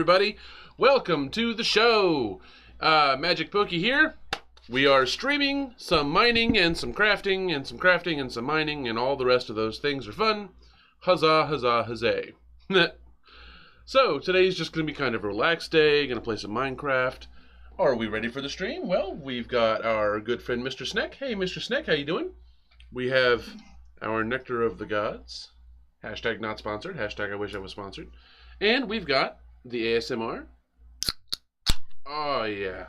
everybody. Welcome to the show. Magic Pokey here. We are streaming some mining and some crafting and some crafting and some mining, and all the rest of those things are fun. Huzzah, huzzah, huzzah. So, today's just going to be kind of a relaxed day. Going to play some Minecraft. Are we ready for the stream? Well, we've got our good friend Mr. Sneck. Hey, Mr. Sneck, how you doing? We have our Nectar of the Gods. Hashtag not sponsored. Hashtag I wish I was sponsored. And we've got the ASMR. Oh, yeah.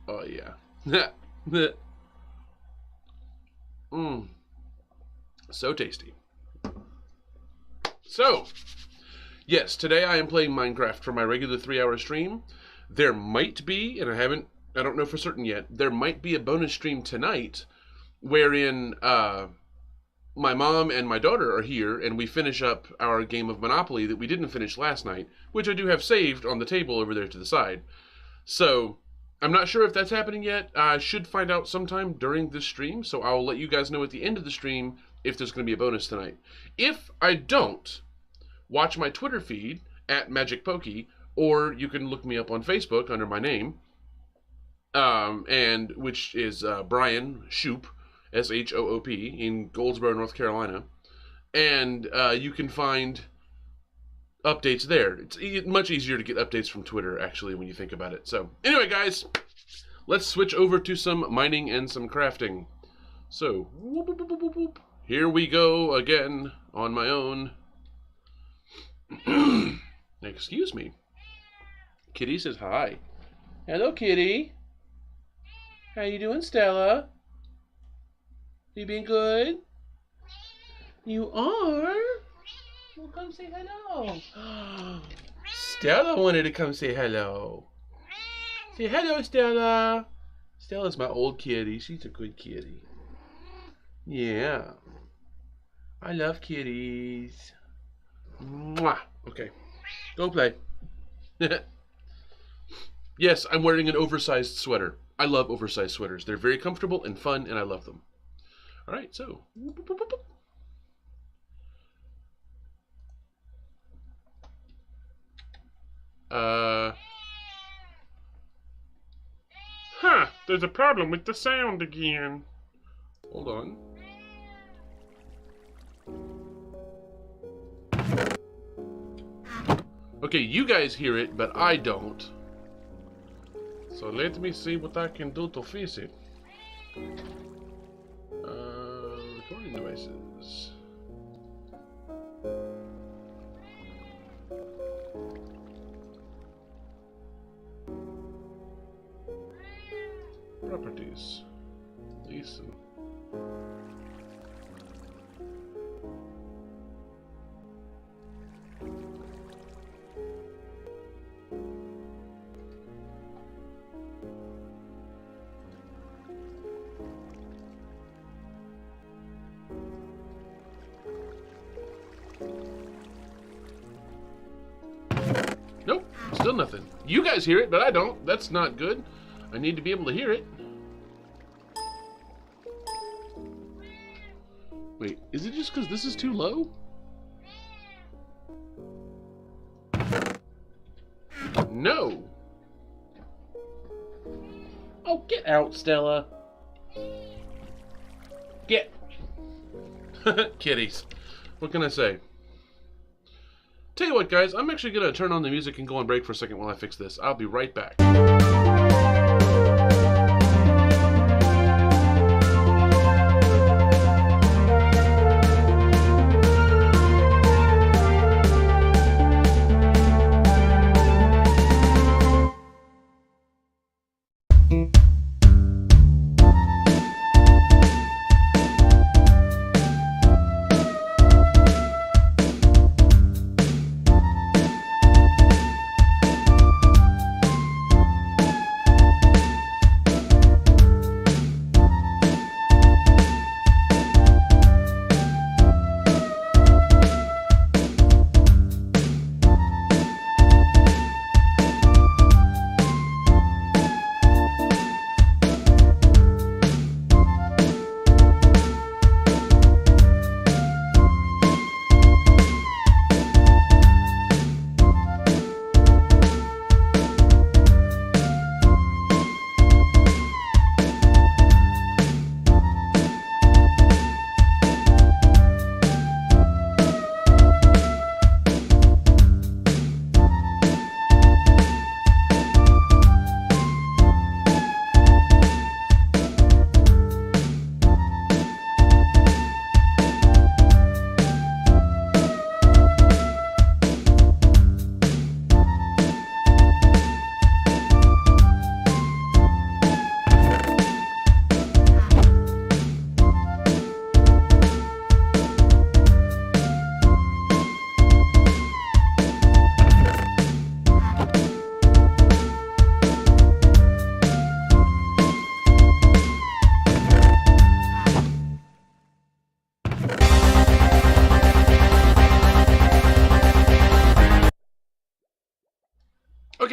Oh, yeah. So tasty. So, yes, today I am playing Minecraft for my regular 3-hour stream. There might be, and I don't know for certain yet, there might be a bonus stream tonight wherein my mom and my daughter are here, and we finish up our game of Monopoly that we didn't finish last night, which I do have saved on the table over there to the side. So, I'm not sure if that's happening yet. I should find out sometime during this stream, so I'll let you guys know at the end of the stream if there's going to be a bonus tonight. If I don't, watch my Twitter feed, @MagicPokey, or you can look me up on Facebook under my name, and which is Brian Shoop, Shoop, in Goldsboro, North Carolina. And you can find updates there. It's much easier to get updates from Twitter, actually, when you think about it. So, anyway, guys, let's switch over to some mining and some crafting. So, whoop, whoop, whoop, whoop, whoop. Here we go again on my own. Excuse me. Kitty says hi. Hello, Kitty. How you doing, Stella? You being good? You are? Well, come say hello. Stella wanted to come say hello. Say hello, Stella. Stella's my old kitty. She's a good kitty. Yeah. I love kitties. Mwah. Okay. Go play. Yes, I'm wearing an oversized sweater. I love oversized sweaters. They're very comfortable and fun, and I love them. All right, so. There's a problem with the sound again. Hold on. Okay, you guys hear it, but I don't. So let me see what I can do to fix it. Recording devices. Properties. Listen. Nope, still nothing. You guys hear it, but I don't. That's not good. I need to be able to hear it. Wait, is it just because this is too low? No. Oh, get out, Stella. Get. Kitties. What can I say? Tell you what, guys, I'm actually going to turn on the music and go on break for a second while I fix this. I'll be right back.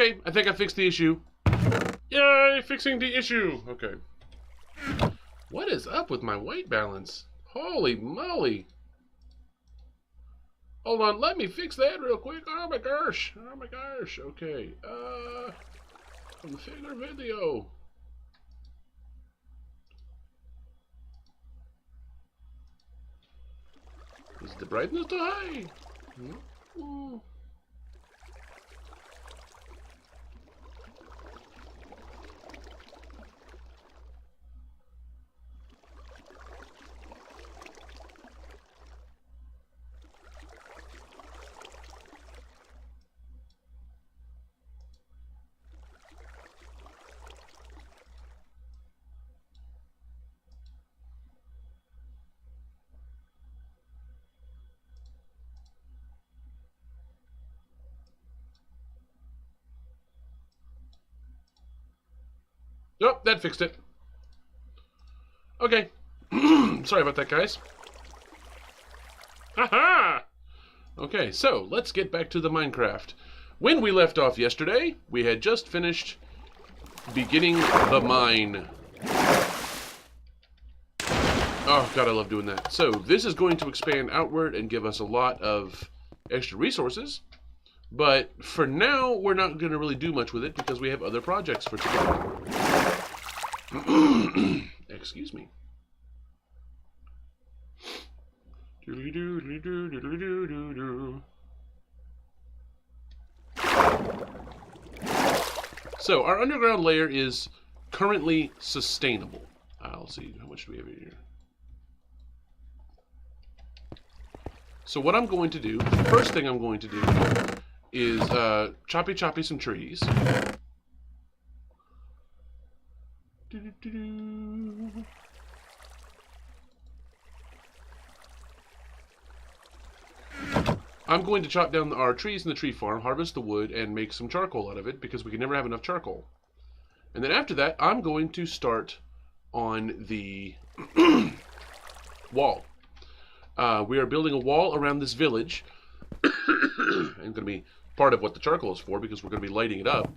Okay, I think I fixed the issue. Yay, fixing the issue. Okay. What is up with my white balance? Holy moly. Hold on, let me fix that real quick. Oh my gosh. Oh my gosh. Okay. Configure video. Is the brightness too high? No. Nope, that fixed it. Okay. Sorry about that, guys. Haha! Okay, so let's get back to the Minecraft. When we left off yesterday, we had just finished beginning the mine. Oh, God, I love doing that. So this is going to expand outward and give us a lot of extra resources. But for now, we're not going to really do much with it because we have other projects for today. Excuse me. So our underground layer is currently sustainable. I'll see, how much do we have here? So what I'm going to do, the first thing I'm going to do is choppy some trees. I'm going to chop down our trees in the tree farm, harvest the wood, and make some charcoal out of it because we can never have enough charcoal. And then after that, I'm going to start on the wall. We are building a wall around this village. And going to be part of what the charcoal is for because we're going to be lighting it up.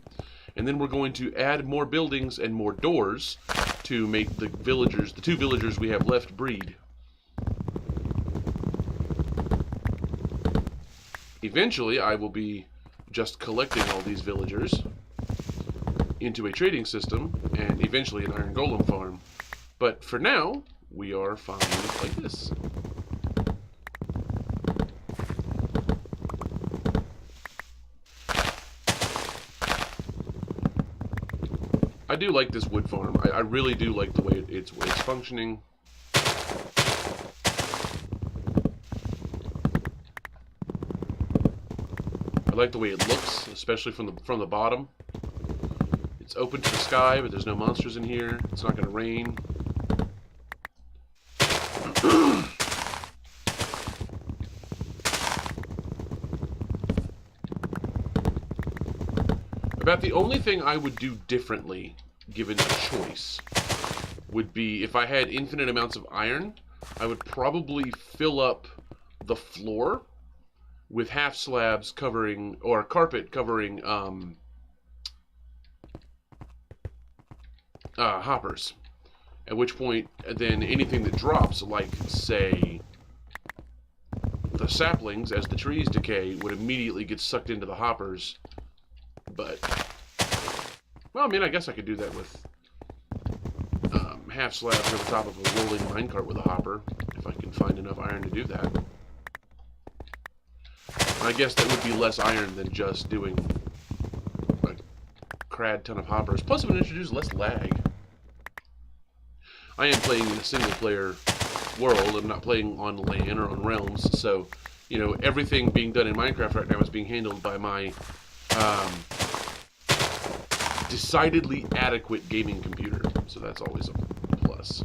And then we're going to add more buildings and more doors to make the villagers, the 2 villagers we have left, breed. Eventually, I will be just collecting all these villagers into a trading system and eventually an iron golem farm. But for now, we are fine like this. I do like this wood farm. I really do like the way it's functioning. I like the way it looks, especially from the bottom. It's open to the sky, but there's no monsters in here. It's not going to rain. About the only thing I would do differently, given a choice, would be if I had infinite amounts of iron, I would probably fill up the floor with half slabs covering, or carpet covering, hoppers. At which point, then anything that drops, like, say, the saplings, as the trees decay, would immediately get sucked into the hoppers. But, well, I mean, I guess I could do that with half slabs over the top of a rolling minecart with a hopper, if I can find enough iron to do that. I guess that would be less iron than just doing a crad ton of hoppers. Plus, it would introduce less lag. I am playing in a single-player world. I'm not playing on LAN or on Realms, so, you know, everything being done in Minecraft right now is being handled by my decidedly adequate gaming computer, so that's always a plus.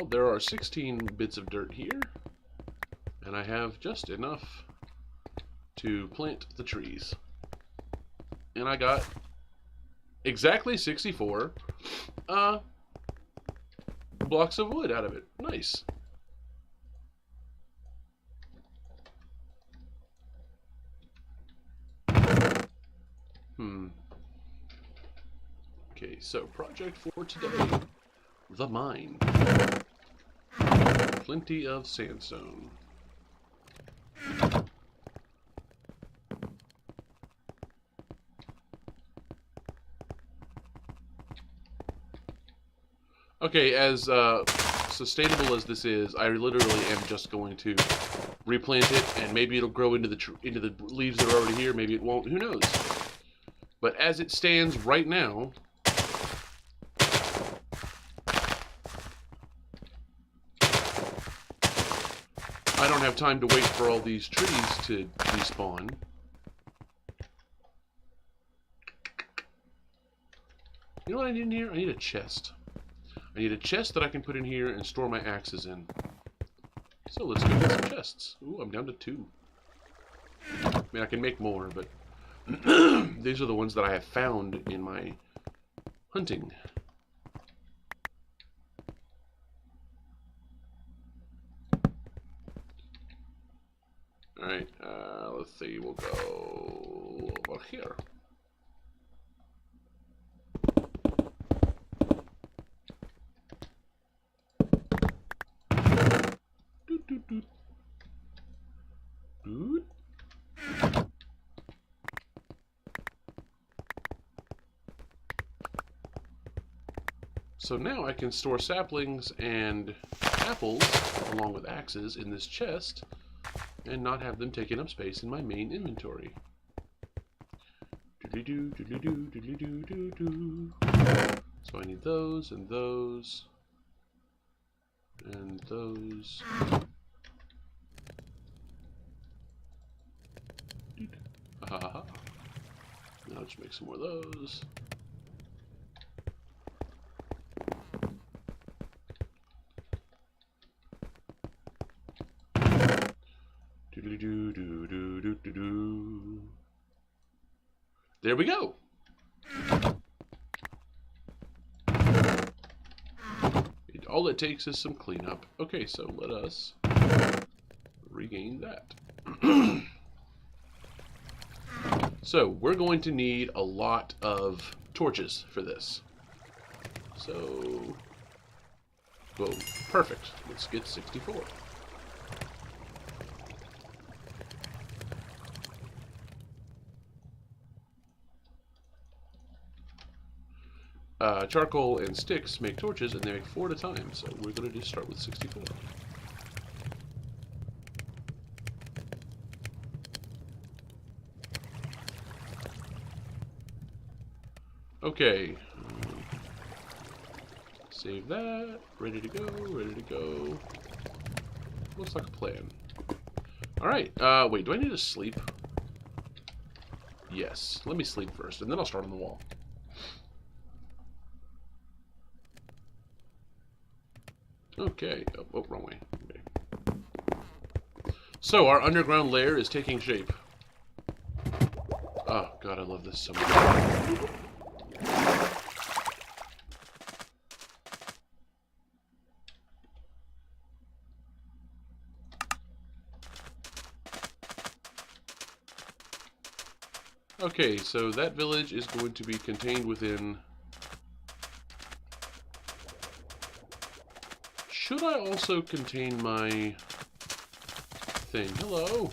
Well, there are 16 bits of dirt here, and I have just enough to plant the trees. And I got exactly 64 blocks of wood out of it. Nice. Okay, so project for today, the mine. Plenty of sandstone. Okay, as sustainable as this is, I literally am just going to replant it, and maybe it'll grow into the leaves that are already here. Maybe it won't. Who knows? But as it stands right now, I don't have time to wait for all these trees to despawn. You know what I need in here? I need a chest. I need a chest that I can put in here and store my axes in. So let's go get some chests. Ooh, I'm down to 2. I mean, I can make more, but these are the ones that I have found in my hunting. Alright, let's see, we'll go over here. So now I can store saplings and apples along with axes in this chest and not have them taking up space in my main inventory. Doodly-doo, doodly-doo, doodly-doo, doo-doo. So I need those and those and those. Ha ha ha. Now I'll just make some more of those. Do-do-do-do-do-do-do. There we go. All it takes is some cleanup. Okay, so let us regain that. So we're going to need a lot of torches for this. So, boom, perfect. Let's get 64. Charcoal and sticks make torches, and they make 4 at a time, so we're going to just start with 64. Okay. Save that. Ready to go, ready to go. Looks like a plan. Alright, wait, do I need to sleep? Yes, let me sleep first, and then I'll start on the wall. Okay. Oh, wrong way. Okay. So, our underground lair is taking shape. Oh, God, I love this so much. Okay, so that village is going to be contained within... Should I also contain my thing? Hello?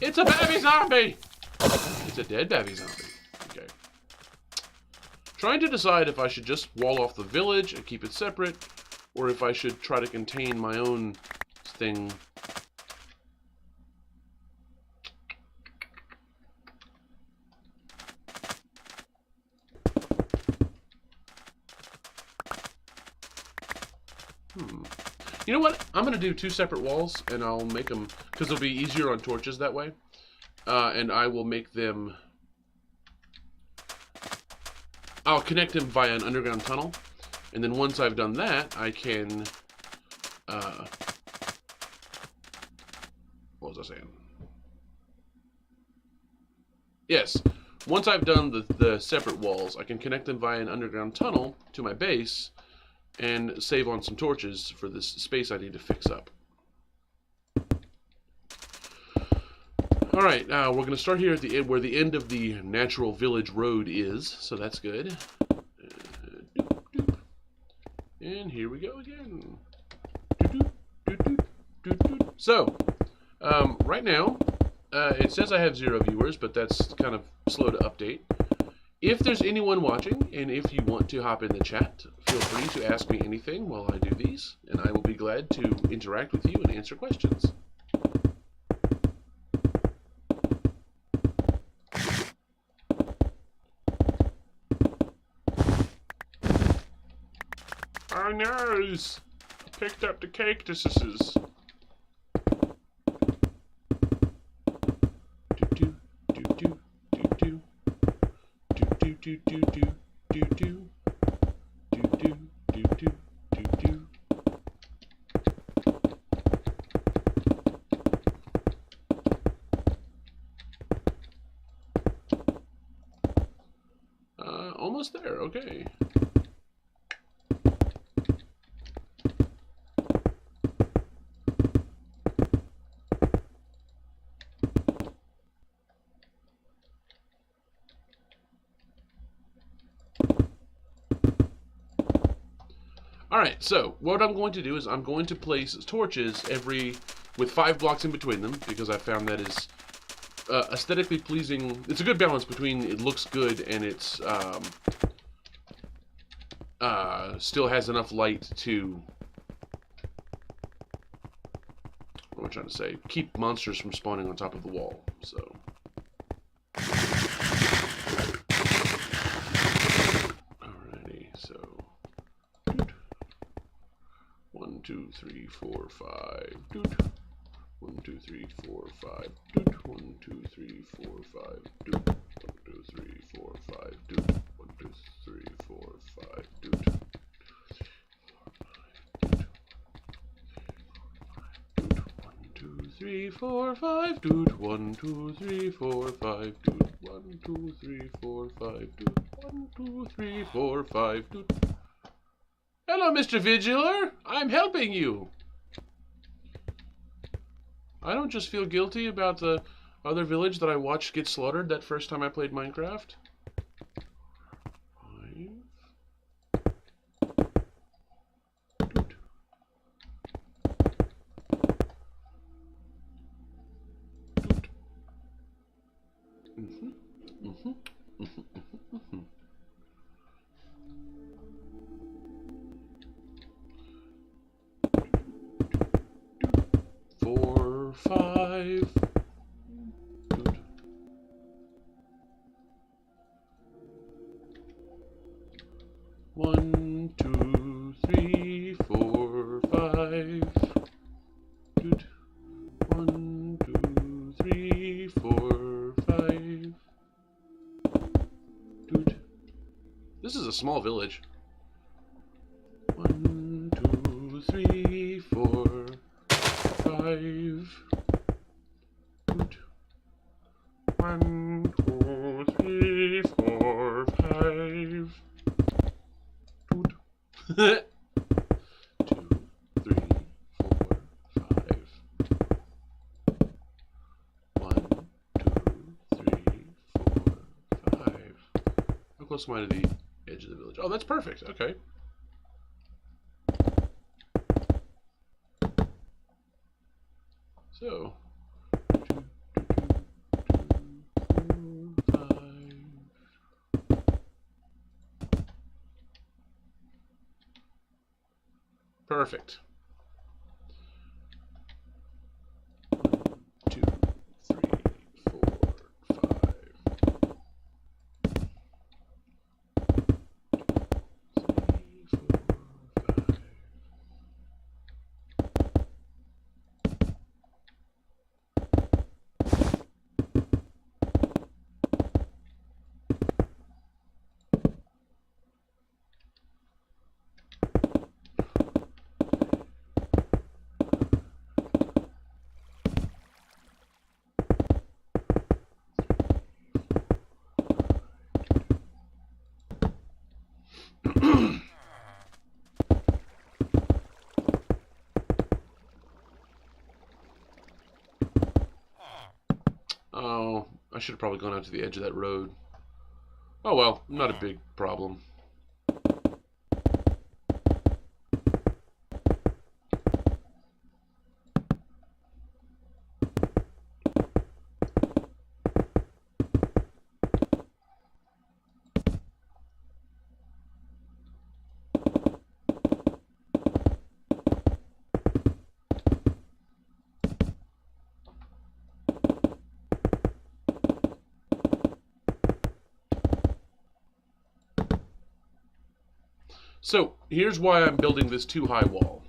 It's a babby zombie! It's a dead babby zombie. Okay. Trying to decide if I should just wall off the village and keep it separate, or if I should try to contain my own thing. You know what? I'm going to do 2 separate walls, and I'll make them, because it'll be easier on torches that way. And I will make them... I'll connect them via an underground tunnel, And then once I've done that, I can, what was I saying? Yes, once I've done the separate walls, I can connect them via an underground tunnel to my base and save on some torches for this space I need to fix up. Alright, we're going to start here at the end, where the end of the natural village road is, so that's good. Doop, doop. And here we go again. Doop, doop, doop, doop. So, right now, it says I have 0 viewers, but that's kind of slow to update. If there's anyone watching, and if you want to hop in the chat, feel free to ask me anything while I do these, and I will be glad to interact with you and answer questions. Oh no! I picked up the cactuses. Almost there, okay. Alright, so what I'm going to do is I'm going to place torches with 5 blocks in between them, because I found that is aesthetically pleasing. It's a good balance between it looks good and it's still has enough light to, what am I trying to say? Keep monsters from spawning on top of the wall, so. Alrighty, so. 1, 2, 3, 4, 5. Doot. 1, 2, 3, 4, 5. Doot. 1, 2, 3, 4, 5. Doot. 1, 2, 3, 4, 5. Doot. 1, 2, 3, 4, 5. Doot. 1, 2, 3, 4, 5. Doot. 1, 2, 3, 4, 5. Doot. 1, 2, 3, 4, 5. Doot. 1, 2, 3, 4, 5. Doot. Hello, Mr. Vigiler. I'm helping you. I don't just feel guilty about the other village that I watched get slaughtered that first time I played Minecraft. 5. Doot. Doot. Mm-hmm. Mm-hmm. Mm-hmm. Mm-hmm. 4, 5. Doot. 1, 2, 3, 4, 5. Doot. 1, 2, 3, 4, 5. Doot. This is a small village. 1, 2, 3, 4, 5. Doot. 1, 2, 3, 4, 5. Doot. 2, 3, 4, 5. 1, 2, 3, 4, 5. How close am I to the edge of the village? Oh, that's perfect. Okay. So, 2, 4, 5. Perfect. 1, 2, 3, 4, 5. 3, 4, 5. Oh, I should have probably gone out to the edge of that road. Oh well, not a big problem. So, here's why I'm building this too high wall.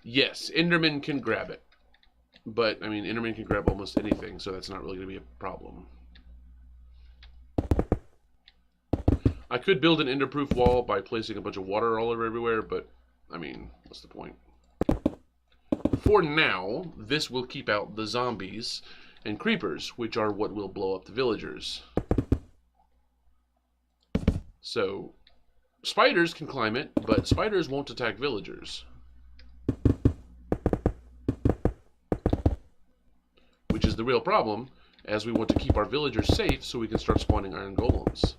Yes, Enderman can grab it. But, I mean, Enderman can grab almost anything, so that's not really going to be a problem. I could build an enderproof wall by placing a bunch of water all over everywhere, but, I mean, what's the point? For now, this will keep out the zombies and creepers, which are what will blow up the villagers. So, spiders can climb it, but spiders won't attack villagers. Which is the real problem, as we want to keep our villagers safe so we can start spawning iron golems.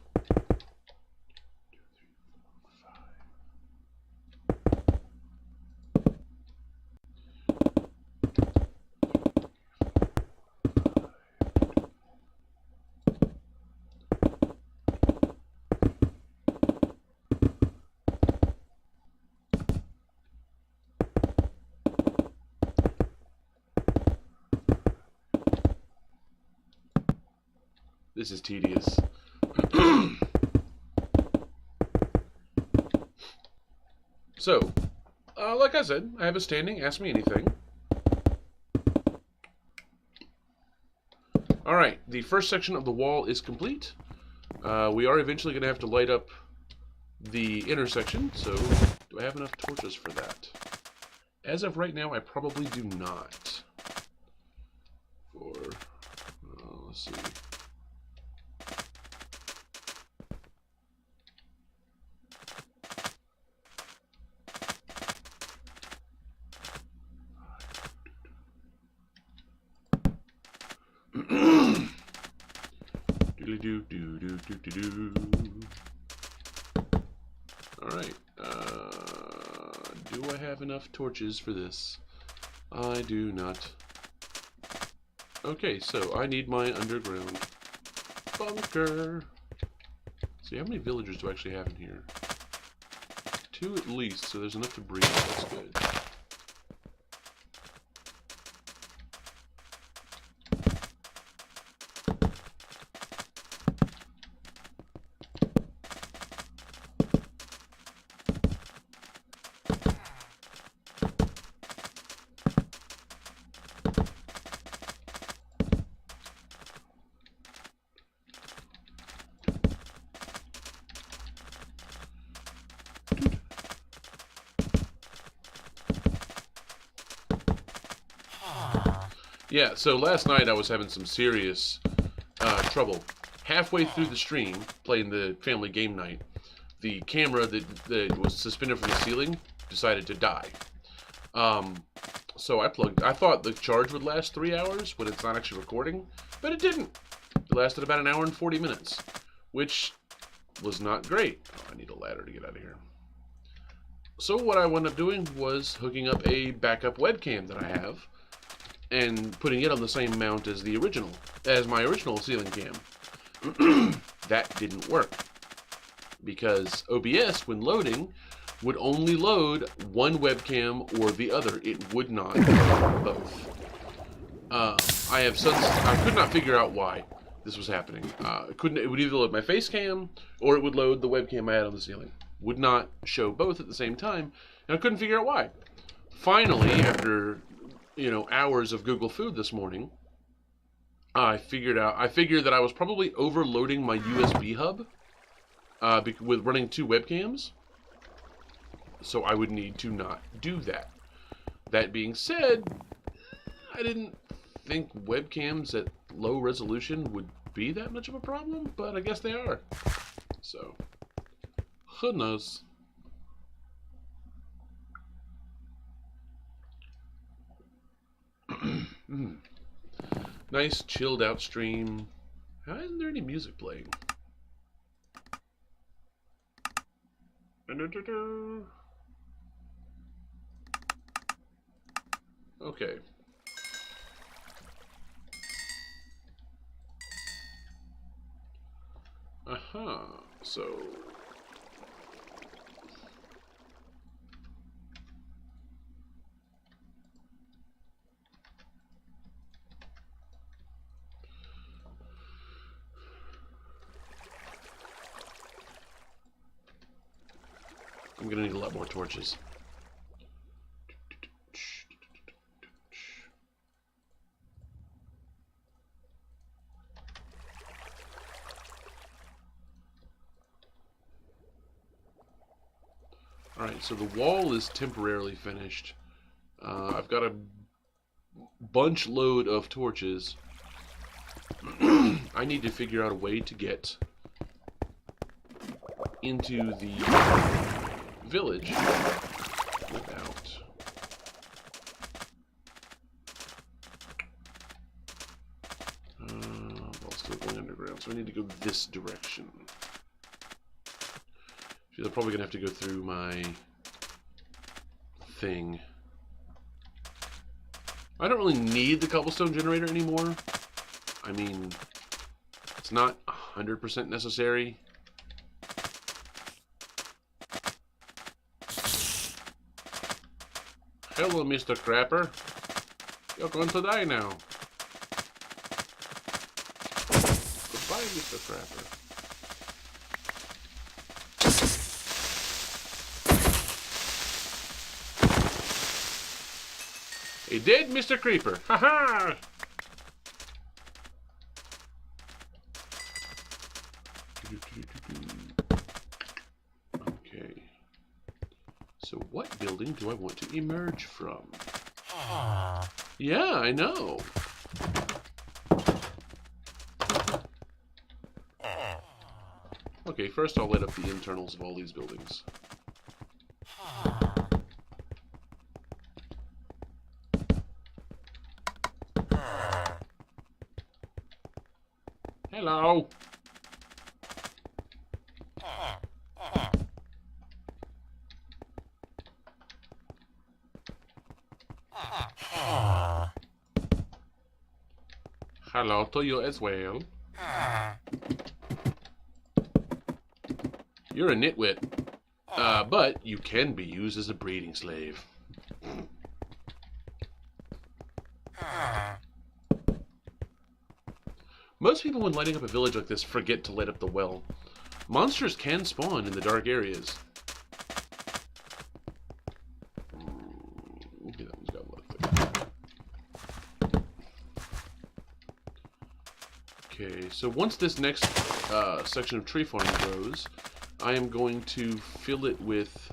This is tedious. So, like I said, I have a standing Ask Me Anything. Alright, the first section of the wall is complete. We are eventually going to have to light up the intersection, so do I have enough torches for that? As of right now, I probably do not. Let's see. Alright, do I have enough torches for this? I do not. Okay, so I need my underground bunker. See, how many villagers do I actually have in here? 2 at least, so there's enough to breed. That's good. Yeah, so last night I was having some serious trouble. Halfway through the stream, playing the family game night, the camera that was suspended from the ceiling decided to die. So I thought the charge would last 3 hours when it's not actually recording, but it didn't. It lasted about 1 hour and 40 minutes, which was not great. Oh, I need a ladder to get out of here. So what I wound up doing was hooking up a backup webcam that I have, and putting it on the same mount as my original ceiling cam. That didn't work because OBS, when loading, would only load one webcam or the other. It would not load both. I could not figure out why this was happening. It would either load my face cam or it would load the webcam I had on the ceiling. Would not show both at the same time, and I couldn't figure out why. Finally, after hours of Google Food this morning, I figured that I was probably overloading my USB hub with running 2 webcams, so I would need to not do that. That being said, I didn't think webcams at low resolution would be that much of a problem, but I guess they are. So, who knows? Nice chilled out stream. How isn't there any music playing? Okay. So I'm gonna need a lot more torches. Alright, so the wall is temporarily finished. I've got a bunch load of torches. I need to figure out a way to get into the village without while still going underground. So I need to go this direction. I'm probably gonna have to go through my thing. I don't really need the cobblestone generator anymore. I mean, it's not 100% necessary. Hello, Mr. Crapper. You're going to die now. Goodbye, Mr. Crapper. He did, Mr. Creeper. Ha ha! Okay. So what building do I want to emerge from? Yeah, I know. Okay, first I'll light up the internals of all these buildings. Hello. Hello to you as well. You're a nitwit, but you can be used as a breeding slave. Most people, when lighting up a village like this, forget to light up the well. Monsters can spawn in the dark areas. Okay, that one's got blood. Okay, so once this next section of tree farm grows, I am going to fill it with...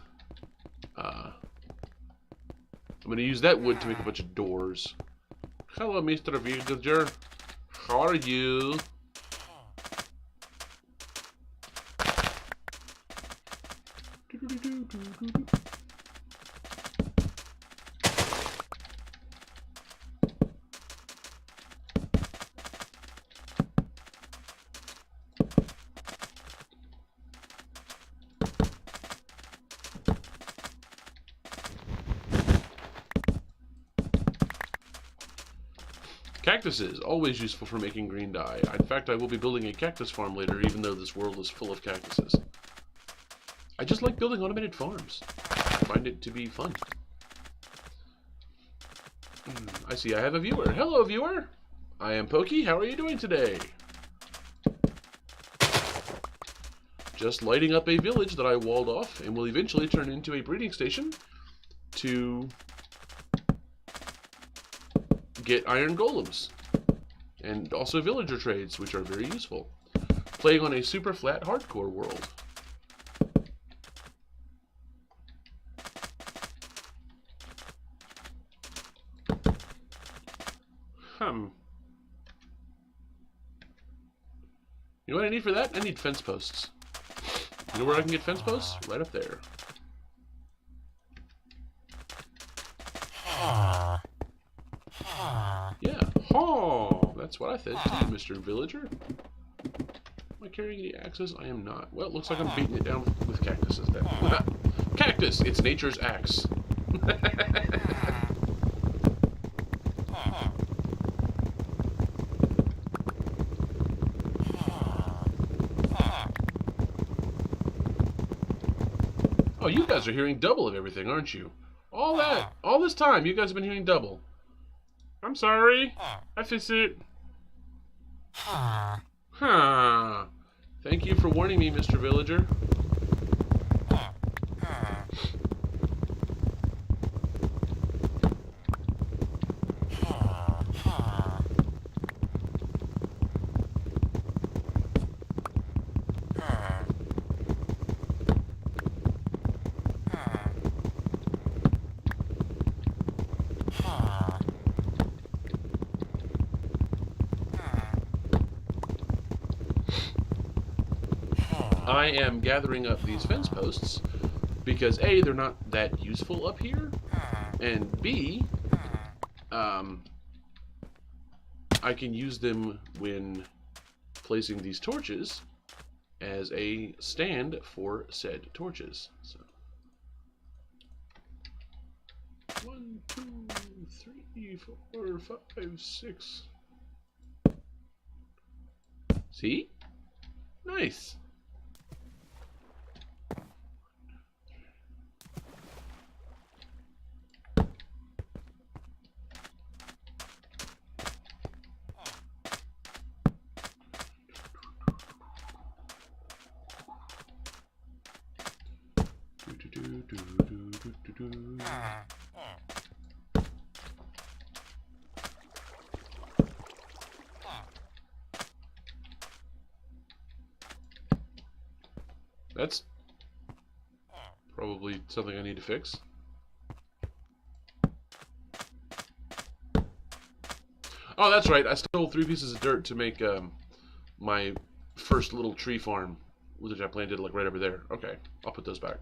I'm going to use that wood to make a bunch of doors. Hello, Mr. Villager. How are you? Cactuses, always useful for making green dye. In fact, I will be building a cactus farm later, even though this world is full of cactuses. I just like building automated farms. I find it to be fun. I see I have a viewer. Hello, viewer! I am Pokey. How are you doing today? Just lighting up a village that I walled off and will eventually turn into a breeding station to get iron golems, and also villager trades, which are very useful. Playing on a super flat hardcore world. You know what I need for that? I need fence posts. You know where I can get fence posts? Right up there. Yeah. Oh, that's That's what I said to you, Mr. Villager. Am I carrying any axes? I am not. Well, it looks like I'm beating it down with cactuses then. Cactus! It's nature's axe. Oh, you guys are hearing double of everything, aren't you? All this time, you guys have been hearing double. I'm sorry. I fixed it. Huh. Thank you for warning me, Mr. Villager. I am gathering up these fence posts because A, they're not that useful up here, and B, I can use them when placing these torches as a stand for said torches. So 1, 2, 3, 4, 5, 6. See? Nice. That's probably something I need to fix. Oh, that's right. I stole 3 pieces of dirt to make my first little tree farm, which I planted like right over there. Okay, I'll put those back.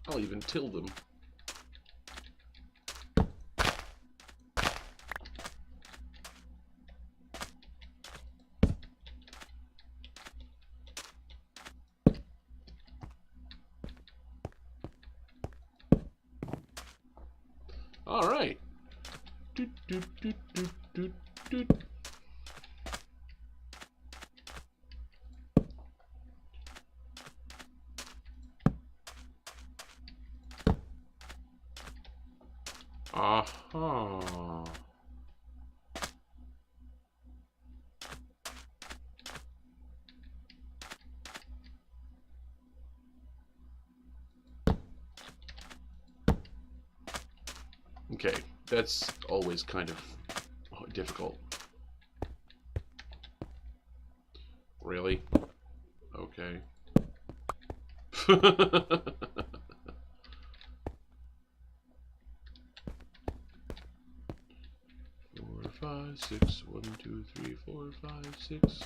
I'll even till them. All right. Doot, doot, doot, doot, doot, doot. Aha. Okay, that's always kind of difficult. Really? Okay. 5, 6. 1, 2, 3, 4, 5, 6.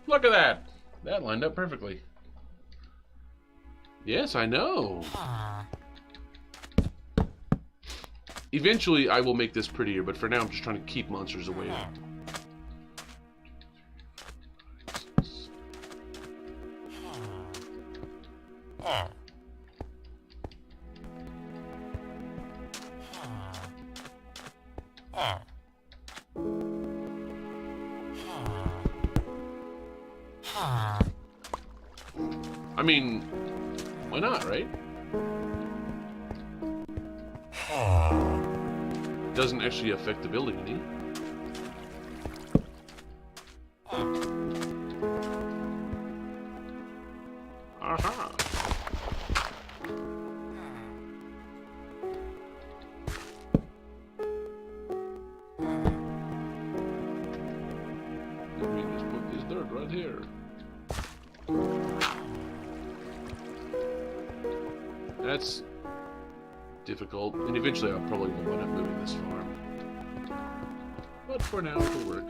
Look at that! That lined up perfectly. Yes, I know. Eventually, I will make this prettier, but for now, I'm just trying to keep monsters away. I mean, why not, right? Doesn't actually affect the building any. Aha! Let me just put this dirt right here. That's difficult, and eventually I'll probably will wind up moving this farm. But for now, it'll work.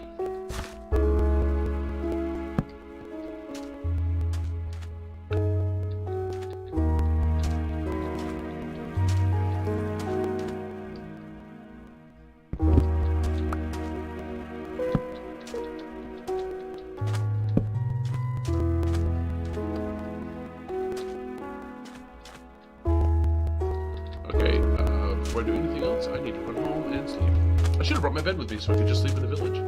Before I do anything else, I need to run home and sleep. I should have brought my bed with me so I could just sleep in the village.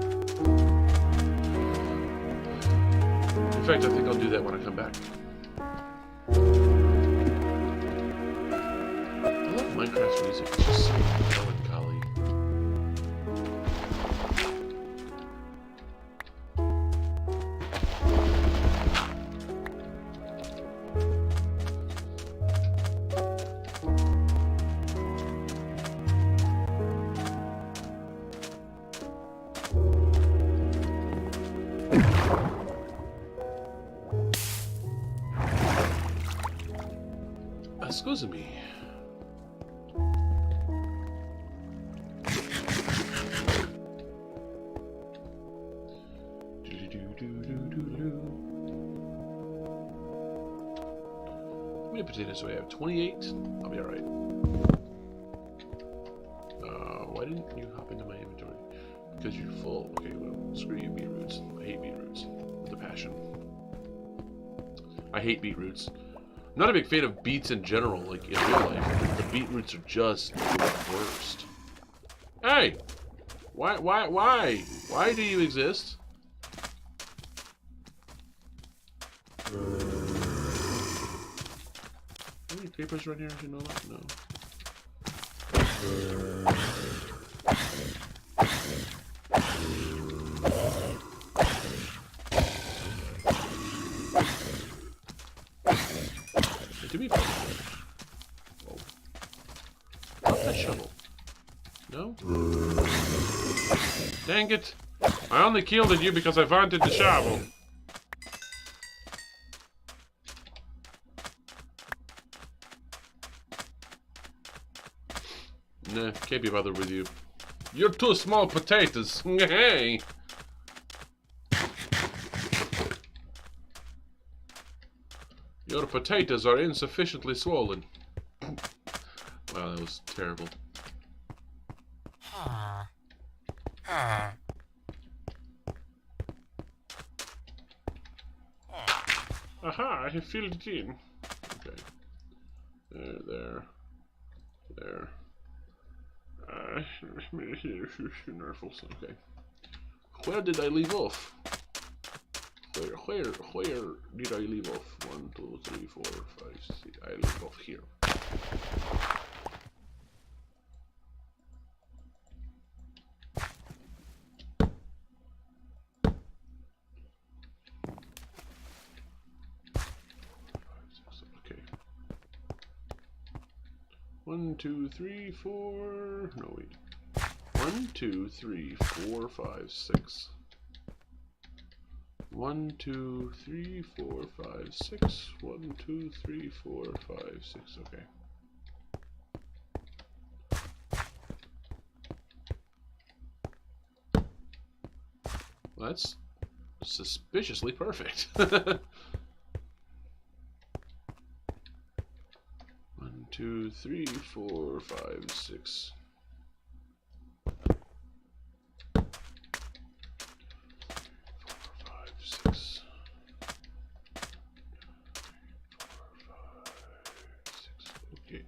In fact, I think I'll do that when I come back. I love Minecraft's music. It's just so melancholy. Excuse me. How many potatoes do I have? 28? I'll be alright. Why didn't you hop into my inventory? Because you're full. Okay, well, screw you, beetroots. I hate beetroots with a passion. I hate beetroots. I'm not a big fan of beets in general, like in real life. The beetroots are just the worst. Hey! Why do you exist? How many creepers right here? Did you know that? No. Do me whoa. What's that shovel? No? Dang it! I only killed you because I wanted the shovel. Nah, can't be bothered with you. You're two small potatoes. Hey! Your potatoes are insufficiently swollen. Wow, that was terrible. Aha, I have filled it in. Okay. There. Nerfles, okay. Where did I leave off? Where did I leave off? 1, 2, 3, 4, 5, 6. I leave off here. Okay. 1, 2, 3, 4. No, wait. 1, 2, 3, 4, 5, 6. 1, 2, 3, 4, 5, 6. 1, 2, 3, 4, 5, 6. Okay. Well, that's suspiciously perfect. 1, 2, 3, 4, 5, 6. 4, 5, 6. Okay.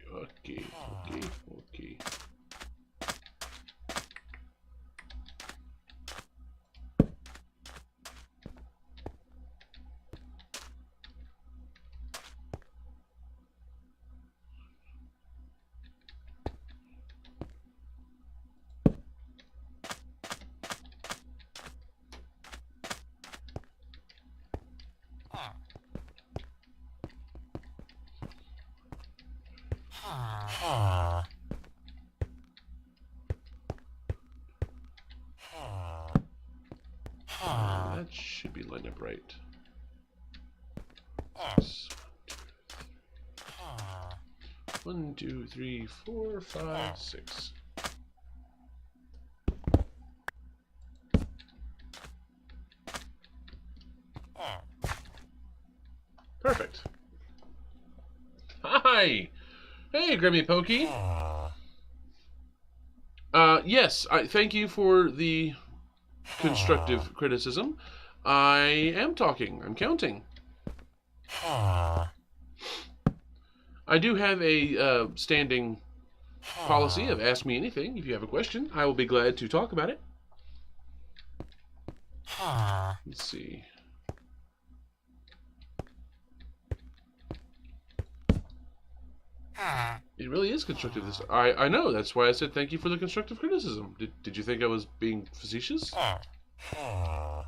That should be lined up right. 1, 2, 3, 4, 5, 6. Perfect. Hi! Hey, Grammy Pokey. Yes, I thank you for the constructive criticism. I am talking. I'm counting. I do have a standing policy of ask me anything. If you have a question, I will be glad to talk about it. Let's see. It really is constructive. I know. That's why I said thank you for the constructive criticism. Did you think I was being facetious? 3, 4,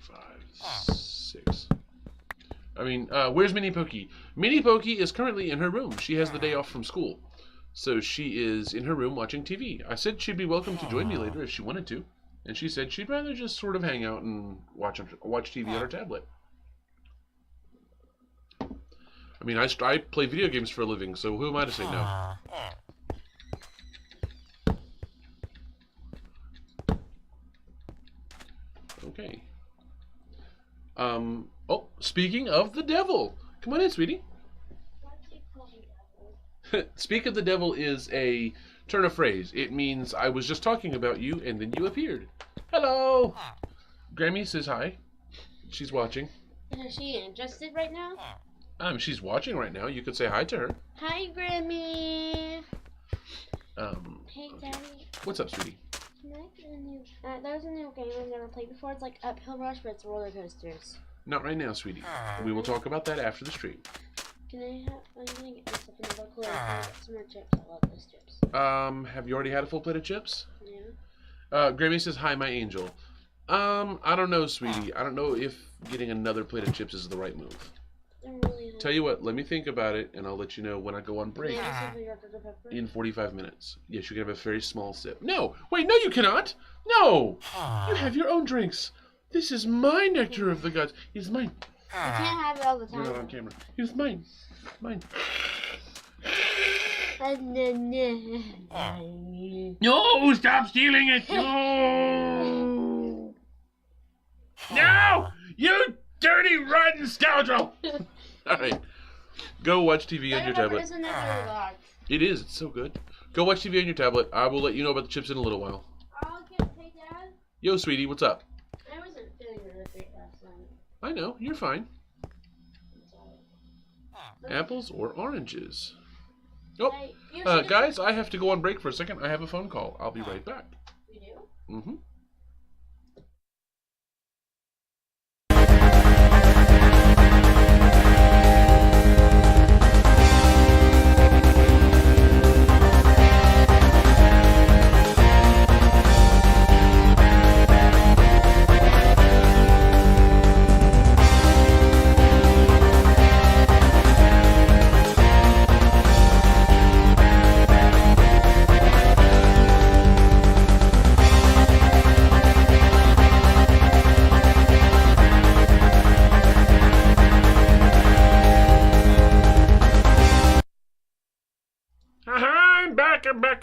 5, 6. I mean, where's Minnie Pokey? Minnie Pokey is currently in her room. She has the day off from school. So she is in her room watching TV. I said she'd be welcome to join me later if she wanted to. And she said she'd rather just sort of hang out and watch TV on her tablet. I mean, I play video games for a living, so who am I to say no? Okay. Oh, speaking of the devil. Come on in, sweetie. Speak of the devil is a turn of phrase. It means I was just talking about you and then you appeared. Hello! Grammy says hi. She's watching. Is she interested right now? She's watching right now. You could say hi to her. Hi, Grammy. Hey, Okay. Daddy. What's up, sweetie? Can I get a new... there's a new game I've never played before. It's like Uphill Rush, but it's roller coasters. Not right now, sweetie. We will talk about that after the stream. Can I have... I'm gonna get myself another cooler and get some more chips. I love those chips. Have you already had a full plate of chips? Yeah. Grammy says hi, my angel. I don't know, sweetie. I don't know if getting another plate of chips is the right move. They're really hungry. Tell you what, let me think about it, and I'll let you know when I go on break. Can I have some Dr. Pepper? In 45 minutes. Yes, you can have a very small sip. No! Wait, no you cannot! No! You have your own drinks. This is my nectar of the gods. It's mine. I can't have it all the You're time. not on camera. It's mine. Mine. No! Stop stealing it! No! No! You dirty, rotten scoundrel! Alright. Go watch TV on your tablet. Isn't that really large? It is. It's so good. Go watch TV on your tablet. I will let you know about the chips in a little while. Hey, Dad. Yo, sweetie, what's up? I wasn't feeling really great last night. I know. You're fine. Apples or oranges? Oh, Hey, you should- guys, I have to go on break for a second. I have a phone call. I'll be right back. You do? Mm-hmm.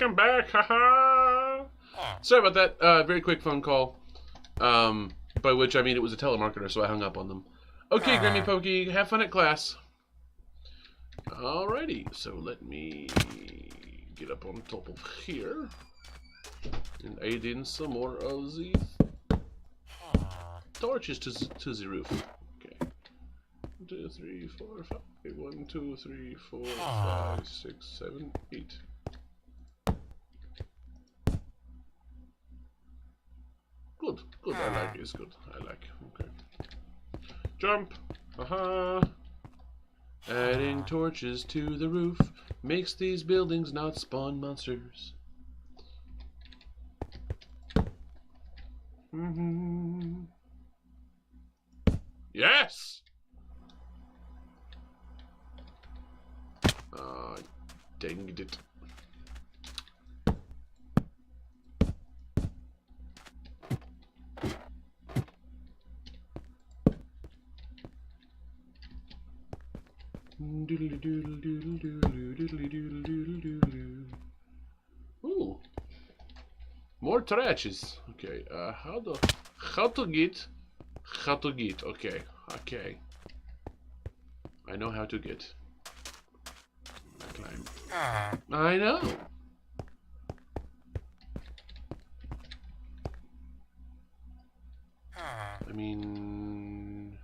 I'm back. Haha. Sorry about that. Very quick phone call. By which I mean it was a telemarketer, so I hung up on them. Okay, Grammy Pokey, have fun at class. Alrighty, so let me get up on top of here and aid in some more of the torches to the roof. Okay. 1, 2, 3, 4, 5. 1, 2, 3, 4, 5, 6, 7, 8. Good, good. I like it. It's good. I like. Okay. Jump. Haha. Adding torches to the roof makes these buildings not spawn monsters. Yes! Dang it. Ooh, more trashes. Okay, how to get. Okay, okay. I know how to get. Climb. I know. I mean.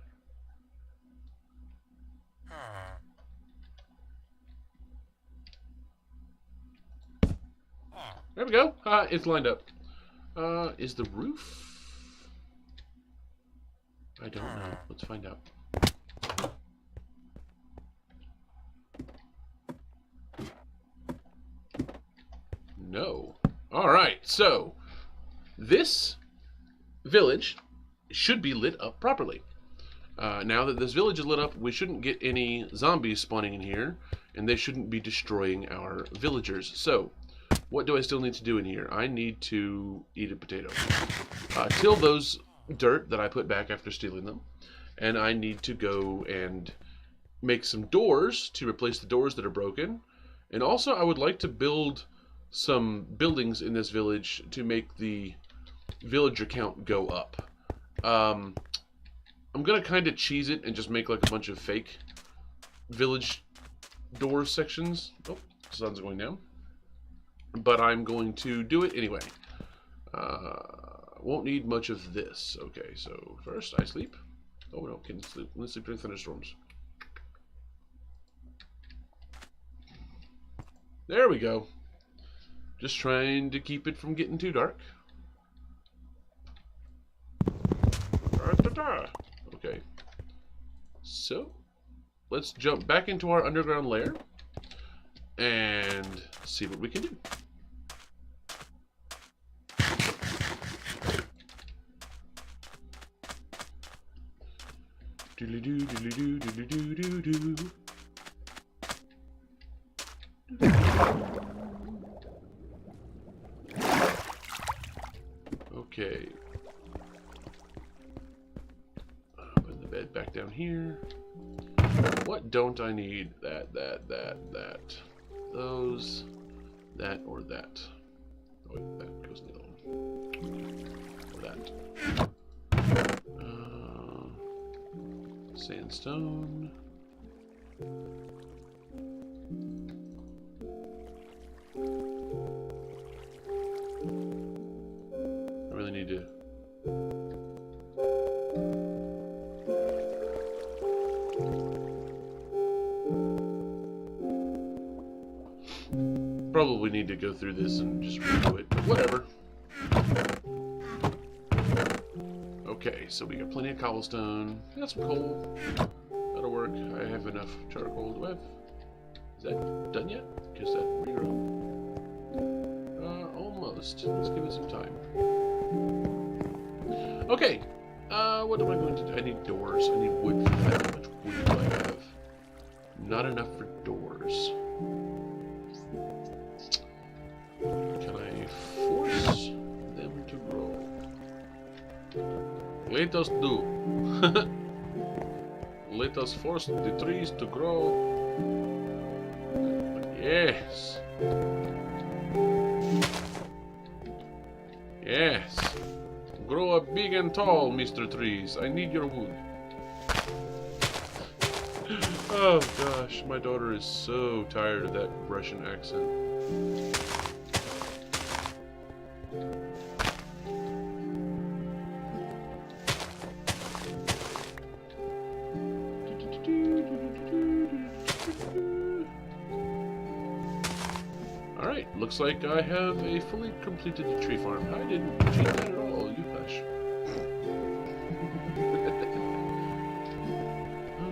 There we go. It's lined up. Is the roof? I don't know. Let's find out. No. Alright, so this village should be lit up properly. Now that this village is lit up, we shouldn't get any zombies spawning in here, and they shouldn't be destroying our villagers. So, what do I still need to do in here? I need to eat a potato. Till those dirt that I put back after stealing them, and I need to go and make some doors to replace the doors that are broken. And also, I would like to build some buildings in this village to make the villager count go up. I'm gonna kind of cheese it and just make like a bunch of fake village door sections. Oh, sun's going down. But I'm going to do it anyway. Won't need much of this. Okay, so first I sleep. Oh no, can sleep. Let's sleep during thunderstorms. There we go. Just trying to keep it from getting too dark. Okay. So, let's jump back into our underground lair and see what we can do. Doodly-doo, doodly-doo, doodly-doo, doodly-doo. Okay. Put the bed back down here. What don't I need? That. Those. That or that. Oh, wait, that goes in the other one. Or that. Sandstone. I really need to. Probably need to go through this and just redo it, but whatever. Okay, so we got plenty of cobblestone. Got some coal. That'll work. I have enough charcoal. Do I have... Is that done yet? Because that regrow. Almost. Let's give it some time. Okay. What am I going to do? I need doors. I need wood for that. How much wood do I have? Not enough for doors. Can I force them to grow? Let us do. Let us force the trees to grow. Yes. Yes. Grow up big and tall, Mr. Trees. I need your wood. Oh gosh, my daughter is so tired of that Russian accent. Alright, looks like I have a fully completed tree farm. I didn't cheat that at all, you hush.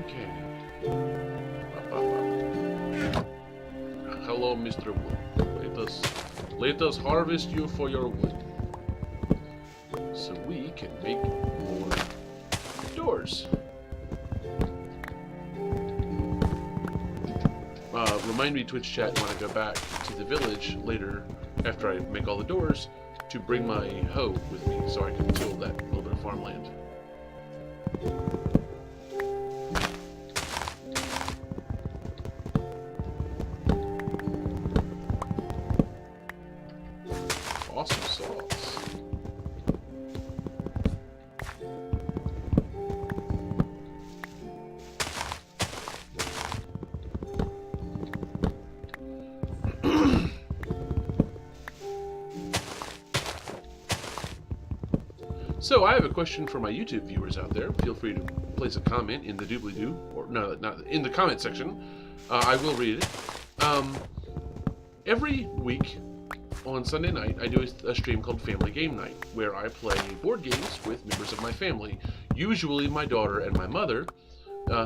Okay. Hello, Mr. Wood. Let us harvest you for your wood. So we can make more doors. Remind me, Twitch chat, when I go back to the village later, after I make all the doors, to bring my hoe with me so I can till that little bit of farmland. So I have a question for my YouTube viewers out there. Feel free to place a comment in the doobly-doo, or no, not in the comment section. I will read it. Every week on Sunday night, I do a stream called Family Game Night, where I play board games with members of my family, usually my daughter and my mother.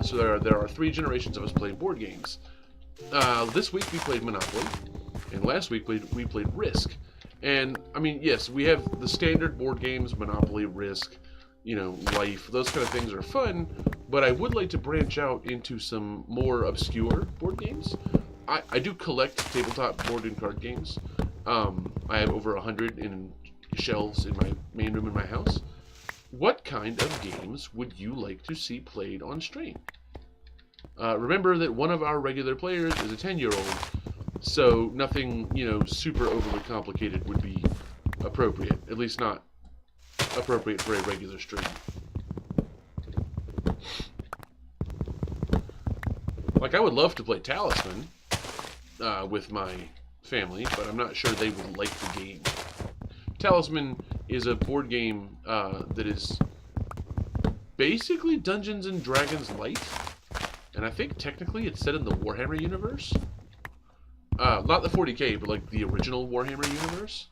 So there are 3 generations of us playing board games. This week we played Monopoly, and last week we played Risk. And, I mean, yes, we have the standard board games, Monopoly, Risk, you know, Life, those kind of things are fun, but I would like to branch out into some more obscure board games. I do collect tabletop board and card games. I have over 100 in shelves in my main room in my house. What kind of games would you like to see played on stream? Remember that one of our regular players is a 10-year-old, so nothing, you know, super overly complicated would be appropriate. At least not appropriate for a regular stream. Like, I would love to play Talisman with my family, but I'm not sure they would like the game. Talisman is a board game that is basically Dungeons and Dragons Light, and I think technically it's set in the Warhammer universe. Not the 40K, but like the original Warhammer universe.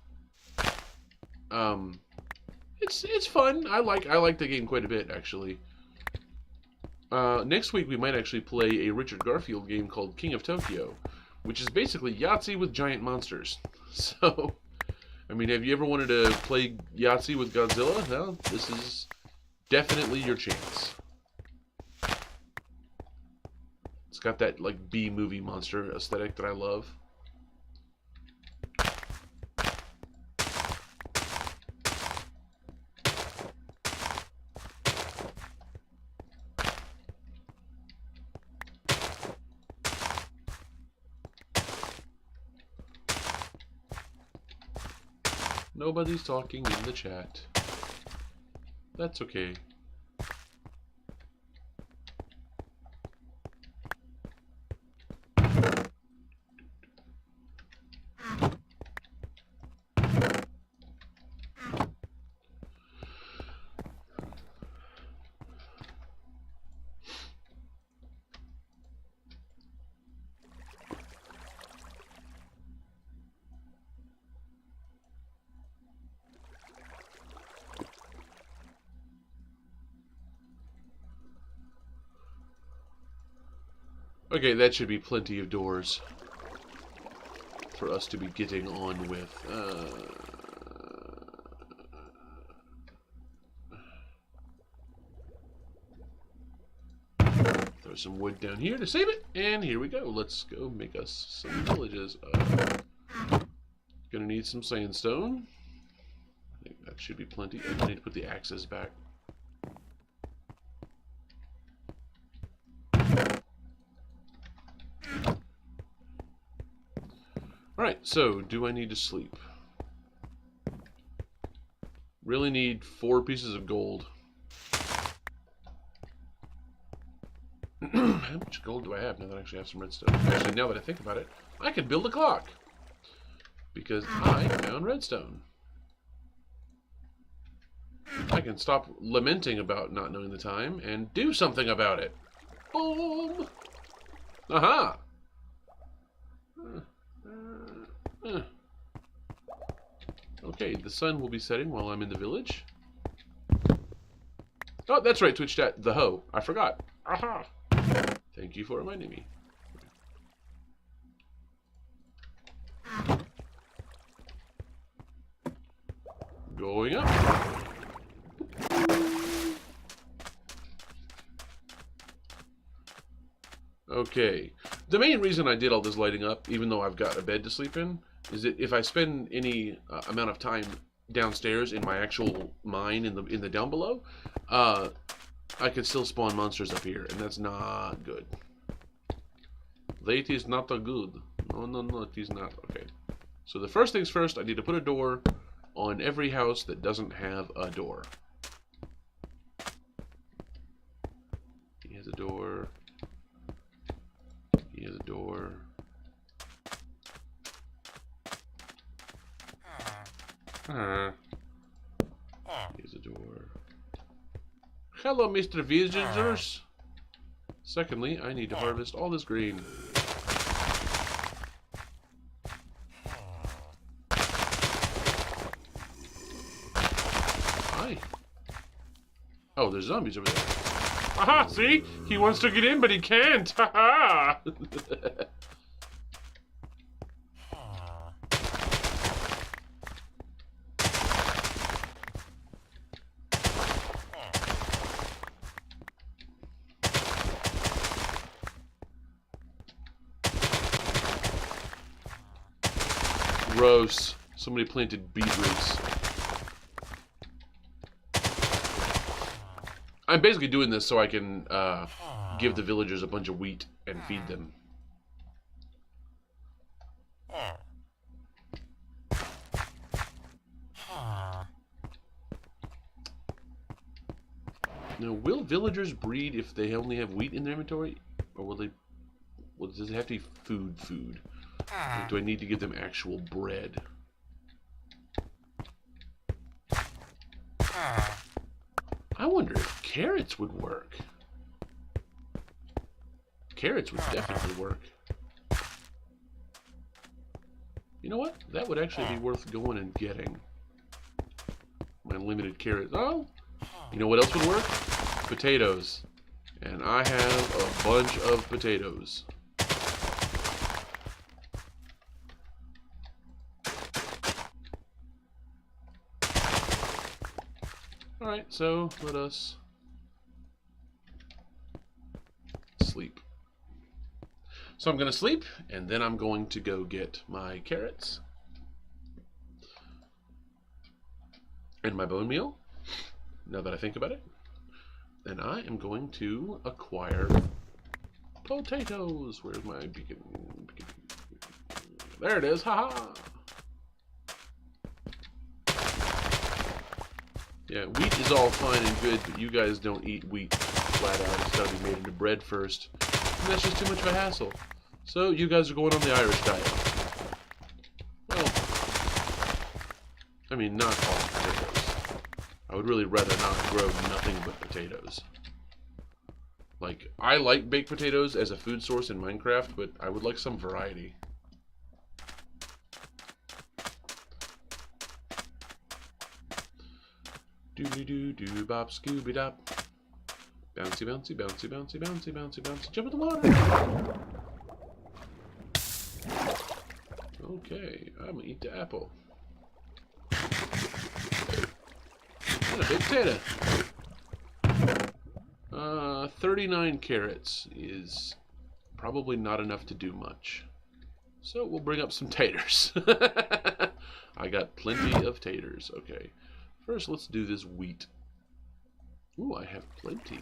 It's fun. I like the game quite a bit, actually. Next week we might actually play a Richard Garfield game called King of Tokyo, which is basically Yahtzee with giant monsters. So, I mean, have you ever wanted to play Yahtzee with Godzilla? Well, this is definitely your chance. It's got that, like, B-movie monster aesthetic that I love. Nobody's talking in the chat. That's okay. Okay, that should be plenty of doors for us to be getting on with. Throw some wood down here to save it, and here we go. Let's go make us some villages. Gonna need some sandstone. I think that should be plenty. I need to put the axes back. Alright, so, do I need to sleep? Really need 4 pieces of gold. How much gold do I have now that I actually have some redstone? Actually, now that I think about it, I could build a clock. Because I found redstone. I can stop lamenting about not knowing the time and do something about it. Boom! Aha! Okay, the sun will be setting while I'm in the village. Oh, that's right, Twitch chat, the hoe. I forgot. Aha! Thank you for reminding me. Going up. Okay. The main reason I did all this lighting up, even though I've got a bed to sleep in, is that if I spend any amount of time downstairs in my actual mine in the down below, I could still spawn monsters up here, and that's not good. That is not a good. No, it is not. Okay. So the first things first, I need to put a door on every house that doesn't have a door. He has a door. He has a door. Here's a door. Hello, Mr. Visitors. Secondly, I need to harvest all this grain. Hi. Oh, there's zombies over there. Aha! See? He wants to get in, but he can't. Haha! Gross. Somebody planted beetroots. I'm basically doing this so I can give the villagers a bunch of wheat and feed them. Now, will villagers breed if they only have wheat in their inventory? Or will they... Well, does it have to be food? Like, do I need to give them actual bread? I wonder if carrots would work. Carrots would definitely work. You know what? That would actually be worth going and getting. My limited carrots. Oh! You know what else would work? Potatoes. And I have a bunch of potatoes. Alright, so let us sleep. So I'm going to sleep, and then I'm going to go get my carrots and my bone meal, now that I think about it. And I am going to acquire potatoes. Where's my beacon? There it is, haha! Yeah, wheat is all fine and good, but you guys don't eat wheat flat out. It's got to be made into bread first. And that's just too much of a hassle. So you guys are going on the Irish diet. Well, I mean, not all potatoes. I would really rather not grow nothing but potatoes. Like, I like baked potatoes as a food source in Minecraft, but I would like some variety. Do bop scooby dop. Bouncy bouncy bouncy bouncy bouncy bouncy bouncy. Jump in the water. Okay, I'm gonna eat the apple. And a big potato. 39 carrots is probably not enough to do much. So we'll bring up some taters. I got plenty of taters. Okay. First, let's do this wheat. Ooh, I have plenty.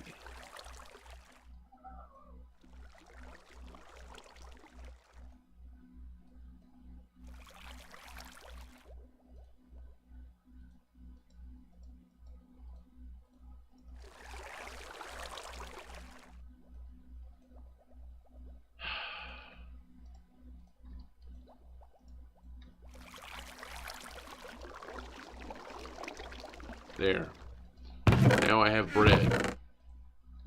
There. Now I have bread.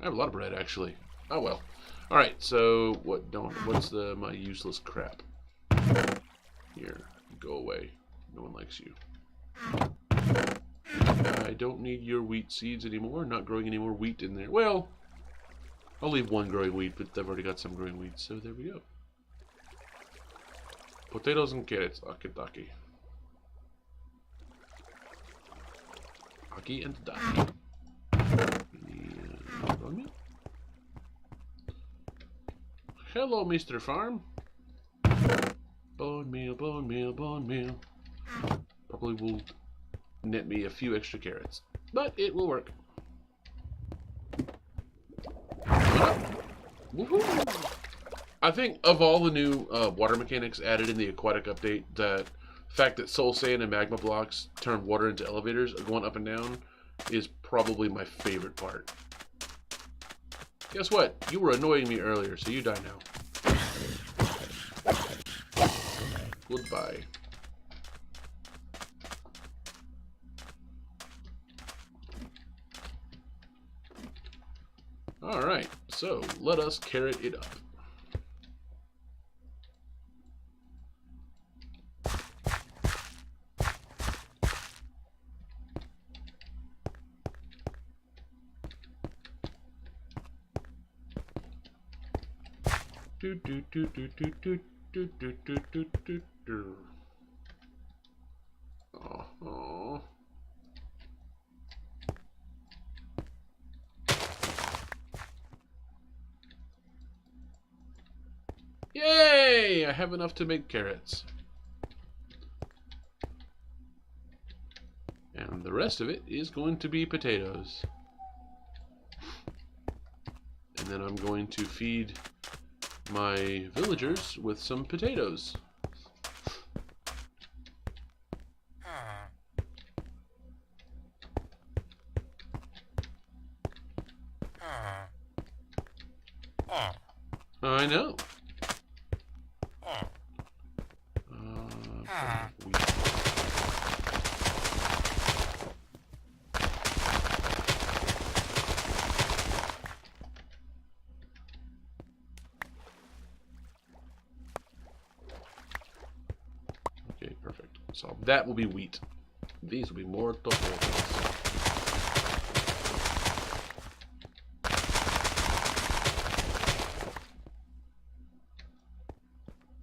I have a lot of bread, actually. Oh well. All right. So what's my useless crap? Here, go away. No one likes you. I don't need your wheat seeds anymore. Not growing any more wheat in there. Well, I'll leave one growing wheat, but I've already got some growing wheat. So there we go. Potatoes and carrots. Aki-daki. Aki and Daki. Hello, Mr. Farm. Bone meal, bone meal, bone meal. Probably will net me a few extra carrots, but it will work. Woohoo! I think of all the new water mechanics added in the aquatic update, the fact that soul sand and magma blocks turn water into elevators going up and down is probably my favorite part. Guess what? You were annoying me earlier, so you die now. Goodbye. Alright, so let us carrot it up. Do do do do do do do do do do do do. Oh. Yay! I have enough to make carrots. And the rest of it is going to be potatoes. And then I'm going to feed my villagers with some potatoes. I know. Okay, perfect. So that will be wheat. These will be more potatoes.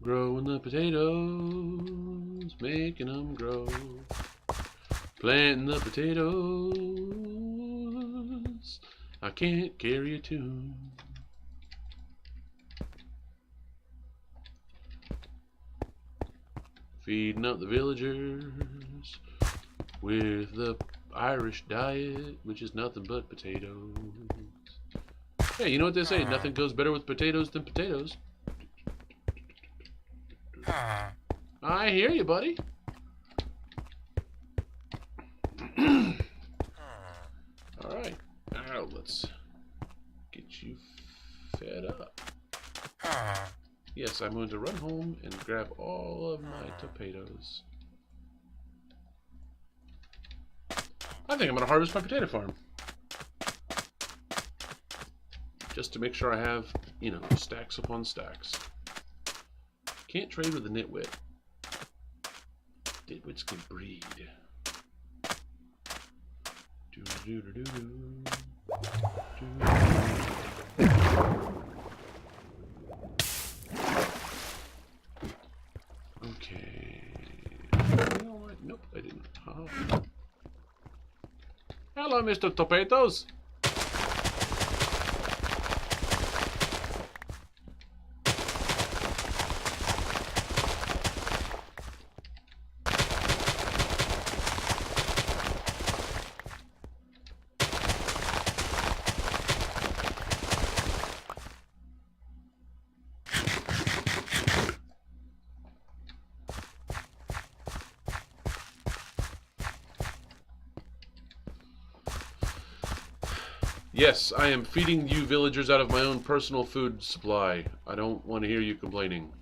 Growing the potatoes, making them grow. Planting the potatoes, I can't carry a tune. Feeding up the villagers with the Irish diet, which is nothing but potatoes. Hey, you know what they say? Nothing goes better with potatoes than potatoes. I hear you, buddy. Alright, now let's get you fed up. Yes, I'm going to run home and grab all of my potatoes. I think I'm going to harvest my potato farm. Just to make sure I have, you know, stacks upon stacks. Can't trade with a nitwit. Nitwits can breed. Okay. You know what? Nope, I didn't. Hello, Mr. Tomatoes. Yes, I am feeding you villagers out of my own personal food supply. I don't want to hear you complaining.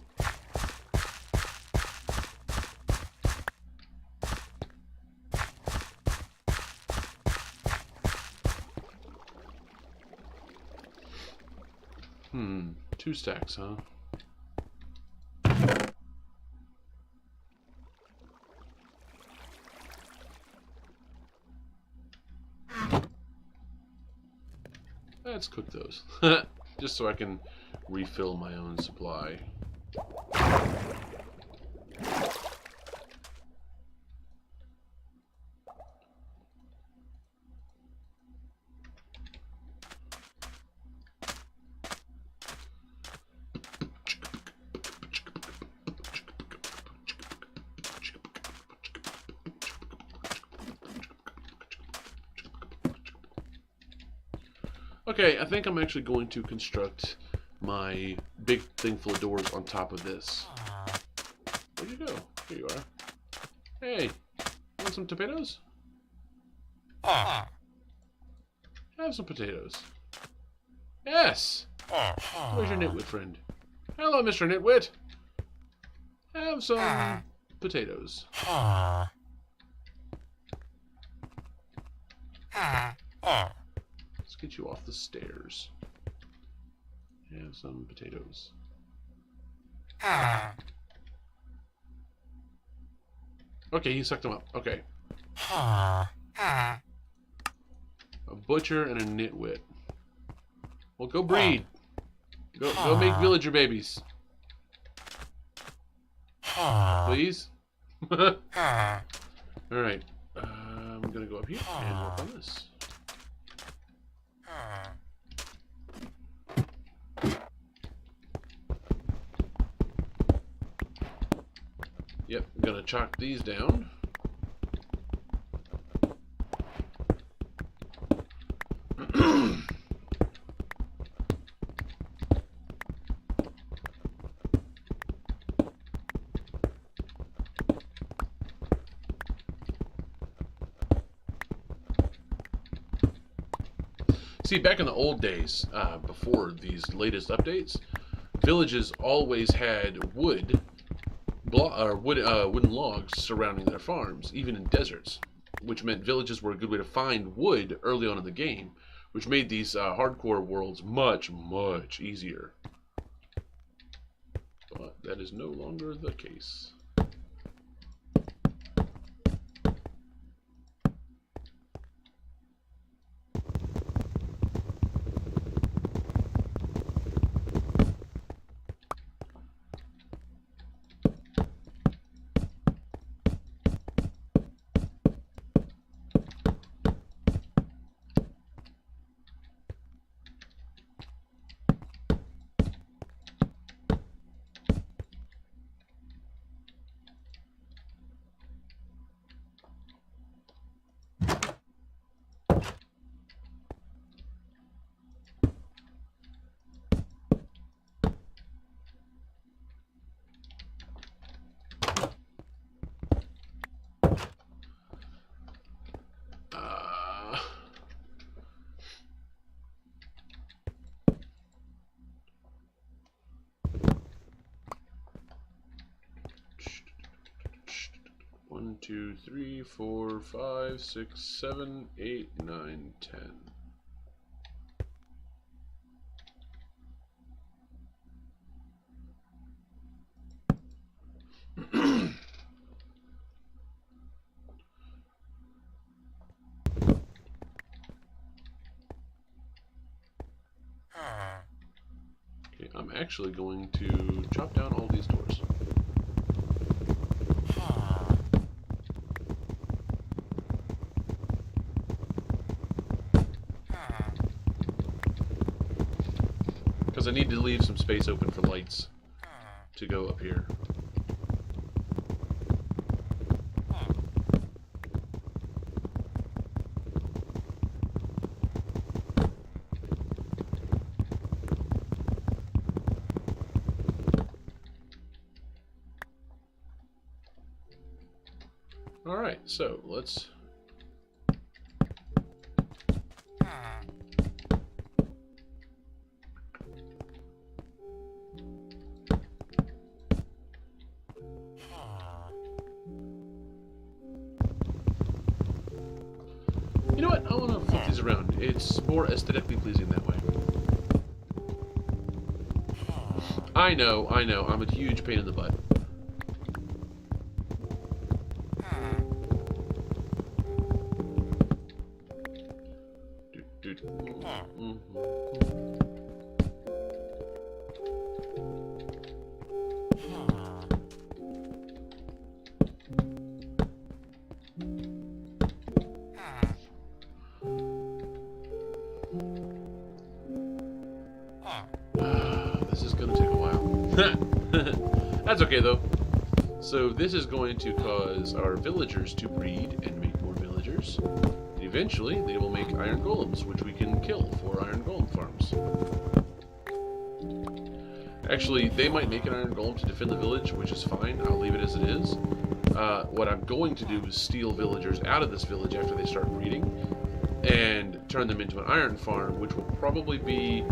Two stacks, huh? Let's cook those. Just so I can refill my own supply. Okay, I think I'm actually going to construct my big thing full of doors on top of this. Where'd you go? Here you are. Hey, want some potatoes? Have some potatoes. Yes! Where's your nitwit friend? Hello, Mr. Nitwit. Have some potatoes. Let's get you off the stairs. Have some potatoes. Okay, he sucked them up. Okay. A butcher and a nitwit. Well, go breed. Go make villager babies. Please? Alright. I'm gonna go up here and work on this. Yep, I'm gonna chalk these down. See, back in the old days, before these latest updates, villages always had wooden logs surrounding their farms, even in deserts, which meant villages were a good way to find wood early on in the game, which made these hardcore worlds much, much easier. But that is no longer the case. One, 2, 3, 4, 5, 6, 7, 8, 9, 10. Okay, I'm actually going to chop down all these doors. Because I need to leave some space open for lights to go up here. Alright, so let's... You know what? I want to flip these around. It's more aesthetically pleasing that way. I know. I'm a huge pain in the butt. This is going to take a while. That's okay, though. So this is going to cause our villagers to breed and make more villagers. And eventually, they will make iron golems, which we can kill for iron golem farms. Actually, they might make an iron golem to defend the village, which is fine. I'll leave it as it is. What I'm going to do is steal villagers out of this village after they start breeding and turn them into an iron farm, which will probably be,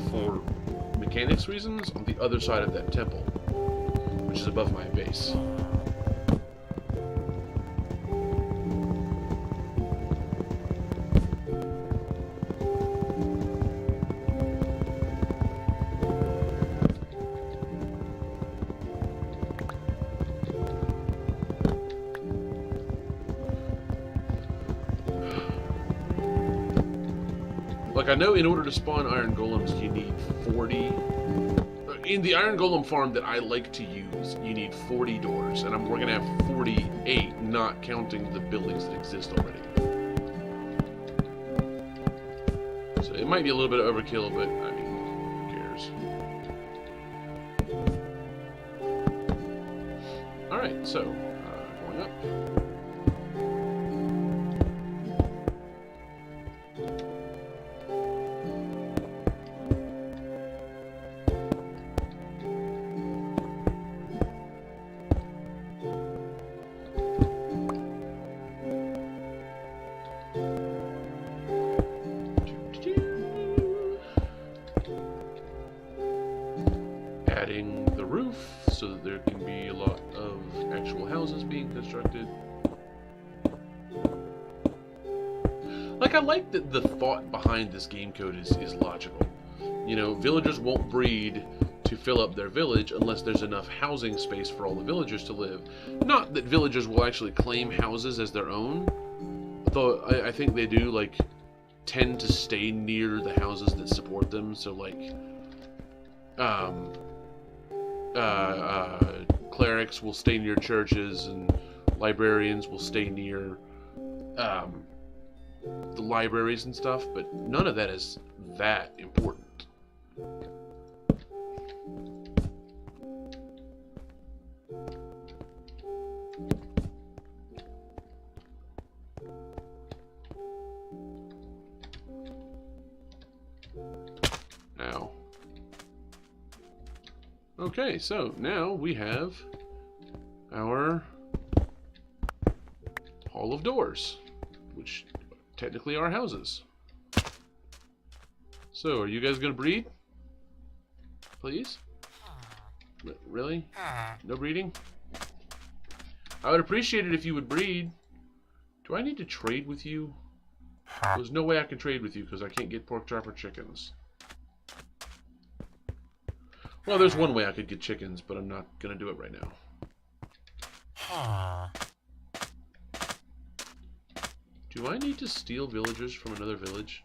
for mechanics reasons, on the other side of that temple, which is above my base. Like, I know in order to spawn iron golems, you need 40. In the iron golem farm that I like to use, you need 40 doors, and we're going to have 48, not counting the buildings that exist already. So it might be a little bit of overkill, but, I mean, who cares? Alright, so, going up. Adding the roof so that there can be a lot of actual houses being constructed. Like, I like that the thought behind this game code is logical. You know, villagers won't breed to fill up their village unless there's enough housing space for all the villagers to live. Not that villagers will actually claim houses as their own, though I think they do, like, tend to stay near the houses that support them. So, like, clerics will stay near churches, and librarians will stay near the libraries and stuff, but none of that is that important. Now. Okay, so now we have our Hall of Doors, which technically are houses. So, are you guys gonna breed? Please? Really? No breeding? I would appreciate it if you would breed. Do I need to trade with you? There's no way I can trade with you because I can't get pork chop or chickens. Well, there's one way I could get chickens, but I'm not gonna do it right now. Do I need to steal villagers from another village?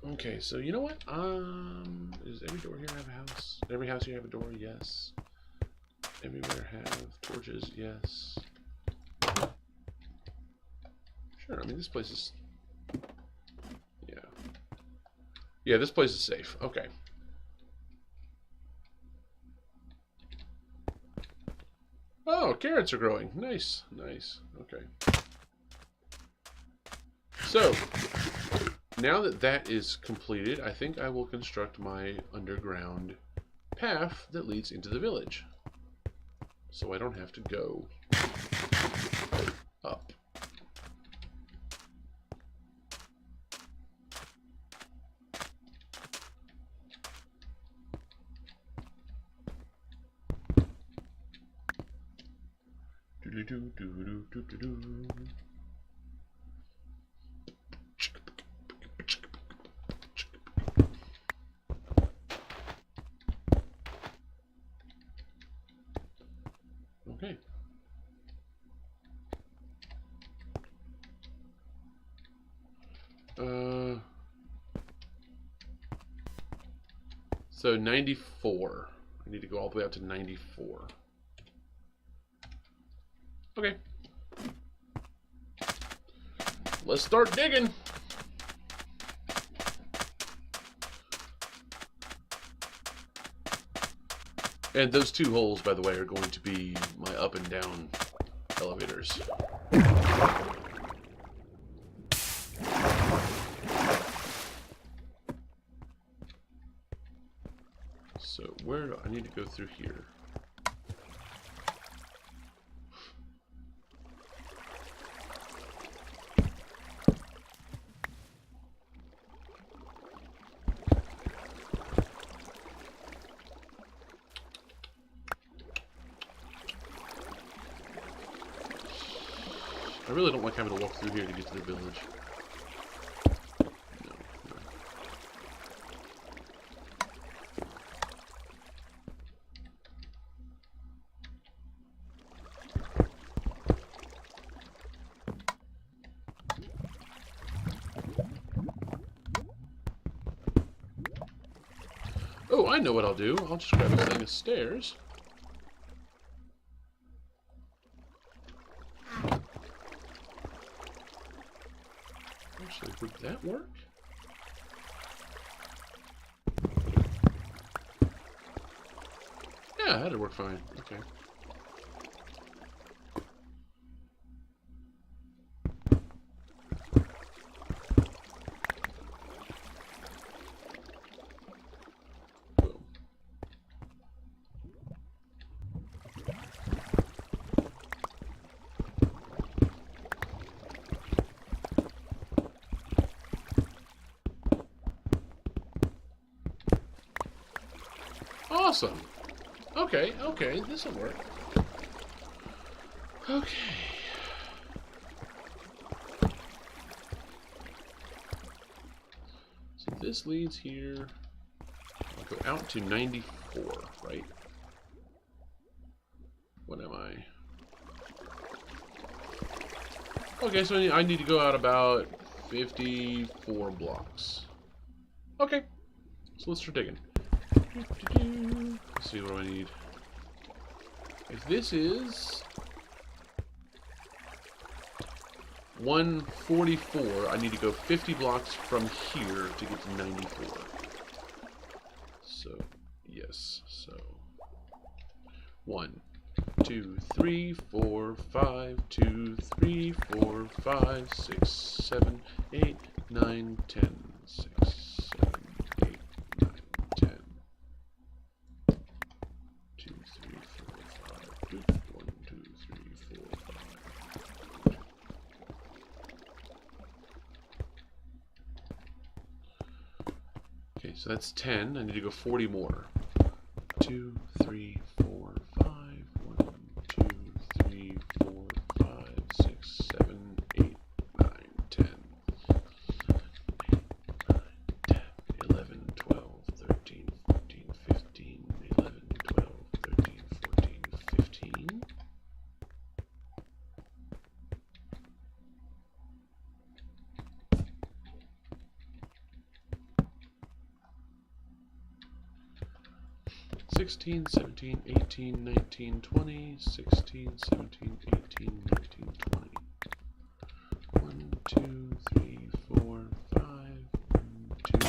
Okay, so you know what? Does every door here have a house? Every house here have a door? Yes. Everywhere have torches? Yes. Sure, I mean, this place is... Yeah. Yeah, this place is safe. Okay. Oh, carrots are growing. Nice, nice. Okay. So, now that that is completed, I think I will construct my underground path that leads into the village. So I don't have to go up. Okay. So 94. I need to go all the way up to 94. Okay. Let's start digging. And those two holes, by the way, are going to be my up and down elevators. So where do I need to go through here? I really don't like having to walk through here to get to the village. No. Oh, I know what I'll do. I'll just grab this thing of stairs. Actually, would that work? Yeah, that'd work fine. Okay. Boom. Awesome. Okay, okay, this'll work. Okay. So this leads here. I'll go out to 94, right? What am I? Okay, so I need to go out about 54 blocks. Okay. So let's start digging. Let's see, what do I need? If this is 144, I need to go 50 blocks from here to get to 94. So, yes. So, 1, 2, 3, 4, 5, 2, 3, 4, 5, 6, 7, 8, 9, 10, 6, 7, 8, 9, 10. 2, 3, 4, 5. 1, 2, 3, 4, 5. Okay, so that's 10. I need to go 40 more. 2, 3, 4, 5. 1, 2, 3, 4, 5, 6, 7, 8, 9, 10. 8, 9, 10, 11, 12, 13, 14, 15, 11, 12, 13, 14, 15. Sixteen, 17, 18, 19, 20, 16, 17, 18, 19, 20. 1, 2, 3, 4, 5. 1, 2,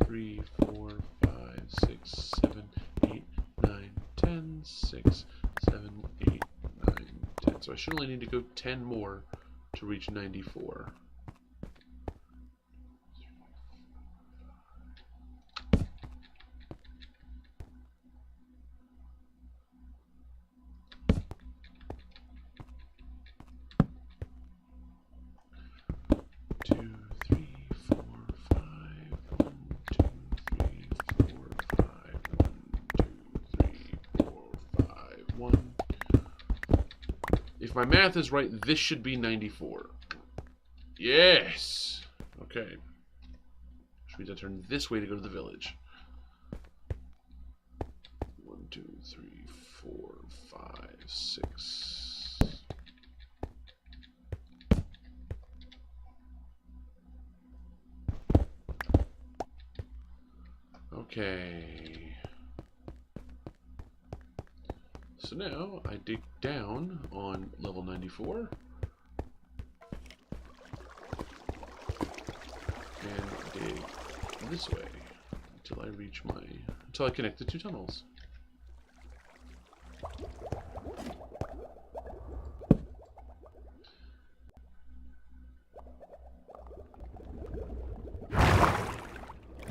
3, 4, 5, 6, 7, 8, 9, 10, 6, 7, 8, 9, 10. So I should only need to go 10 more to reach 94. If my math is right, this should be 94. Yes! Okay. Which means I turn this way to go to the village. 1, 2, 3, 4, 5, 6. Okay. So now I dig down on level 94 and dig this way until I reach until I connect the two tunnels.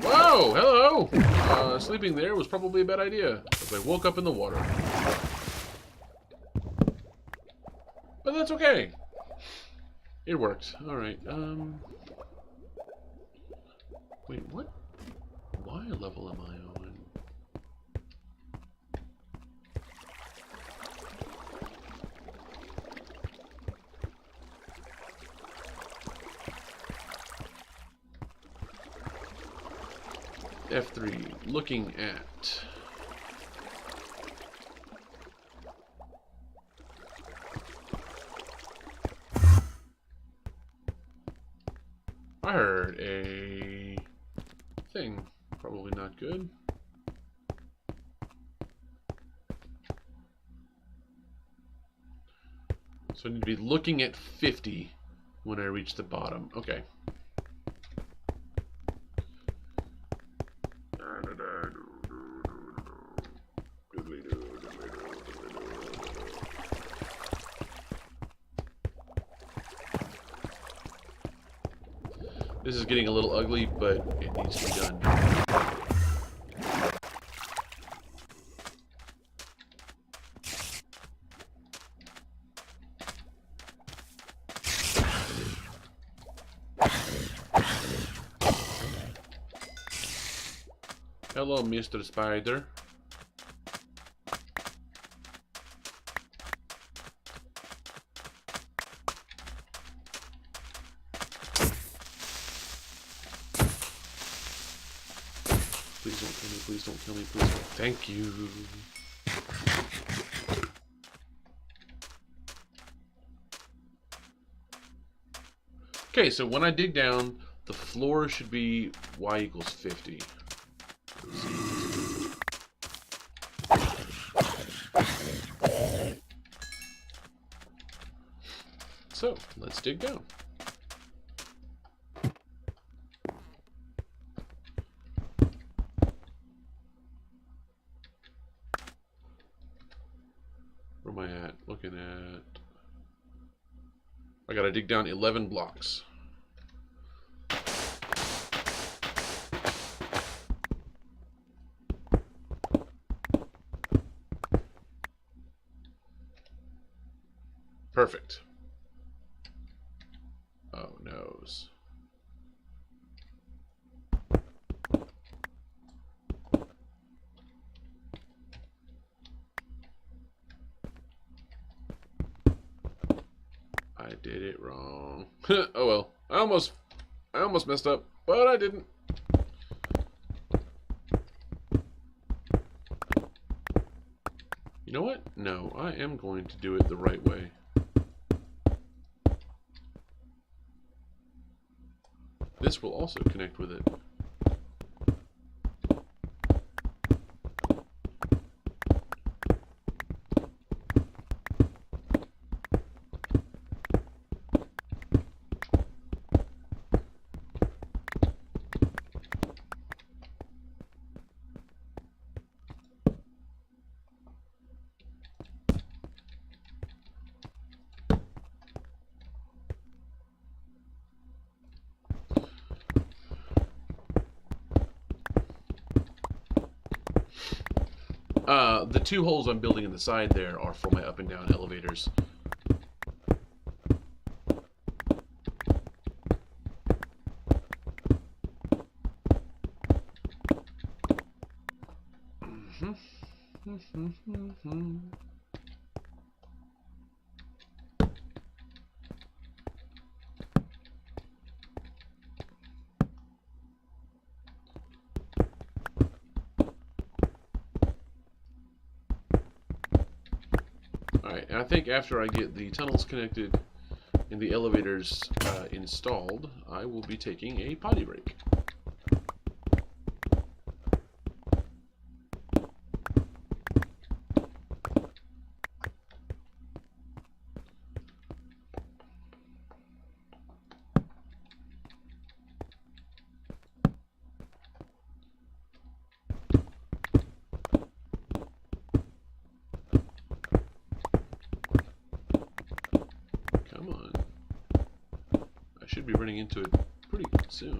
Whoa, hello! Sleeping there was probably a bad idea, as I woke up in the water. But that's okay. It worked. Alright, wait, what? Why level am I on? F3, looking at... I heard a thing. Probably good. So I need to be looking at 50 when I reach the bottom. Okay. This is getting a little ugly, but it needs to be done. Hello, Mr. Spider. Please don't kill me, please don't kill me, please don't. Thank you. Okay, so when I dig down, the floor should be y equals 50. So, let's dig down. Where am I at? Looking at... I gotta dig down 11 blocks. Perfect. Oh, noes. I did it wrong. Oh well. I almost messed up, but I didn't. You know what? No, I am going to do it the right way. This will also connect with it. The two holes I'm building in the side there are for my up and down elevators. Alright, and I think after I get the tunnels connected and the elevators installed, I will be taking a potty break. Should be running into it pretty soon.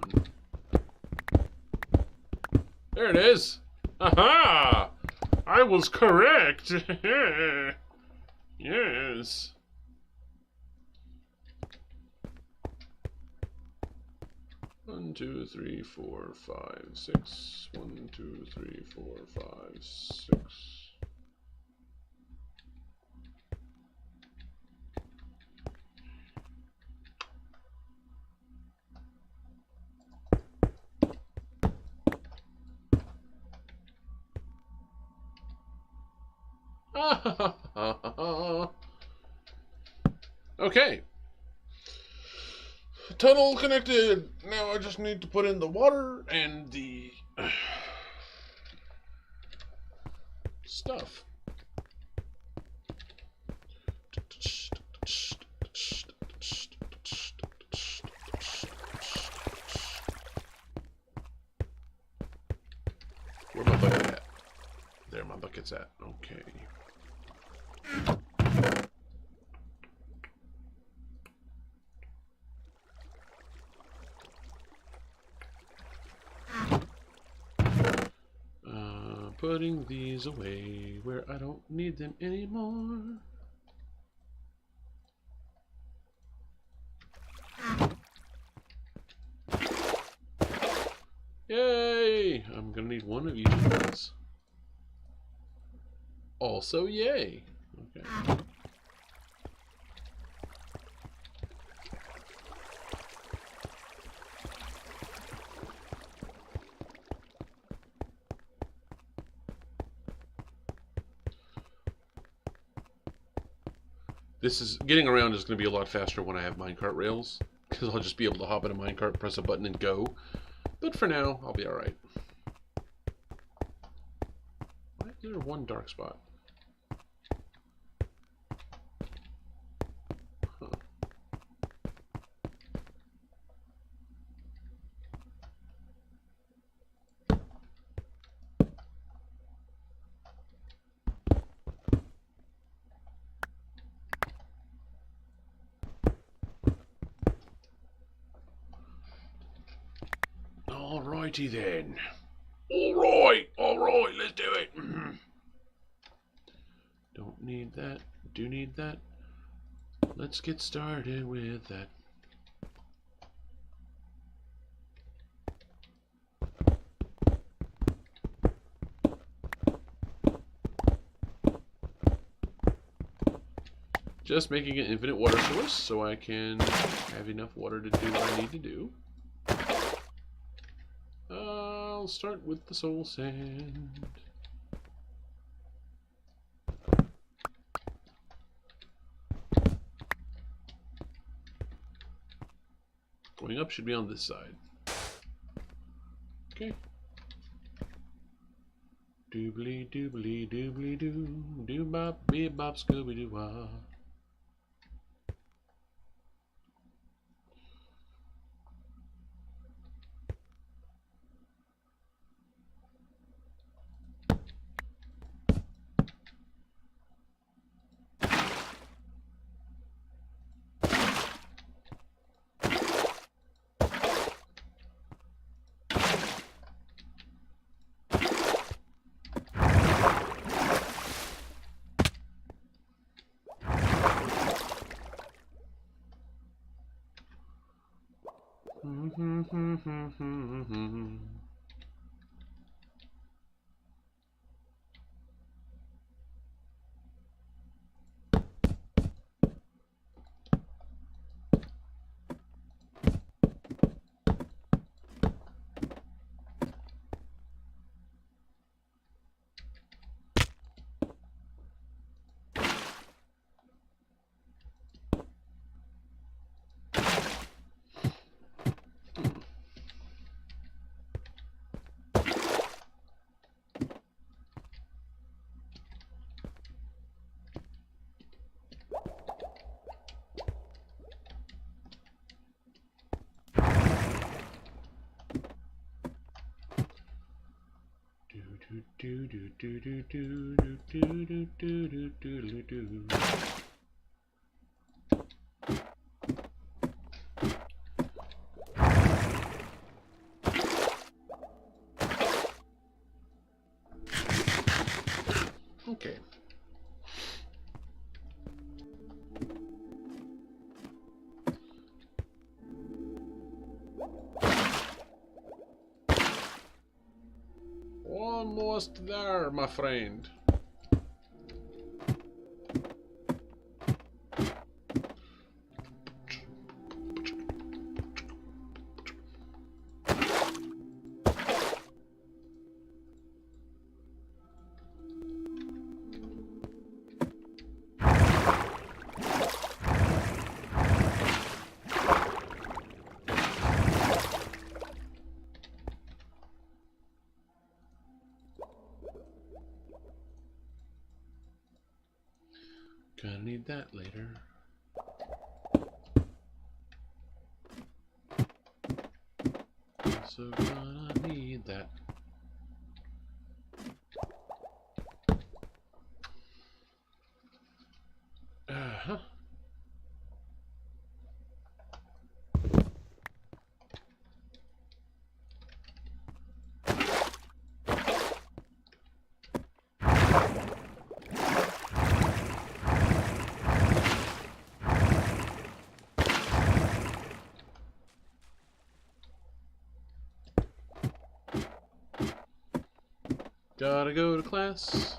There it is! Aha! I was correct! Yes. One, two, three, four, five, six. 1, 2, 3, 4, 5, 6. Okay. Tunnel connected. Now I just need to put in the water and the stuff. Where my bucket at? There my bucket's at. Okay. Putting these away where I don't need them anymore. Yay! I'm gonna need one of each of these. Also, yay! Okay. This is getting around is going to be a lot faster when I have minecart rails, because I'll just be able to hop in a minecart, press a button, and go. But for now, I'll be alright. Why is there one dark spot? Huh. Alrighty then. Alright, let's do it. Don't need that, do need that. Let's get started with that. Just making an infinite water source so I can have enough water to do what I need to do. I'll start with the soul sand. Going up should be on this side. Okay. Doobly doobly doobly doo, doo bop bee bop scooby doo wah. Do do do do do do do do do do do do. Okay. Almost there, my friend. Gonna need that later. Also gonna need that. Uh-huh. Gotta go to class.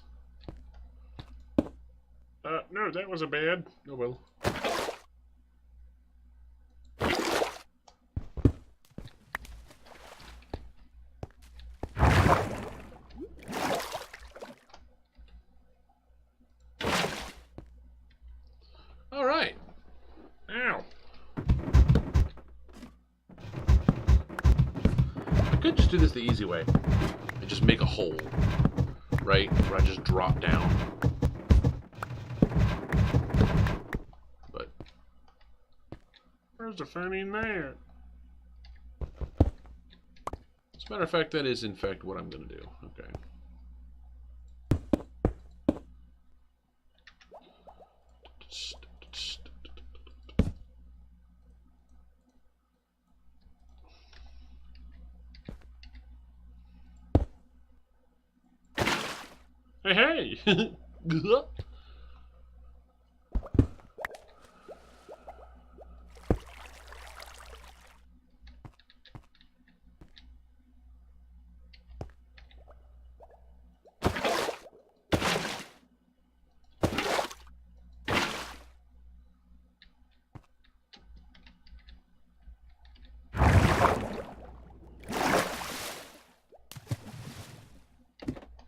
No, that was a bad. Oh well. All right. Ow. I could just do this the easy way and just make a hole, right? Where I just drop down. But where's the fun in that? As a matter of fact, that is in fact what I'm gonna do. Okay. Hey, hey!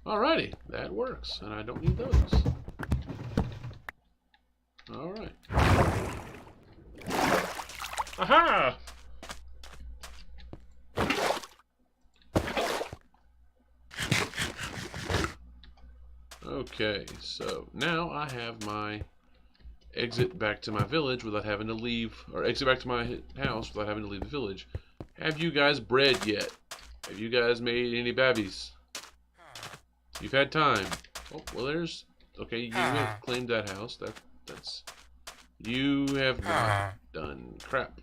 Alrighty, that works, and I don't need those. Alright. Aha! Okay, so now I have my exit back to my village without having to leave, or exit back to my house without having to leave the village. Have you guys bred yet? Have you guys made any babies? You've had time. Oh, well there's... Okay, you have claimed that house. That's... You have not done crap.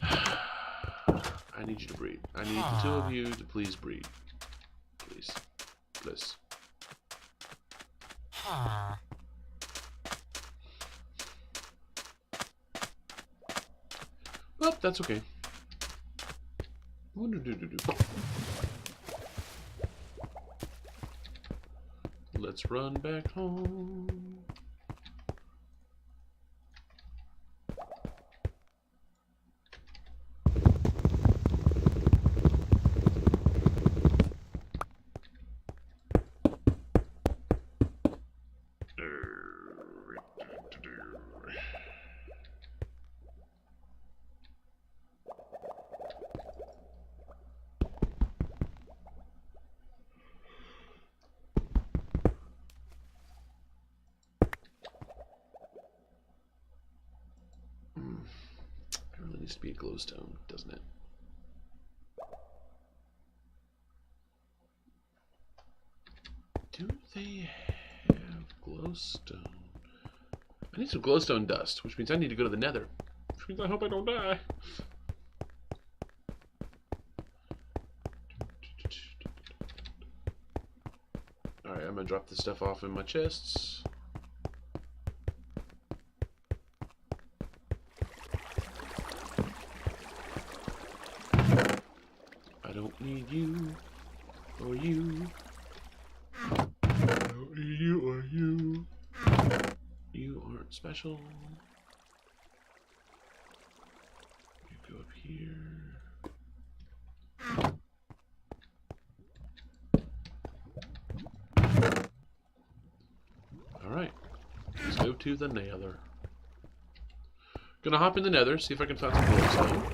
I need you to breed. I need the two of you to please breed. Please. Please. Well, that's okay. Let's run back home. Needs to be a glowstone, doesn't it? Do they have glowstone? I need some glowstone dust, which means I need to go to the nether. Which means I hope I don't die. Alright, I'm gonna drop this stuff off in my chests. I don't need you, or you. I don't need you, or you. You aren't special. You go up here. Alright, let's go to the nether. Gonna hop in the nether, see if I can find some glowstone.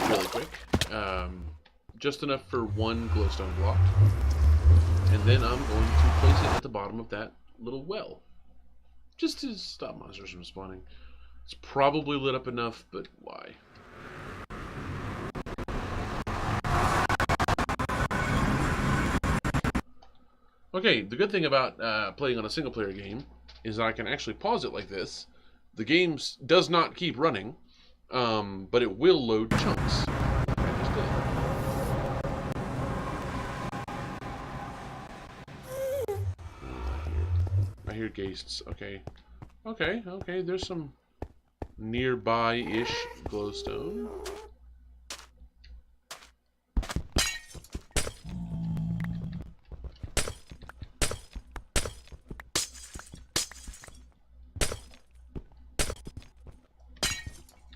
Really quick. Just enough for one glowstone block. And And then I'm going to place it at the bottom of that little well. Just to stop monsters from spawning. It's probably lit up enough, but why? Okay, the good thing about playing on a single-player game is that I can actually pause it like this. The game does not keep running, but it will load chunks. I hear ghousts. Okay. Okay, there's some nearby-ish glowstone.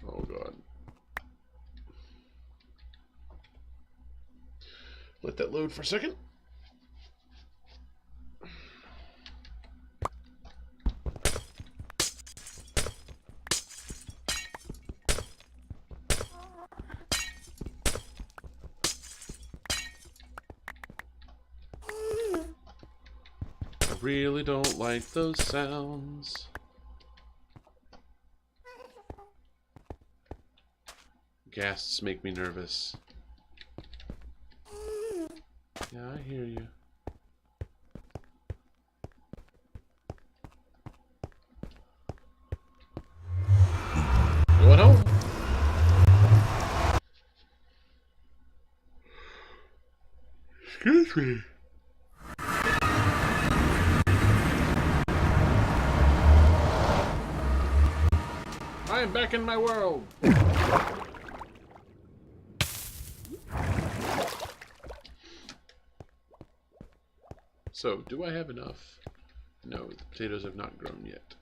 Oh god. Let that load for a second. Really don't like those sounds. Ghasts make me nervous. Yeah, I hear you. Going home. Excuse me. I am back in my world. So, do I have enough? No, the potatoes have not grown yet.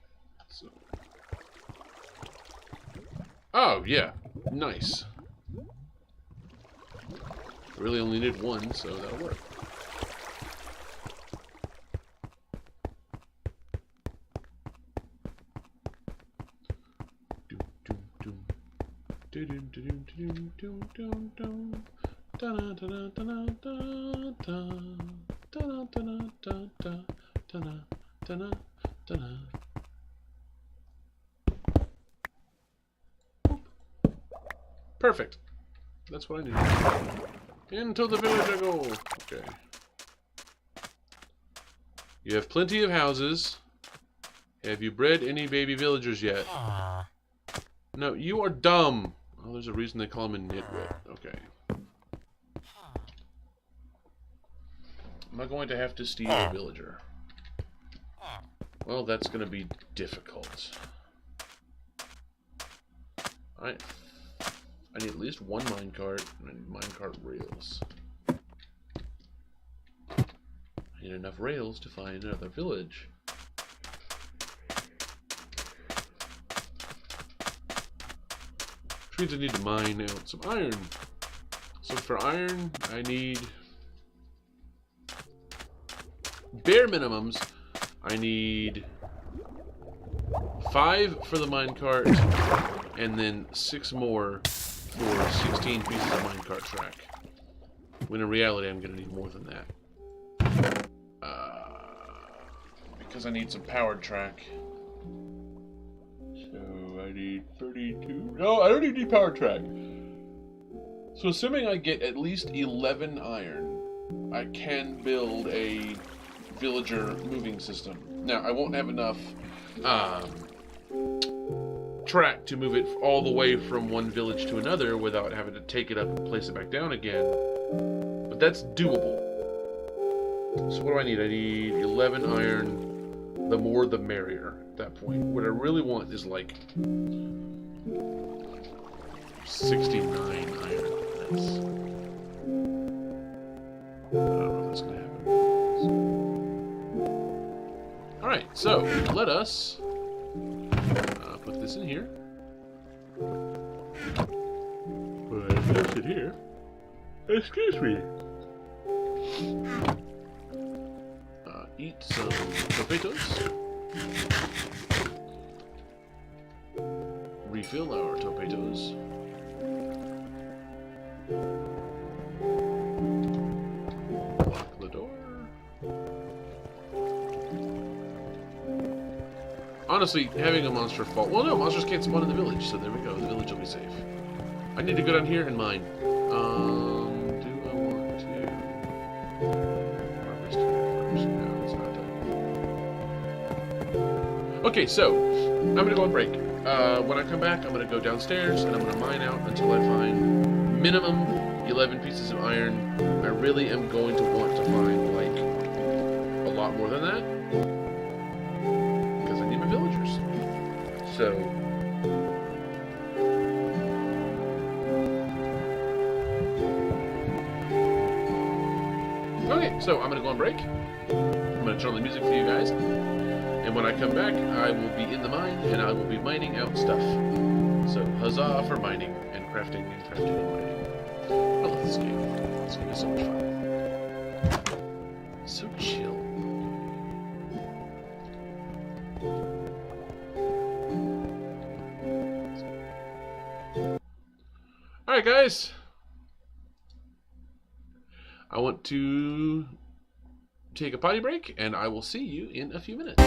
So. Oh, yeah. Nice. I really only need one, so that'll work. Perfect. That's what I need. Into the village I go. Okay. You have plenty of houses. Have you bred any baby villagers yet? No, you are dumb. Oh, there's a reason they call him a nitwit. Okay. Am I going to have to steal a villager? Well, that's going to be difficult. I need at least one minecart and minecart rails. I need enough rails to find another village. Which means I need to mine out some iron. So for iron, I need bare minimums. I need 5 for the minecart, and then 6 more for 16 pieces of minecart track. When in reality, I'm going to need more than that. Because I need some powered track. So I need 32. No, I don't even need powered track. So assuming I get at least 11 iron, I can build a villager moving system. Now, I won't have enough track to move it all the way from one village to another without having to take it up and place it back down again. But that's doable. So what do I need? I need 11 iron. The more the merrier at that point. What I really want is like 69 iron. That's... I don't know if that's going to happen. Alright, so let us put this in here. Put this in here. Excuse me. Eat some potatoes. Refill our potatoes. Lock the door. Honestly, having a monster fall... Well, no, monsters can't spawn in the village, so there we go. The village will be safe. I need to go down here and mine. Do I want to... harvest first? No, it's not done. Okay, so, I'm going to go on break. When I come back, I'm going to go downstairs, and I'm going to mine out until I find minimum 11 pieces of iron. I really am going to want to find, like, a lot more than that. Because I need my villagers. So... Okay, so I'm going to go on break. I'm going to turn on the music for you guys. And when I come back, I will be in the mine, and I will be mining out stuff. So, huzzah for mining, and crafting, and crafting, and mining. I love this game. This game is so much fun. So chill. Alright, guys. I want to take a potty break, and I will see you in a few minutes.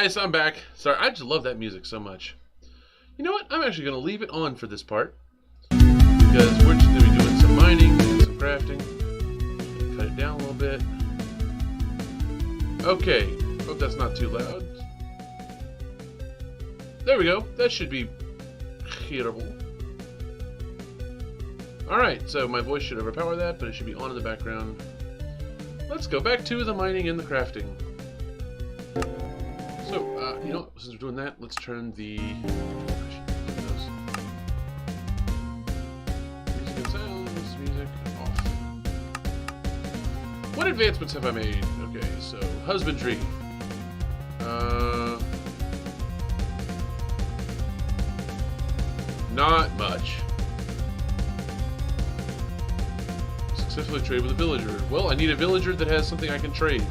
guys, I'm back. Sorry, I just love that music so much. You know what? I'm actually going to leave it on for this part. Because we're just going to be doing some mining and some crafting. Cut it down a little bit. Okay. Hope that's not too loud. There we go. That should be hearable. Alright, so my voice should overpower that, but it should be on in the background. Let's go back to the mining and the crafting. So, you know, since we're doing that, let's turn the music and sounds, music off. What advancements have I made? Okay, so husbandry. Not much. Successfully trade with a villager. Well, I need a villager that has something I can trade.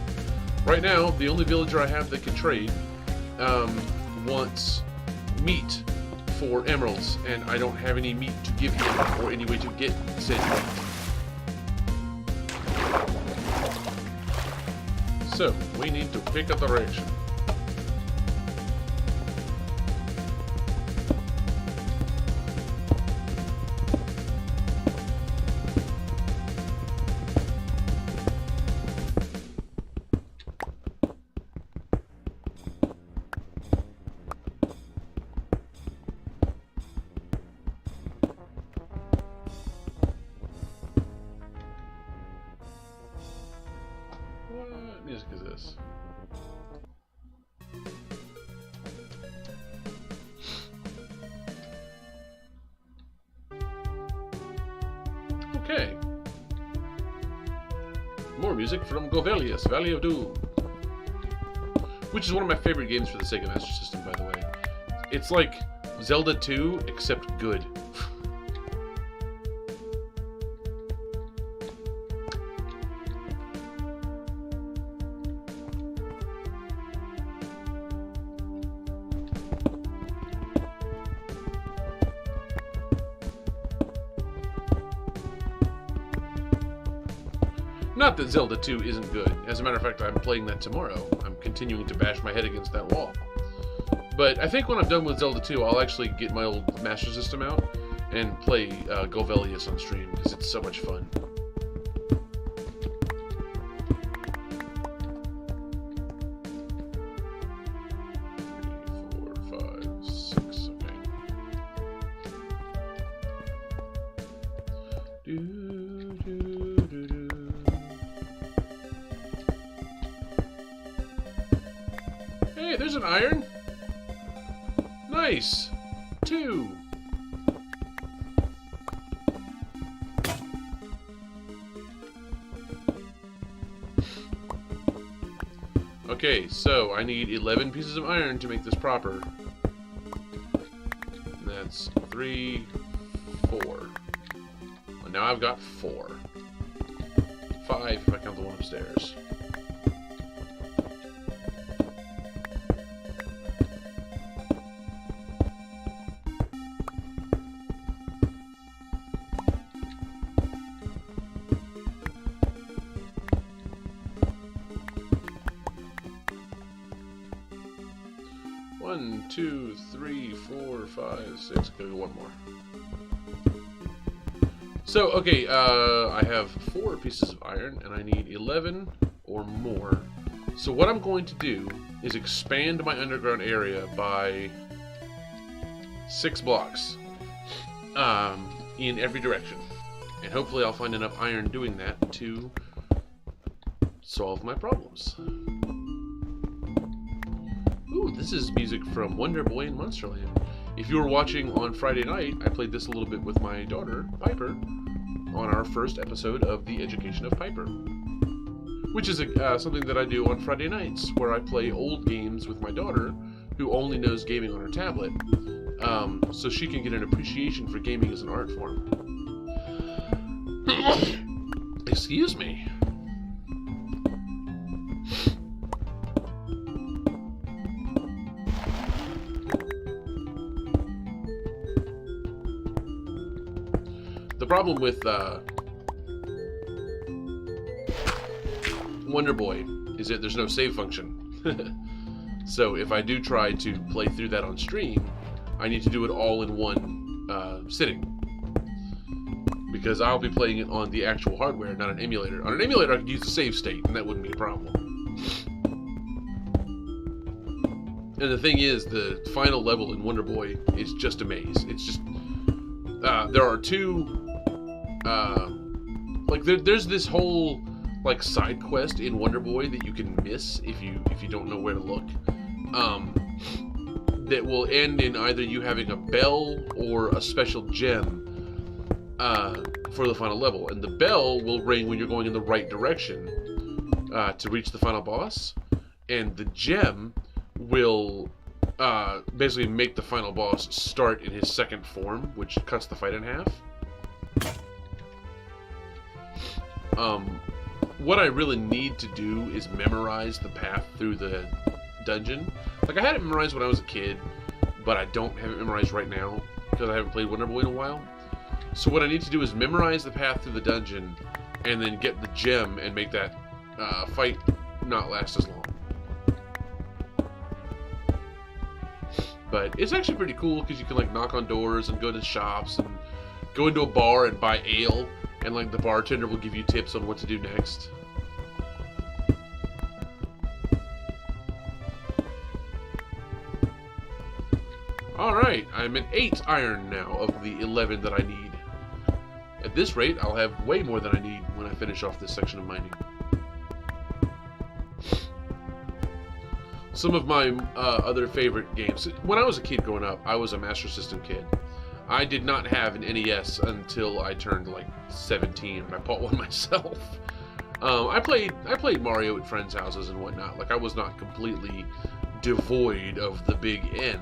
Right now, the only villager I have that can trade wants meat for emeralds, and I don't have any meat to give him or any way to get said meat. So, we need to pick a direction. What music is this? Okay. More music from Govelius, Valley of Doom. Which is one of my favorite games for the Sega Master System, by the way. It's like Zelda 2, except good. Not that Zelda 2 isn't good. As a matter of fact, I'm playing that tomorrow. I'm continuing to bash my head against that wall. But I think when I'm done with Zelda 2, I'll actually get my old Master System out and play Govelius on stream, because it's so much fun. Hey, there's an iron. Nice. 2. Okay, so I need 11 pieces of iron to make this proper. And that's 3, 4. Well, now I've got 4. 5 if I count the one upstairs. One, 2, 3, 4, 5, 6. Go one more. So, okay, I have 4 pieces of iron, and I need 11 or more. So what I'm going to do is expand my underground area by 6 blocks in every direction. And hopefully I'll find enough iron doing that to solve my problems. Ooh, this is music from Wonder Boy in Monsterland. If you were watching on Friday night, I played this a little bit with my daughter, Piper, on our first episode of The Education of Piper. Which is something that I do on Friday nights, where I play old games with my daughter, who only knows gaming on her tablet, so she can get an appreciation for gaming as an art form. Excuse me. The problem with Wonder Boy is that there's no save function. So if I do try to play through that on stream, I need to do it all in one sitting. Because I'll be playing it on the actual hardware, not an emulator. On an emulator, I could use the save state, and that wouldn't be a problem. And the thing is, the final level in Wonder Boy is just a maze. It's just... there are two... there's this whole, like, side quest in Wonder Boy that you can miss if you don't know where to look. That will end in either you having a bell or a special gem for the final level. And the bell will ring when you're going in the right direction to reach the final boss. And the gem will basically make the final boss start in his second form, which cuts the fight in half. What I really need to do is memorize the path through the dungeon. Like, I had it memorized when I was a kid, but I don't have it memorized right now because I haven't played Wonder Boy in a while. So what I need to do is memorize the path through the dungeon and then get the gem and make that fight not last as long. But it's actually pretty cool because you can, like, knock on doors and go to shops and go into a bar and buy ale, and, like, the bartender will give you tips on what to do next. Alright, I'm at 8 iron now of the 11 that I need. At this rate, I'll have way more than I need when I finish off this section of mining. Some of my other favorite games. When I was a kid growing up, I was a Master System kid. I did not have an NES until I turned like 17, and I bought one myself. I played Mario at friends' houses and whatnot. Like, I was not completely devoid of the big N.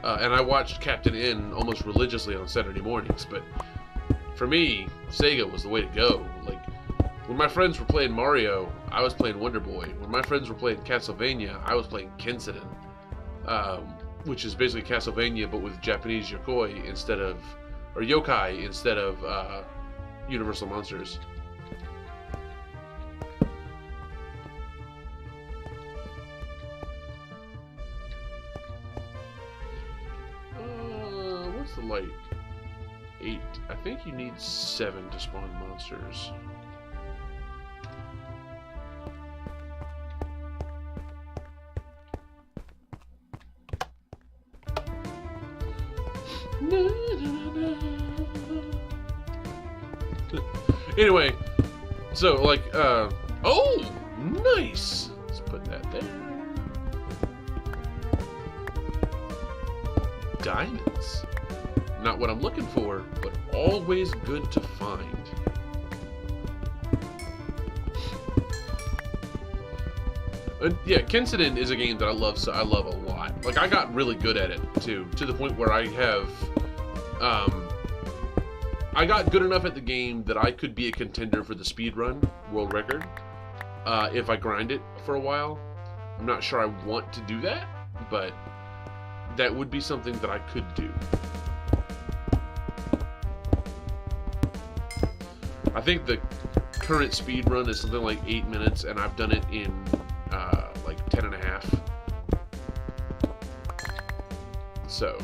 And I watched Captain N almost religiously on Saturday mornings. But for me, Sega was the way to go. Like, when my friends were playing Mario, I was playing Wonder Boy. When my friends were playing Castlevania, I was playing Kensiden, which is basically Castlevania but with Japanese yokai instead of Universal Monsters. What's the light? 8. I think you need 7 to spawn monsters. Anyway, so, like, oh, nice! Let's put that there. Diamonds. Not what I'm looking for, but always good to find. Yeah, Kensiden is a game that I love a lot. Like, I got really good at it, too, to the point where I have, I got good enough at the game that I could be a contender for the speedrun world record, if I grind it for a while. I'm not sure I want to do that, but that would be something that I could do. I think the current speedrun is something like 8 minutes, and I've done it in like 10 and a half. So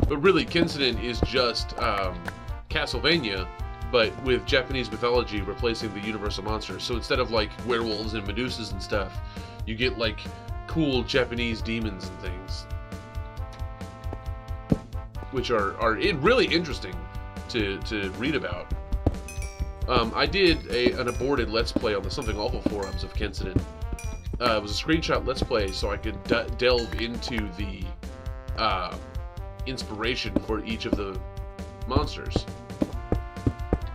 but really, Kensiden is just Castlevania, but with Japanese mythology replacing the Universal Monsters. So instead of like werewolves and Medusas and stuff, you get like cool Japanese demons and things, which are really interesting to read about. I did an aborted Let's Play on the Something Awful forums of Kensiden. It was a screenshot Let's Play, so I could delve into the inspiration for each of the monsters.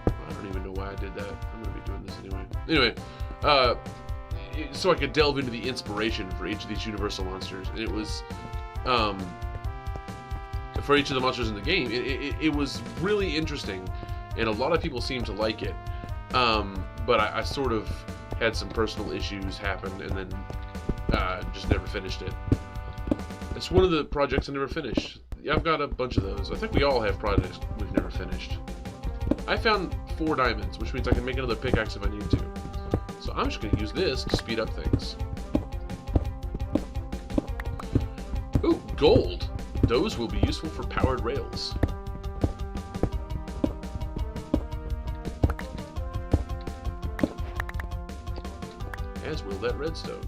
I don't even know why I did that. I'm going to be doing this anyway. Anyway, so I could delve into the inspiration for each of these Universal monsters, and it was for each of the monsters in the game. It was really interesting, and a lot of people seemed to like it. But I sort of had some personal issues happen, and then just never finished it. It's one of the projects I never finished. Yeah, I've got a bunch of those. I think we all have projects we've never finished. I found 4 diamonds, which means I can make another pickaxe if I need to. So I'm just going to use this to speed up things. Ooh, gold! Those will be useful for powered rails. As will that redstone.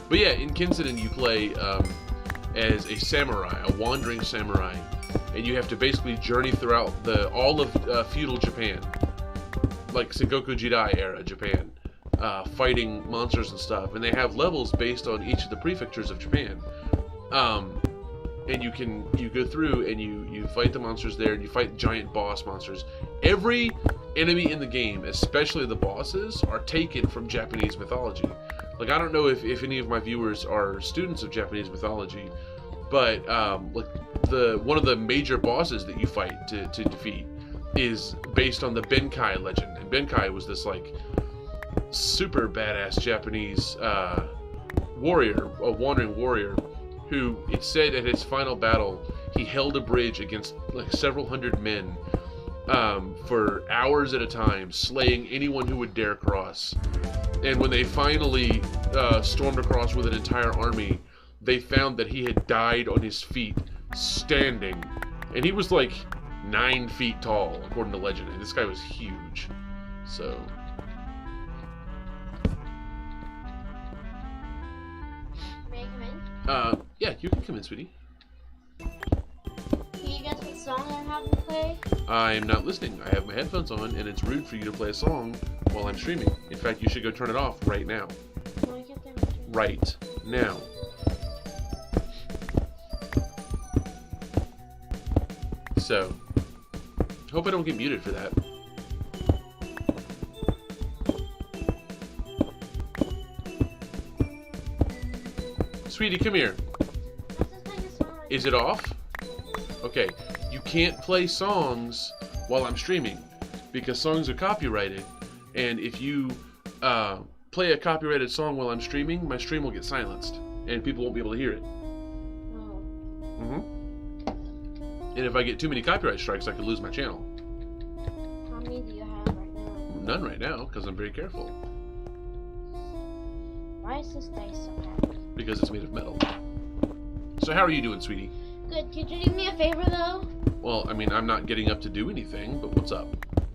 But yeah, in Kinsoden you play as a samurai, a wandering samurai, and you have to basically journey throughout all of feudal Japan, like Sengoku Jidai era Japan, fighting monsters and stuff. And they have levels based on each of the prefectures of Japan, and you go through and you fight the monsters there, and you fight giant boss monsters. Every enemy in the game, especially the bosses, are taken from Japanese mythology. Like, I don't know if any of my viewers are students of Japanese mythology, but like one of the major bosses that you fight to defeat is based on the Benkai legend. And Benkai was this like super badass Japanese warrior, a wandering warrior, who it said at his final battle he held a bridge against like several hundred men for hours at a time, slaying anyone who would dare cross. And when they finally stormed across with an entire army, they found that he had died on his feet, standing. And he was like 9 feet tall, according to legend. And this guy was huge. So... May I come in? Yeah, you can come in, sweetie. Can you guess what song I have to play? I'm not listening. I have my headphones on, and it's rude for you to play a song while I'm streaming. In fact, you should go turn it off right now. Can I get there? Right now. So, hope I don't get muted for that. Sweetie, come here. Is it off? Okay, you can't play songs while I'm streaming because songs are copyrighted, and if you play a copyrighted song while I'm streaming, my stream will get silenced and people won't be able to hear it. Oh. And if I get too many copyright strikes, I could lose my channel. How many do you have right now? None right now because I'm very careful. Why is this dice so heavy? Because it's made of metal. So how are you doing, sweetie? Good. Could you do me a favor though? Well, I mean, I'm not getting up to do anything, but what's up?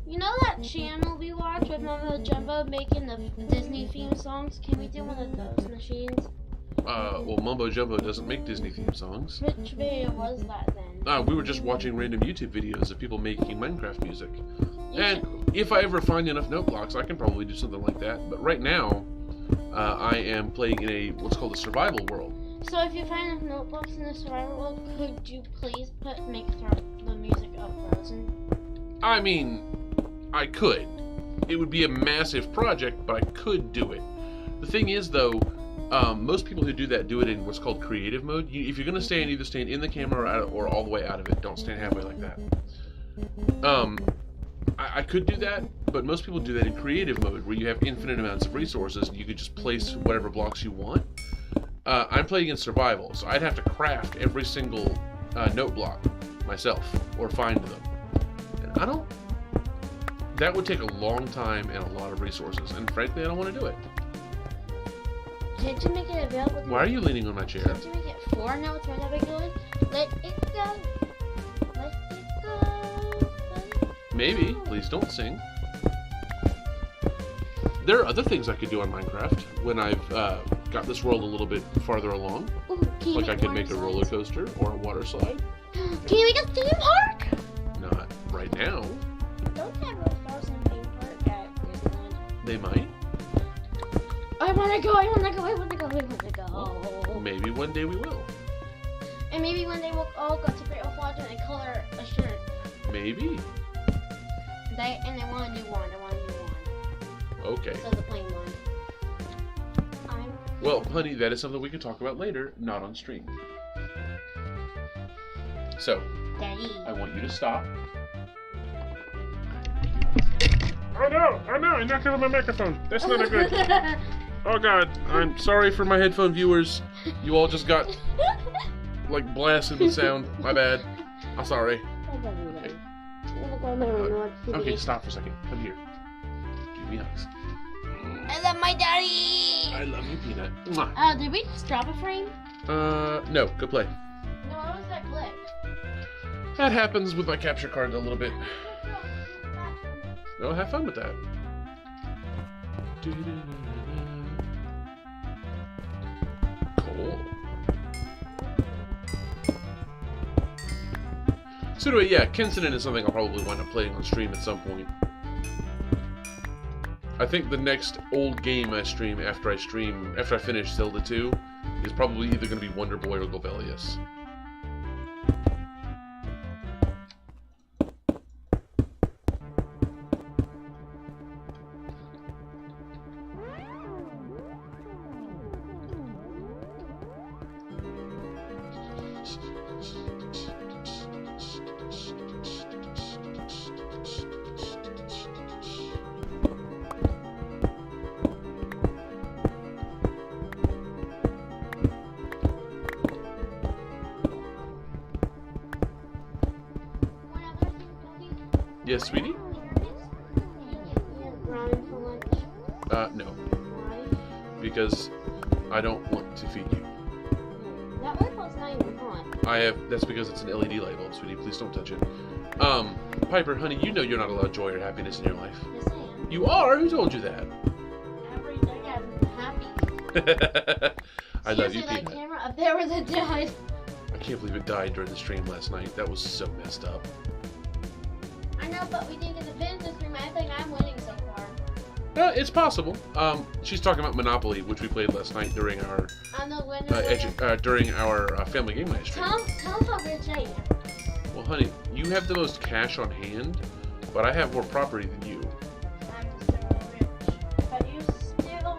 You know that channel we watch with Mumbo Jumbo making the Disney theme songs? Can we do one of those machines? Well, Mumbo Jumbo doesn't make Disney theme songs. Which video was that then? We were just watching random YouTube videos of people making Minecraft music. And if I ever find enough note blocks, I can probably do something like that. But right now, I am playing in what's called a survival world. So if you find enough notebooks in the survival world, could you please make the music of Frozen? I mean, I could. It would be a massive project, but I could do it. The thing is, though, most people who do that do it in what's called creative mode. If you're going to stand, either stand in the camera or all the way out of it. Don't stand halfway like that. I could do that, but most people do that in creative mode, where you have infinite amounts of resources and you could just place whatever blocks you want. I'm playing in survival, so I'd have to craft every single note block myself, or find them. And that would take a long time and a lot of resources, and frankly, I don't want to do it. Can't you make it available? Why are you leaning on my chair? Can't you make it 4 notes right that good? Let it go. Let it go. Let it go. Maybe. Please don't sing. There are other things I could do on Minecraft when I've got this world a little bit farther along. Ooh, Like I could make a roller coaster or a water slide. Can you make a theme park? Not right now. Don't they have a Frozen theme park at Disneyland? They might. I wanna go, I wanna go, I wanna go, I wanna go. Maybe one day we will. And maybe one day we'll all go to Great Falls and color a shirt. Maybe. And I wanna do one. okay. Instead of the plain one. Well, honey, that is something we can talk about later, not on stream. So, Daddy. I want you to stop. Oh no! I knocked over my microphone. That's not a good. Oh god, I'm sorry for my headphone viewers. You all just got like blasted with sound. My bad. I'm sorry. Okay, stop for a second. Come here. Give me hugs. I love my daddy. I love you, Peanut. Mwah. Did we just drop a frame? No. Go play. No, what was that clip? That happens with my capture card a little bit. No, have fun with that. Cool. So anyway, yeah, Kensington is something I'll probably wind up playing on stream at some point. I think the next old game I stream after I finish Zelda 2 is probably either going to be Wonder Boy or Golvelius. Yes, sweetie? Ramen for lunch. No. Why? Because I don't want to feed you. That label's not even hot. That's because it's an LED light bulb, sweetie. Please don't touch it. Piper, honey, you know you're not allowed joy or happiness in your life. Yes, I am. You are? Who told you that? Every day I'm happy. I love you, Seriously, that Peanut. camera up there was it died. I can't believe it died during the stream last night. That was so messed up. I know, but we didn't get to finish this stream. I think I'm winning so far. It's possible. She's talking about Monopoly, which we played last night during our I'm the winner. during our family game night stream. Tell them how rich I am. Well, honey, you have the most cash on hand, but I have more property than you. I'm just so rich. But you still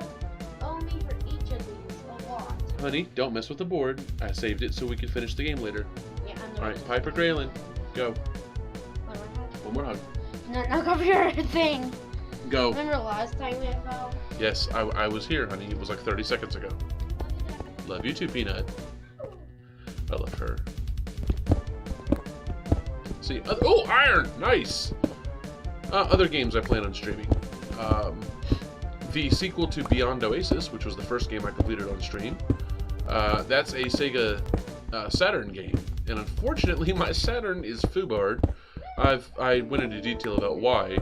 owe me for each of these a lot. Honey, don't mess with the board. I saved it so we can finish the game later. Yeah, I'm the All right, Piper Graylin, go. What do I have? One more hug. No, knock off your thing. Go. Remember last time we fell? Yes, I was here, honey. It was like 30 seconds ago. Love you too, Peanut. I love her. See, oh, iron! Nice! Other games I plan on streaming. The sequel to Beyond Oasis, which was the first game I completed on stream. That's a Sega Saturn game. And unfortunately, my Saturn is foobarred. I went into detail about why.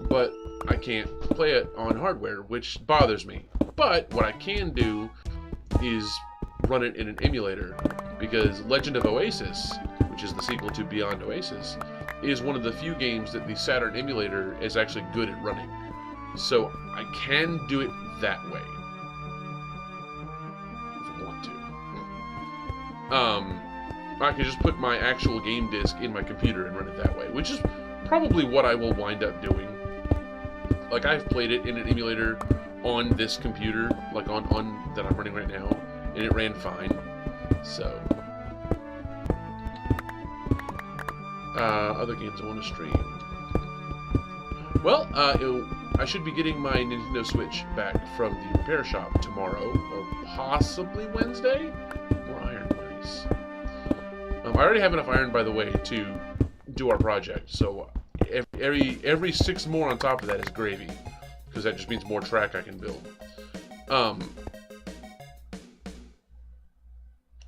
But I can't play it on hardware, which bothers me. But what I can do is run it in an emulator, because Legend of Oasis, which is the sequel to Beyond Oasis, is one of the few games that the Saturn emulator is actually good at running. So I can do it that way, if I want to. I could just put my actual game disc in my computer and run it that way, which is probably what I will wind up doing. Like, I've played it in an emulator on this computer, like on that I'm running right now, and it ran fine. So, other games I want to stream. Well, I should be getting my Nintendo Switch back from the repair shop tomorrow, or possibly Wednesday. More iron, nice. I already have enough iron, by the way, to do our project. So every 6 more on top of that is gravy, because that just means more track I can build.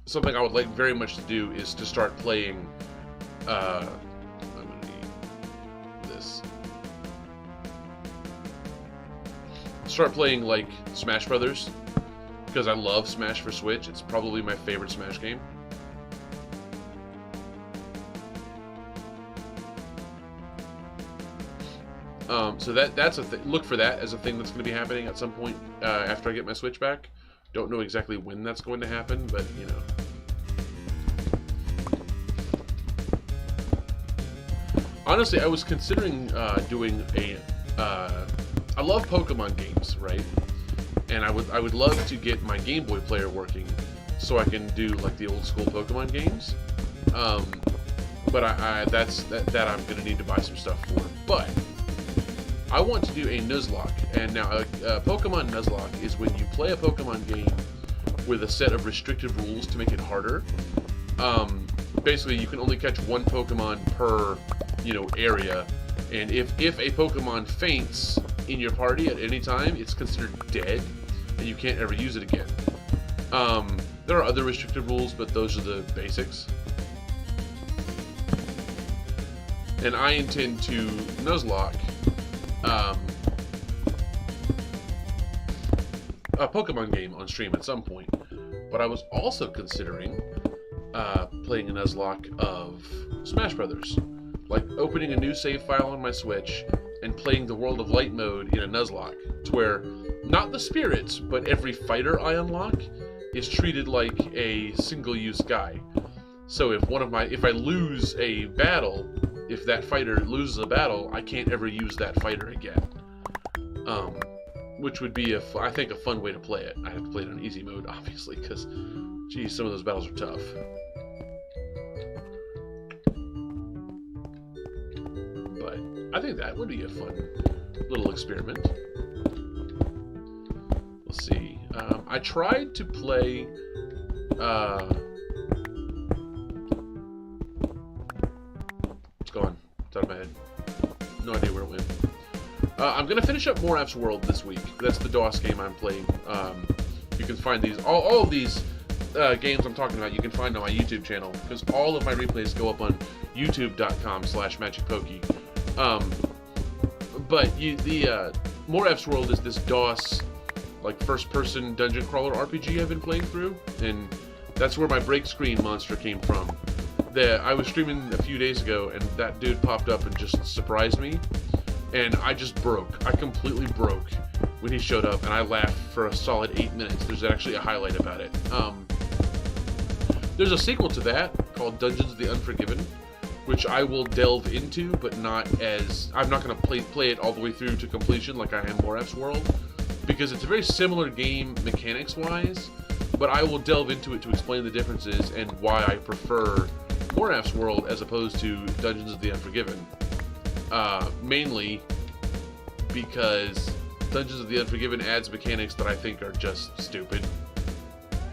Something I would like very much to do is to start playing. I'm gonna need this. Start playing like Smash Brothers, because I love Smash for Switch. It's probably my favorite Smash game. So that's a look for that as a thing that's going to be happening at some point after I get my Switch back. Don't know exactly when that's going to happen, but you know. Honestly, I was considering doing I love Pokemon games, right? And I would love to get my Game Boy player working so I can do like the old school Pokemon games. But that I'm gonna need to buy some stuff for. But I want to do a Nuzlocke, and now a Pokemon Nuzlocke is when you play a Pokemon game with a set of restrictive rules to make it harder. Basically, you can only catch one Pokemon per, area, and if a Pokemon faints in your party at any time, it's considered dead, and you can't ever use it again. There are other restrictive rules, but those are the basics. And I intend to Nuzlocke a Pokemon game on stream at some point. But I was also considering playing a Nuzlocke of Smash Brothers. Like opening a new save file on my Switch and playing the World of Light mode in a Nuzlocke, to where not the spirits, but every fighter I unlock is treated like a single-use guy. So if I lose a battle, if that fighter loses a battle, I can't ever use that fighter again. Which would be I think a fun way to play it. I have to play it on easy mode, obviously, because, geez, some of those battles are tough. But I think that would be a fun little experiment. Let's see. I tried to play. It's gone. It's out of my head. No idea where it went. I'm gonna finish up Moraf's World this week. That's the DOS game I'm playing. You can find these, all of these games I'm talking about. You can find on my YouTube channel, because all of my replays go up on YouTube.com/MagicPokey. But the Moraf's World is this DOS, like first-person dungeon crawler RPG I've been playing through, and that's where my break screen monster came from. I was streaming a few days ago, and that dude popped up and just surprised me. And I just broke. I completely broke when he showed up, and I laughed for a solid 8 minutes. There's actually a highlight about it. There's a sequel to that called Dungeons of the Unforgiven, which I will delve into, but not as... I'm not going to play it all the way through to completion like I am Moraf's World, because it's a very similar game mechanics-wise, but I will delve into it to explain the differences and why I prefer Moraf's World as opposed to Dungeons of the Unforgiven. Mainly because Dungeons of the Unforgiven adds mechanics that I think are just stupid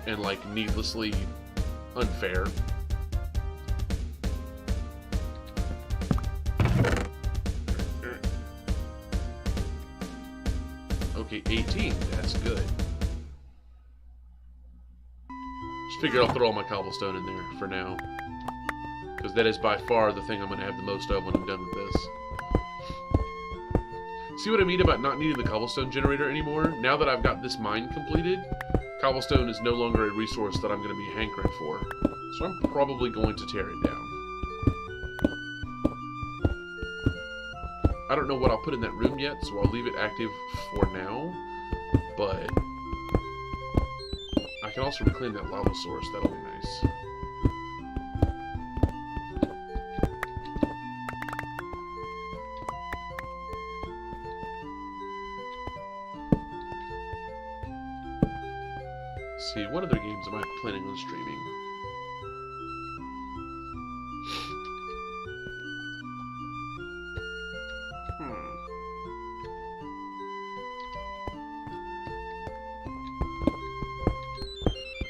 and like needlessly unfair. Okay, 18. That's good. Just figure I'll throw all my cobblestone in there for now, because that is by far the thing I'm going to have the most of when I'm done with this. See what I mean about not needing the cobblestone generator anymore? Now that I've got this mine completed, cobblestone is no longer a resource that I'm going to be hankering for. So I'm probably going to tear it down. I don't know what I'll put in that room yet, so I'll leave it active for now. But I can also reclaim that lava source. That'll be nice. Let's see, what other games am I planning on streaming?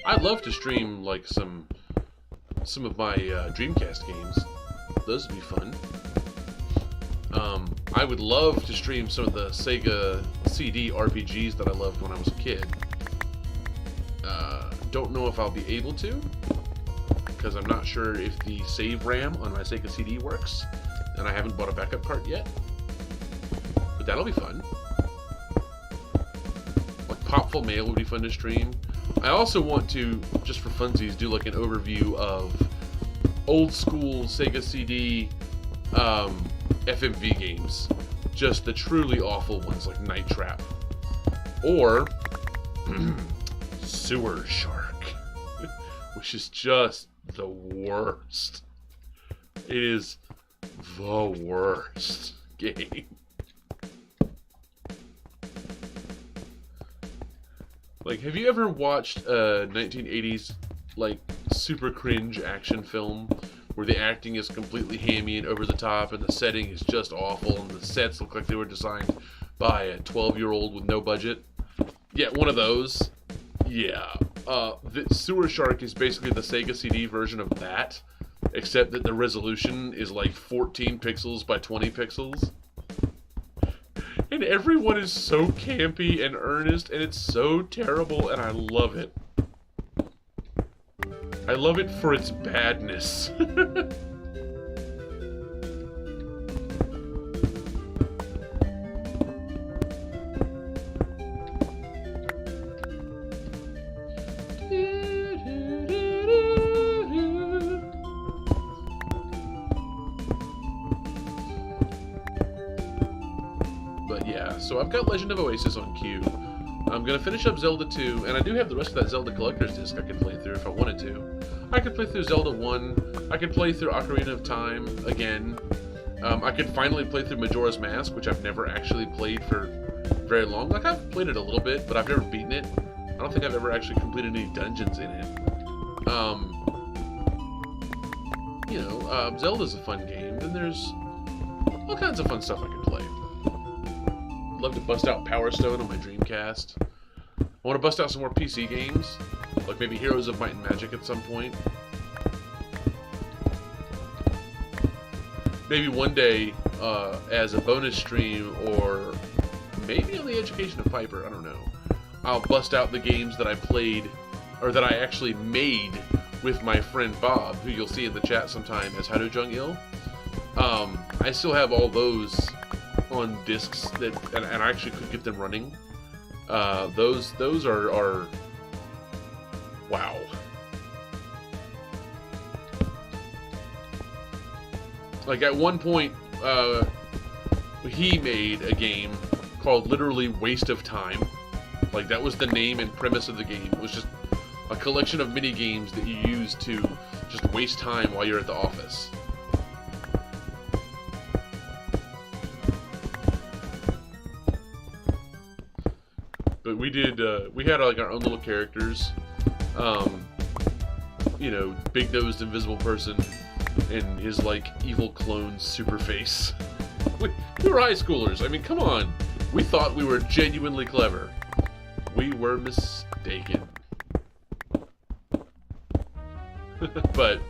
I'd love to stream like some of my Dreamcast games. Those would be fun. I would love to stream some of the Sega CD RPGs that I loved when I was a kid. Don't know if I'll be able to, because I'm not sure if the save RAM on my Sega CD works, and I haven't bought a backup card yet. But that'll be fun. Like Popful Mail would be fun to stream. I also want to, just for funsies, do like an overview of old school Sega CD FMV games. Just the truly awful ones like Night Trap. Or Sewer Shark, which is just the worst. It is the worst game. Like, have you ever watched a 1980s, like, super cringe action film where the acting is completely hammy and over the top and the setting is just awful and the sets look like they were designed by a 12-year-old with no budget? Yeah, one of those. Yeah. The Sewer Shark is basically the Sega CD version of that, except that the resolution is like 14 pixels by 20 pixels. And everyone is so campy and earnest, and it's so terrible, and I love it. I love it for its badness. But yeah, so I've got Legend of Oasis on queue. I'm gonna finish up Zelda 2, and I do have the rest of that Zelda Collector's Disc I could play through if I wanted to. I could play through Zelda 1, I could play through Ocarina of Time again. I could finally play through Majora's Mask, which I've never actually played for very long. Like, I've played it a little bit, but I've never beaten it. I don't think I've ever actually completed any dungeons in it. Zelda's a fun game, and there's all kinds of fun stuff I could play. I'd love to bust out Power Stone on my Dreamcast. I want to bust out some more PC games, like maybe Heroes of Might and Magic at some point. Maybe one day, as a bonus stream, or maybe on the Education of Piper, I don't know. I'll bust out the games that I played, or that I actually made with my friend Bob, who you'll see in the chat sometime as Haru Jung Il. I still have all those on discs that, and I actually could get them running. Those are wow. Like, at one point, he made a game called literally Waste of Time. Like, that was the name and premise of the game. It was just a collection of mini games that you use to just waste time while you're at the office. But we did, we had like our own little characters. Big-nosed invisible person and his like evil clone Superface. We were high schoolers. I mean, come on. We thought we were genuinely clever. We were mistaken. But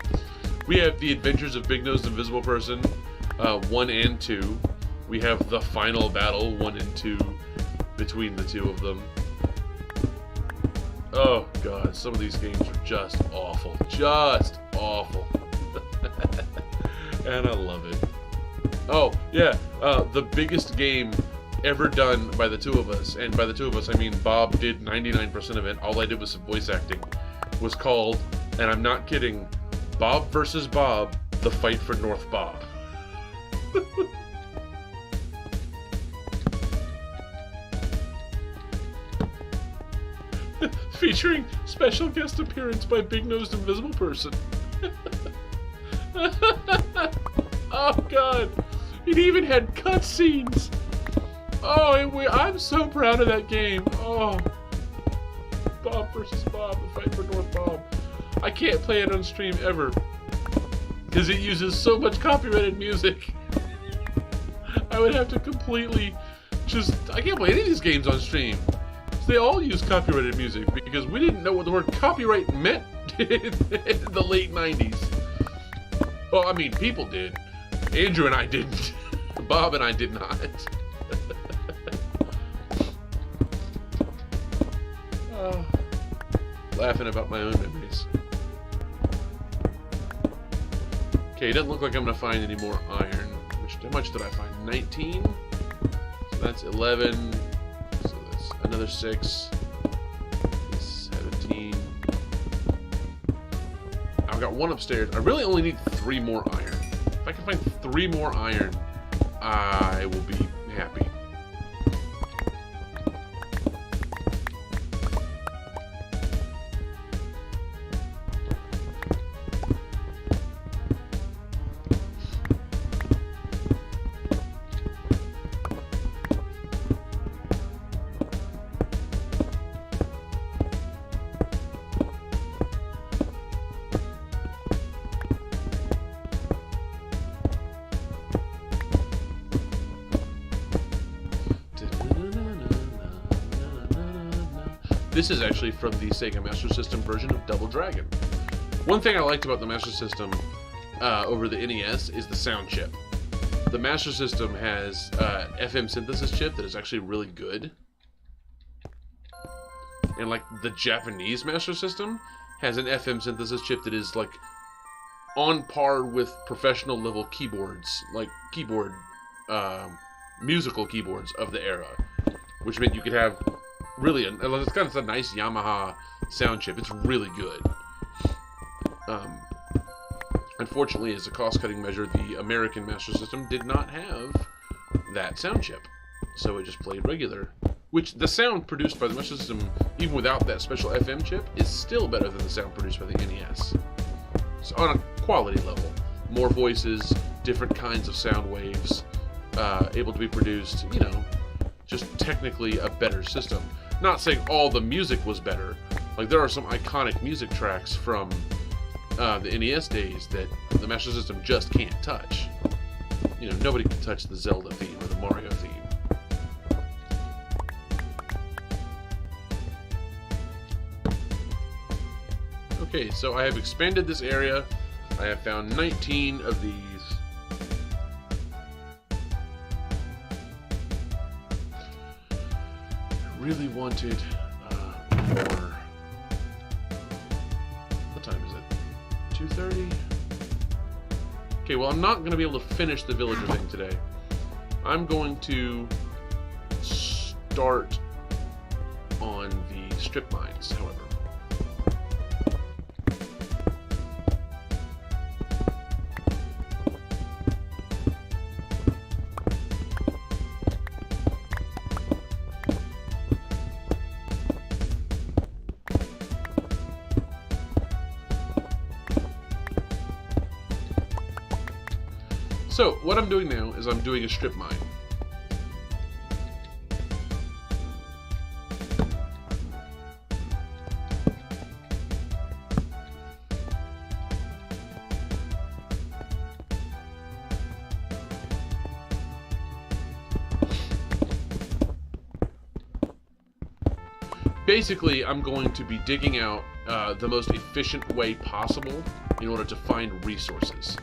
we have The Adventures of Big-Nosed Invisible Person 1 and 2. We have The Final Battle 1 and 2 between the two of them. Oh god, some of these games are just awful. Just awful. And I love it. Oh, yeah, the biggest game ever done by the two of us, and by the two of us I mean Bob did 99% of it, all I did was some voice acting, was called, and I'm not kidding, Bob vs. Bob, The Fight for North Bob. Featuring special guest appearance by Big-Nosed Invisible Person. Oh god, it even had cutscenes. Oh, I'm so proud of that game. Oh, Bob vs. Bob, The Fight for North Bob. I can't play it on stream ever because it uses so much copyrighted music. I would have to completely I can't play any of these games on stream. They all use copyrighted music because we didn't know what the word copyright meant in the late 90s. Well, I mean, people did. Andrew and I didn't. Bob and I did not. Laughing about my own memories. Okay, it doesn't look like I'm going to find any more iron. How much did I find? 19? So that's 11. So that's another 6. 17. I've got one upstairs. I really only need 3 more iron. If I can find 3 more iron, I will be happy. This is actually from the Sega Master System version of Double Dragon. One thing I liked about the Master System over the NES is the sound chip. The Master System has FM synthesis chip that is actually really good. And like the Japanese Master System has an FM synthesis chip that is like on par with professional level keyboards, like musical keyboards of the era, which meant you could have really it's kind of a nice Yamaha sound chip. It's really good. Unfortunately, as a cost-cutting measure, the American Master System did not have that sound chip, so it just played regular. Which the sound produced by the Master System, even without that special FM chip, is still better than the sound produced by the NES. So on a quality level, more voices, different kinds of sound waves, able to be produced, you know, just technically a better system. Not saying all the music was better. Like, there are some iconic music tracks from the NES days that the Master System just can't touch. You know, nobody can touch the Zelda theme or the Mario theme. Okay, so I have expanded this area. I have found 19 of these. I really wanted more. What time is it? 2:30? Okay, well, I'm not going to be able to finish the villager thing today. I'm going to start on the strip mines, however. So, what I'm doing now is I'm doing a strip mine. Basically, I'm going to be digging out the most efficient way possible in order to find resources.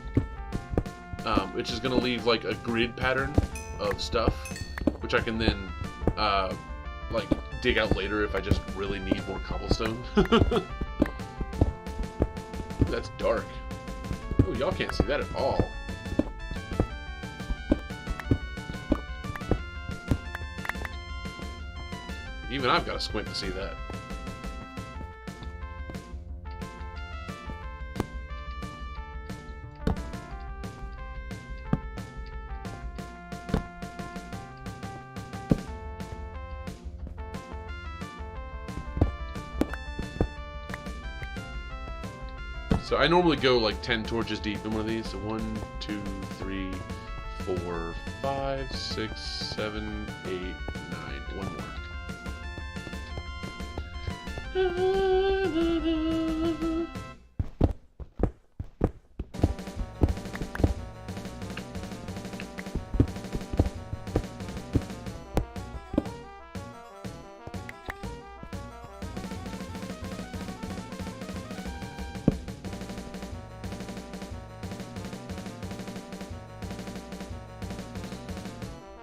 Which is going to leave like a grid pattern of stuff, which I can then like dig out later if I just really need more cobblestone. That's dark. Oh, y'all can't see that at all. Even I've got to squint to see that. So I normally go like 10 torches deep in one of these. So 1, 2, 3, 4, 5, 6, 7, 8, 9. One more.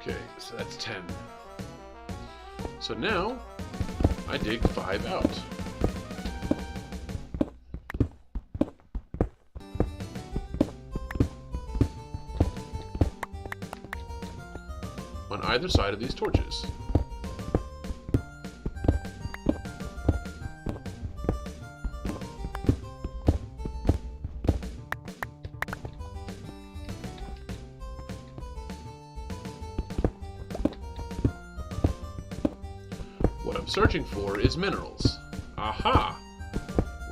Okay, so that's 10. So now, I dig 5 out. On either side of these torches. What I'm searching for is minerals. Aha!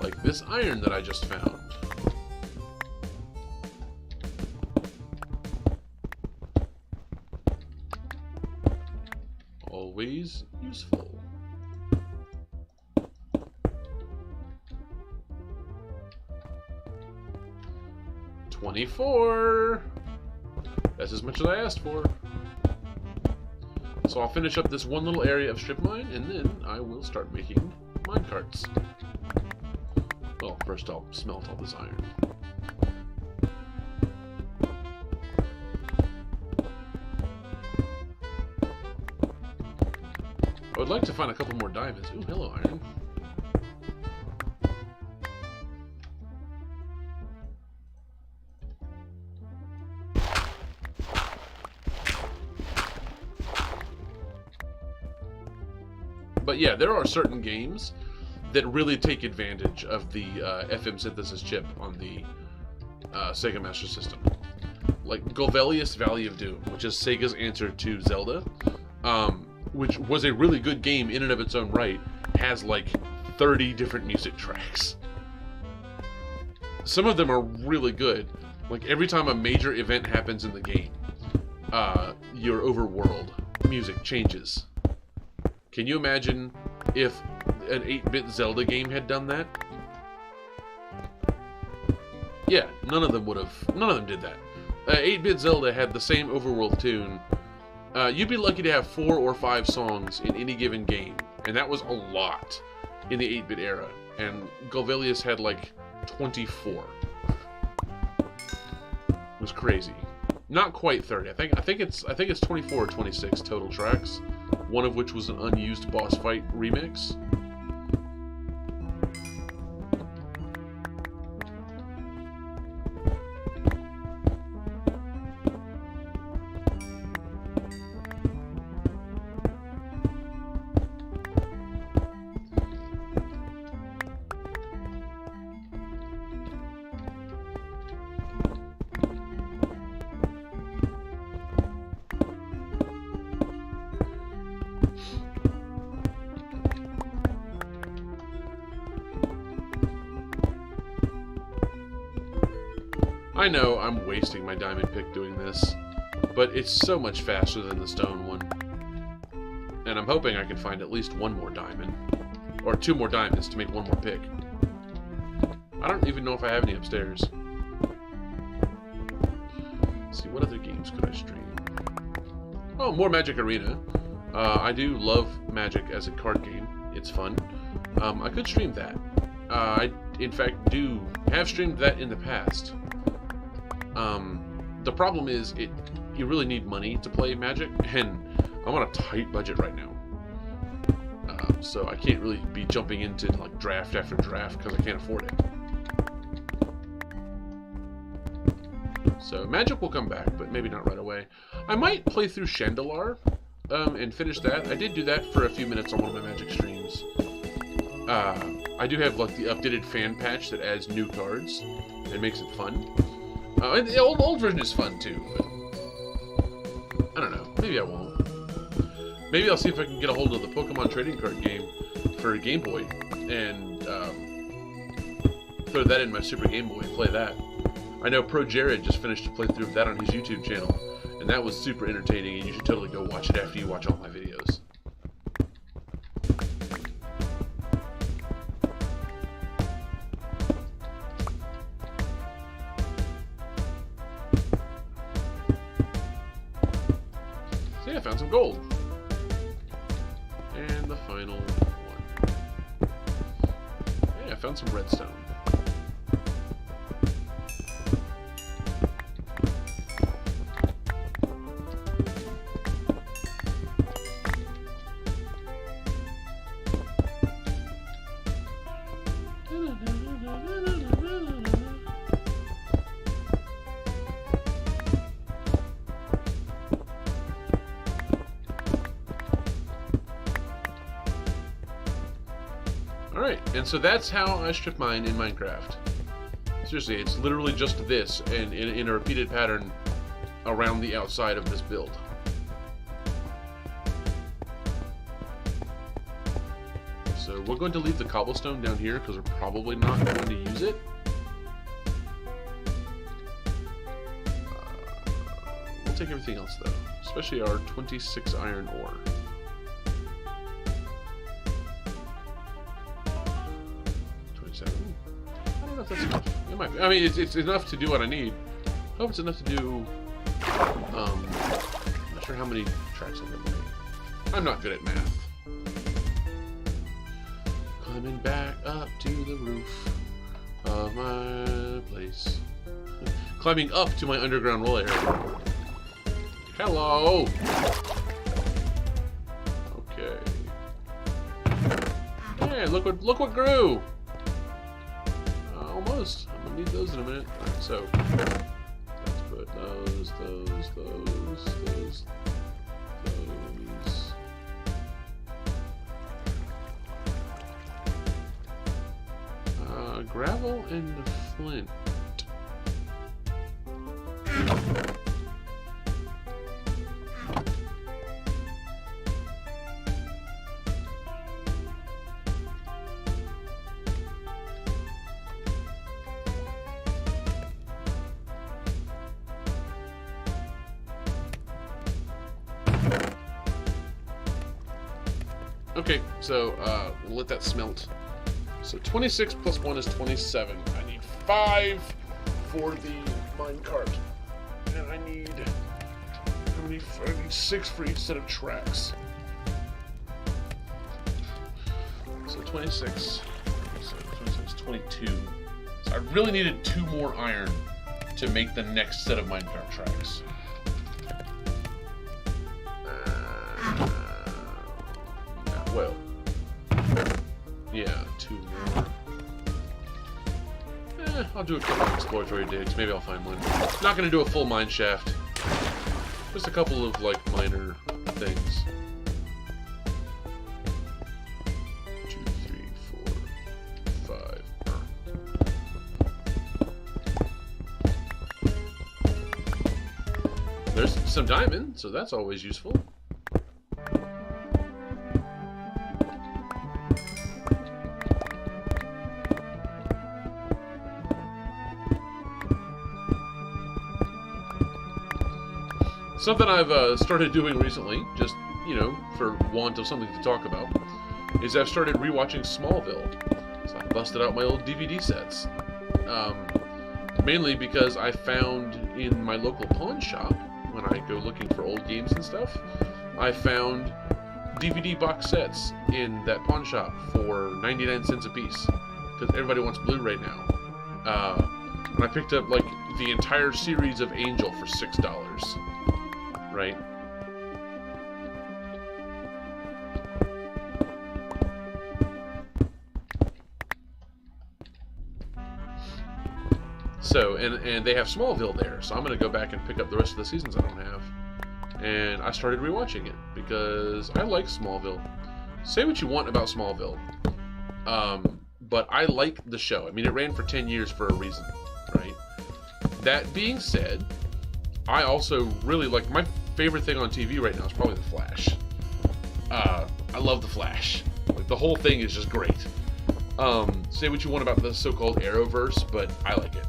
Like this iron that I just found. Always useful. $24. That's as much as I asked for. So I'll finish up this one little area of strip mine, and then I will start making minecarts. Well, first I'll smelt all this iron. I would like to find a couple more diamonds. Ooh, hello, iron. But yeah, there are certain games that really take advantage of the FM synthesis chip on the Sega Master System. Like Golvellius Valley of Doom, which is Sega's answer to Zelda, which was a really good game in and of its own right, has like 30 different music tracks. Some of them are really good. Like every time a major event happens in the game, your overworld music changes. Can you imagine if an 8-bit Zelda game had done that? Yeah, none of them did that. 8-bit Zelda had the same overworld tune. You'd be lucky to have 4 or 5 songs in any given game, and that was a lot in the 8-bit era. And Golvellius had like 24. It was crazy. Not quite 30. I think it's 24 or 26 total tracks. One of which was an unused boss fight remix. I know I'm wasting my diamond pick doing this, but it's so much faster than the stone one. And I'm hoping I can find at least one more diamond, or 2 more diamonds to make one more pick. I don't even know if I have any upstairs. Let's see, what other games could I stream? Oh, more Magic Arena. I do love Magic as a card game. It's fun. I could stream that. I, in fact, have streamed that in the past. The problem is, you really need money to play Magic, and I'm on a tight budget right now. So I can't really be jumping into like draft after draft because I can't afford it. So Magic will come back, but maybe not right away. I might play through Chandelar and finish that. I did do that for a few minutes on one of my Magic streams. I do have like the updated fan patch that adds new cards and makes it fun. And the old version is fun too, but I don't know. Maybe I won't. Maybe I'll see if I can get a hold of the Pokemon trading card game for Game Boy and throw that in my Super Game Boy and play that. I know Pro Jared just finished a playthrough of that on his YouTube channel, and that was super entertaining, and you should totally go watch it after you watch all my videos. I found some gold. And the final one. Yeah, I found some redstone. Alright, and so that's how I strip mine in Minecraft. Seriously, it's literally just this, and in a repeated pattern around the outside of this build. So we're going to leave the cobblestone down here because we're probably not going to use it. We'll take everything else though, especially our 26 iron ore. 27. I don't know if that's enough. It might be. I mean, it's enough to do what I need. I hope it's enough to do. I'm not sure how many tracks I can make. I'm not good at math. Climbing back up to the roof of my place. Climbing up to my underground roll area. Hello! Okay. Hey, look what grew! Almost. I'm gonna need those in a minute. Alright, so let's put those. Gravel and flint. Okay, so we'll let that smelt. So 26 plus 1 is 27. I need 5 for the minecart. And I need 6 for each set of tracks. So 26. So 26, 22. So I really needed 2 more iron to make the next set of minecart tracks. Well. Yeah, 2 more. I'll do a couple of exploratory digs. Maybe I'll find one. Not gonna do a full mine shaft. Just a couple of, like, minor things. 2, 3, 4, 5. There's some diamond, so that's always useful. Something I've started doing recently, just, you know, for want of something to talk about, is I've started rewatching Smallville. So I busted out my old DVD sets. Mainly because I found in my local pawn shop, when I go looking for old games and stuff, I found DVD box sets in that pawn shop for 99 cents a piece. Because everybody wants Blu-ray now. And I picked up, like, the entire series of Angel for $6. Right? So, and they have Smallville there, so I'm going to go back and pick up the rest of the seasons I don't have. And I started rewatching it, because I like Smallville. Say what you want about Smallville, but I like the show. I mean, it ran for 10 years for a reason, right? That being said, I also really like, my favorite thing on TV right now is probably The Flash. I love The Flash. Like, the whole thing is just great. Say what you want about the so-called Arrowverse, but I like it.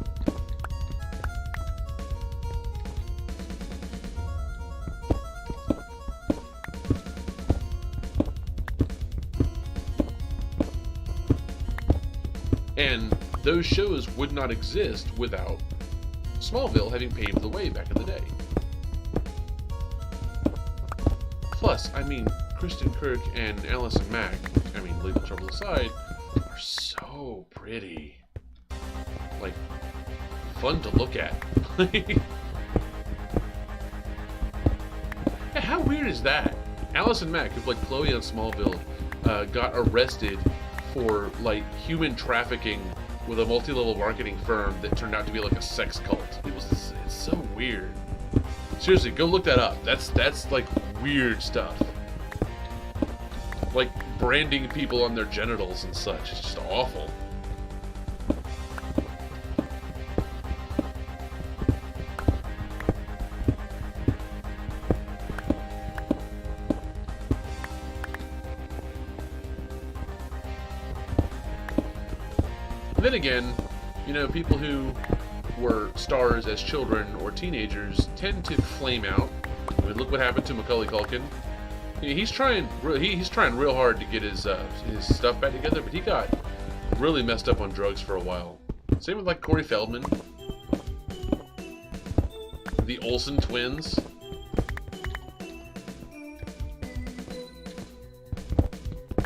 And those shows would not exist without Smallville having paved the way back in the day. Plus, I mean, Kristen Kirk and Allison Mack, I mean, leave the trouble aside, are so pretty. Like, fun to look at. Yeah, how weird is that? Allison Mack, who played Chloe on Smallville, got arrested for, like, human trafficking with a multi-level marketing firm that turned out to be like a sex cult. It's so weird. Seriously, go look that up. That's like weird stuff. Like branding people on their genitals and such. It's just awful. Then again, you know, people who were stars as children or teenagers tend to flame out. I mean, look what happened to Macaulay Culkin. He's trying real hard to get his stuff back together, but he got really messed up on drugs for a while. Same with like Corey Feldman, the Olsen twins.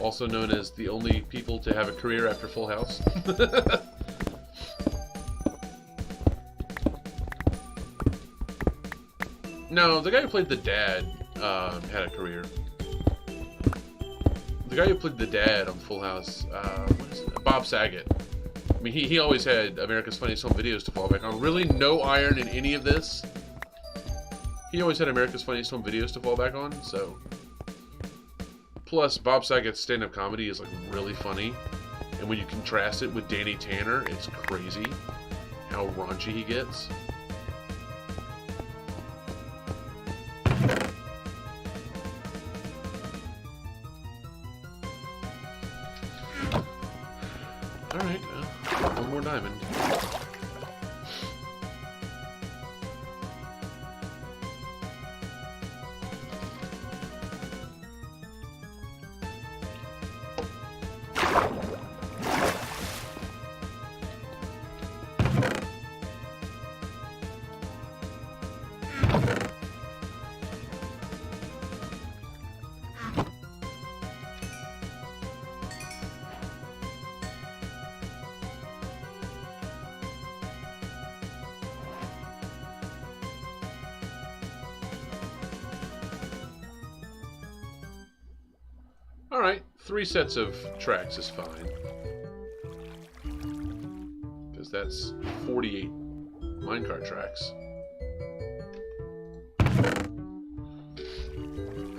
Also known as the only people to have a career after Full House. No, the guy who played the dad had a career. The guy who played the dad on Full House, what is it? Bob Saget. I mean, he always had America's Funniest Home Videos to fall back on. Really, no iron in any of this. He always had America's Funniest Home Videos to fall back on, so... Plus, Bob Saget's stand-up comedy is, like, really funny. And when you contrast it with Danny Tanner, it's crazy how raunchy he gets. Alright, one more diamond. Alright, 3 sets of tracks is fine. Because that's 48 minecart tracks.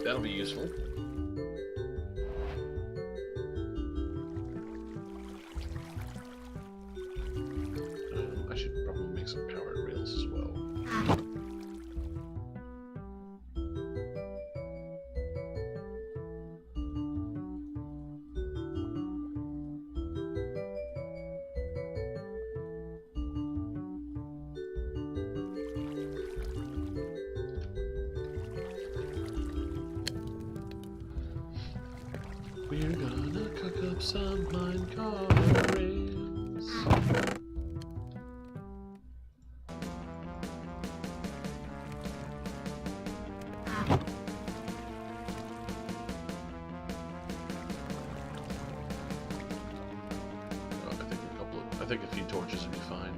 That'll be useful. I should probably make some powered rails as well. We're gonna cook up some minecart rails. I think a few torches would be fine.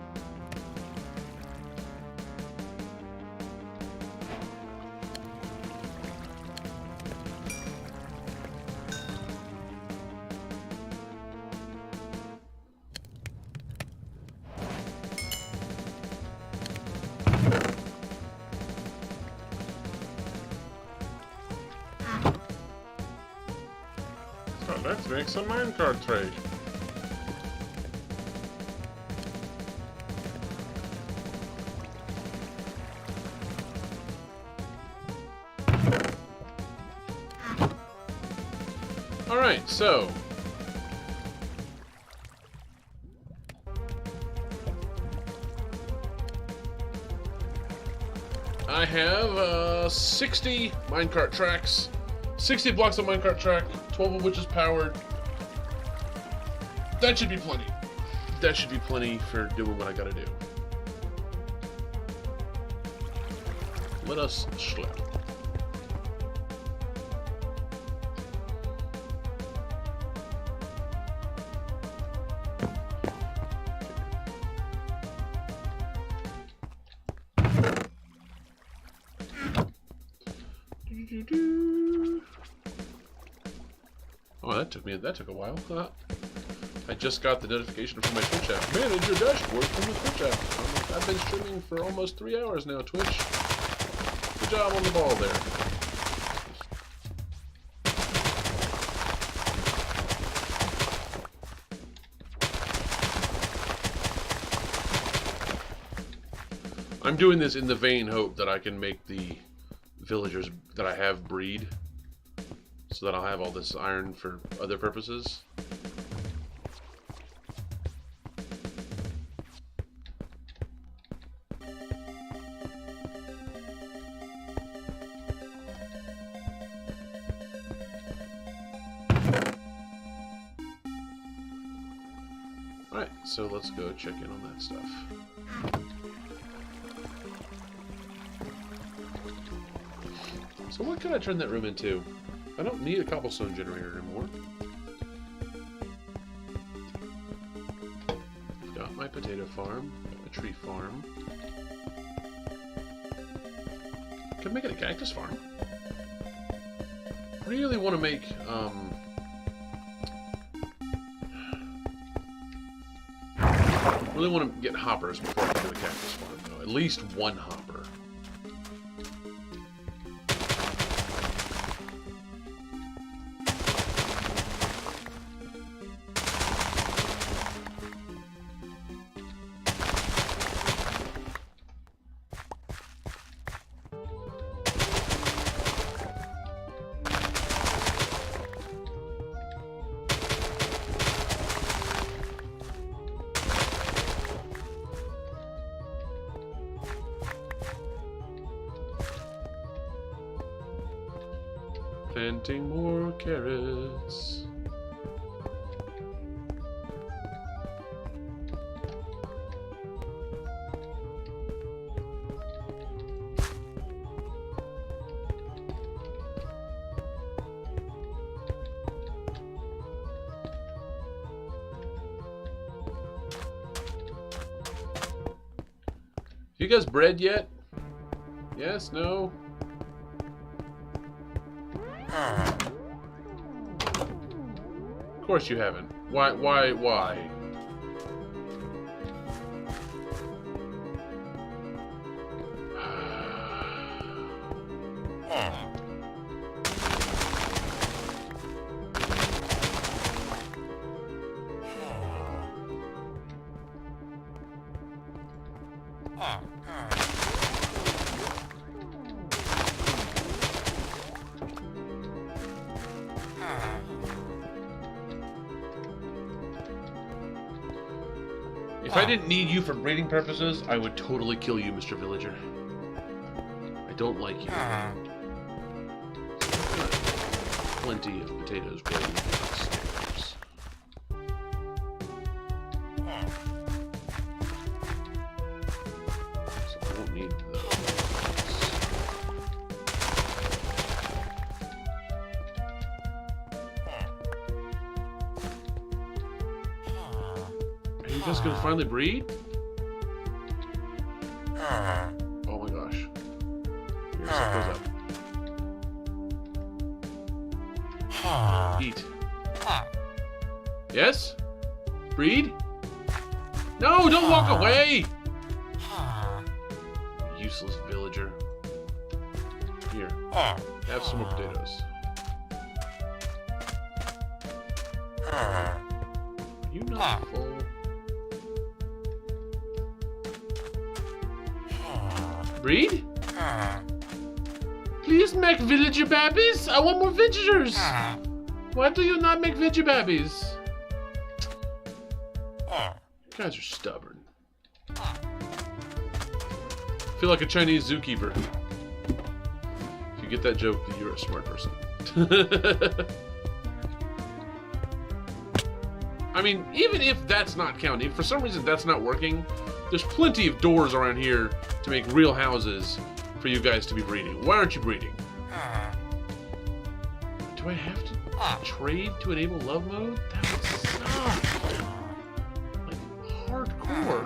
So let's make some minecart trade. Alright, so... I have 60 minecart tracks, 60 blocks of minecart track, 12 of which is powered. That should be plenty. That should be plenty for doing what I gotta do. Let us schlep. Oh, that took a while. I just got the notification from my Twitch app. Manage your dashboard from the Twitch app. I've been streaming for almost 3 hours now, Twitch. Good job on the ball there. I'm doing this in the vain hope that I can make the villagers that I have breed, so that I'll have all this iron for other purposes. Alright, so let's go check in on that stuff. So what can I turn that room into? I don't need a cobblestone generator anymore. potato farm, a tree farm. Could make it a cactus farm. Really want to make, really want to get hoppers before I do the cactus farm, though. At least one hopper. Planting more carrots. You guys bred yet? Yes? No? Of course you haven't. Why? If I didn't need you for breeding purposes, I would totally kill you, Mr. Villager. I don't like you. Plenty of potatoes growing upstairs. So I don't need those. Are you guys gonna finally breed? Oh my gosh. Here, set those up. Eat. Yes? Breed? No, don't walk away! Useless villager. Here. Have some more potatoes. Are you not full? Breed? Please make villager babies. I want more villagers. Why do you not make villager babies? You guys are stubborn. Feel like a Chinese zookeeper. If you get that joke, then you're a smart person. I mean, even if that's not counting, if for some reason that's not working, there's plenty of doors around here to make real houses for you guys to be breeding. Why aren't you breeding? Do I have to trade to enable love mode? That would suck. Like, hardcore.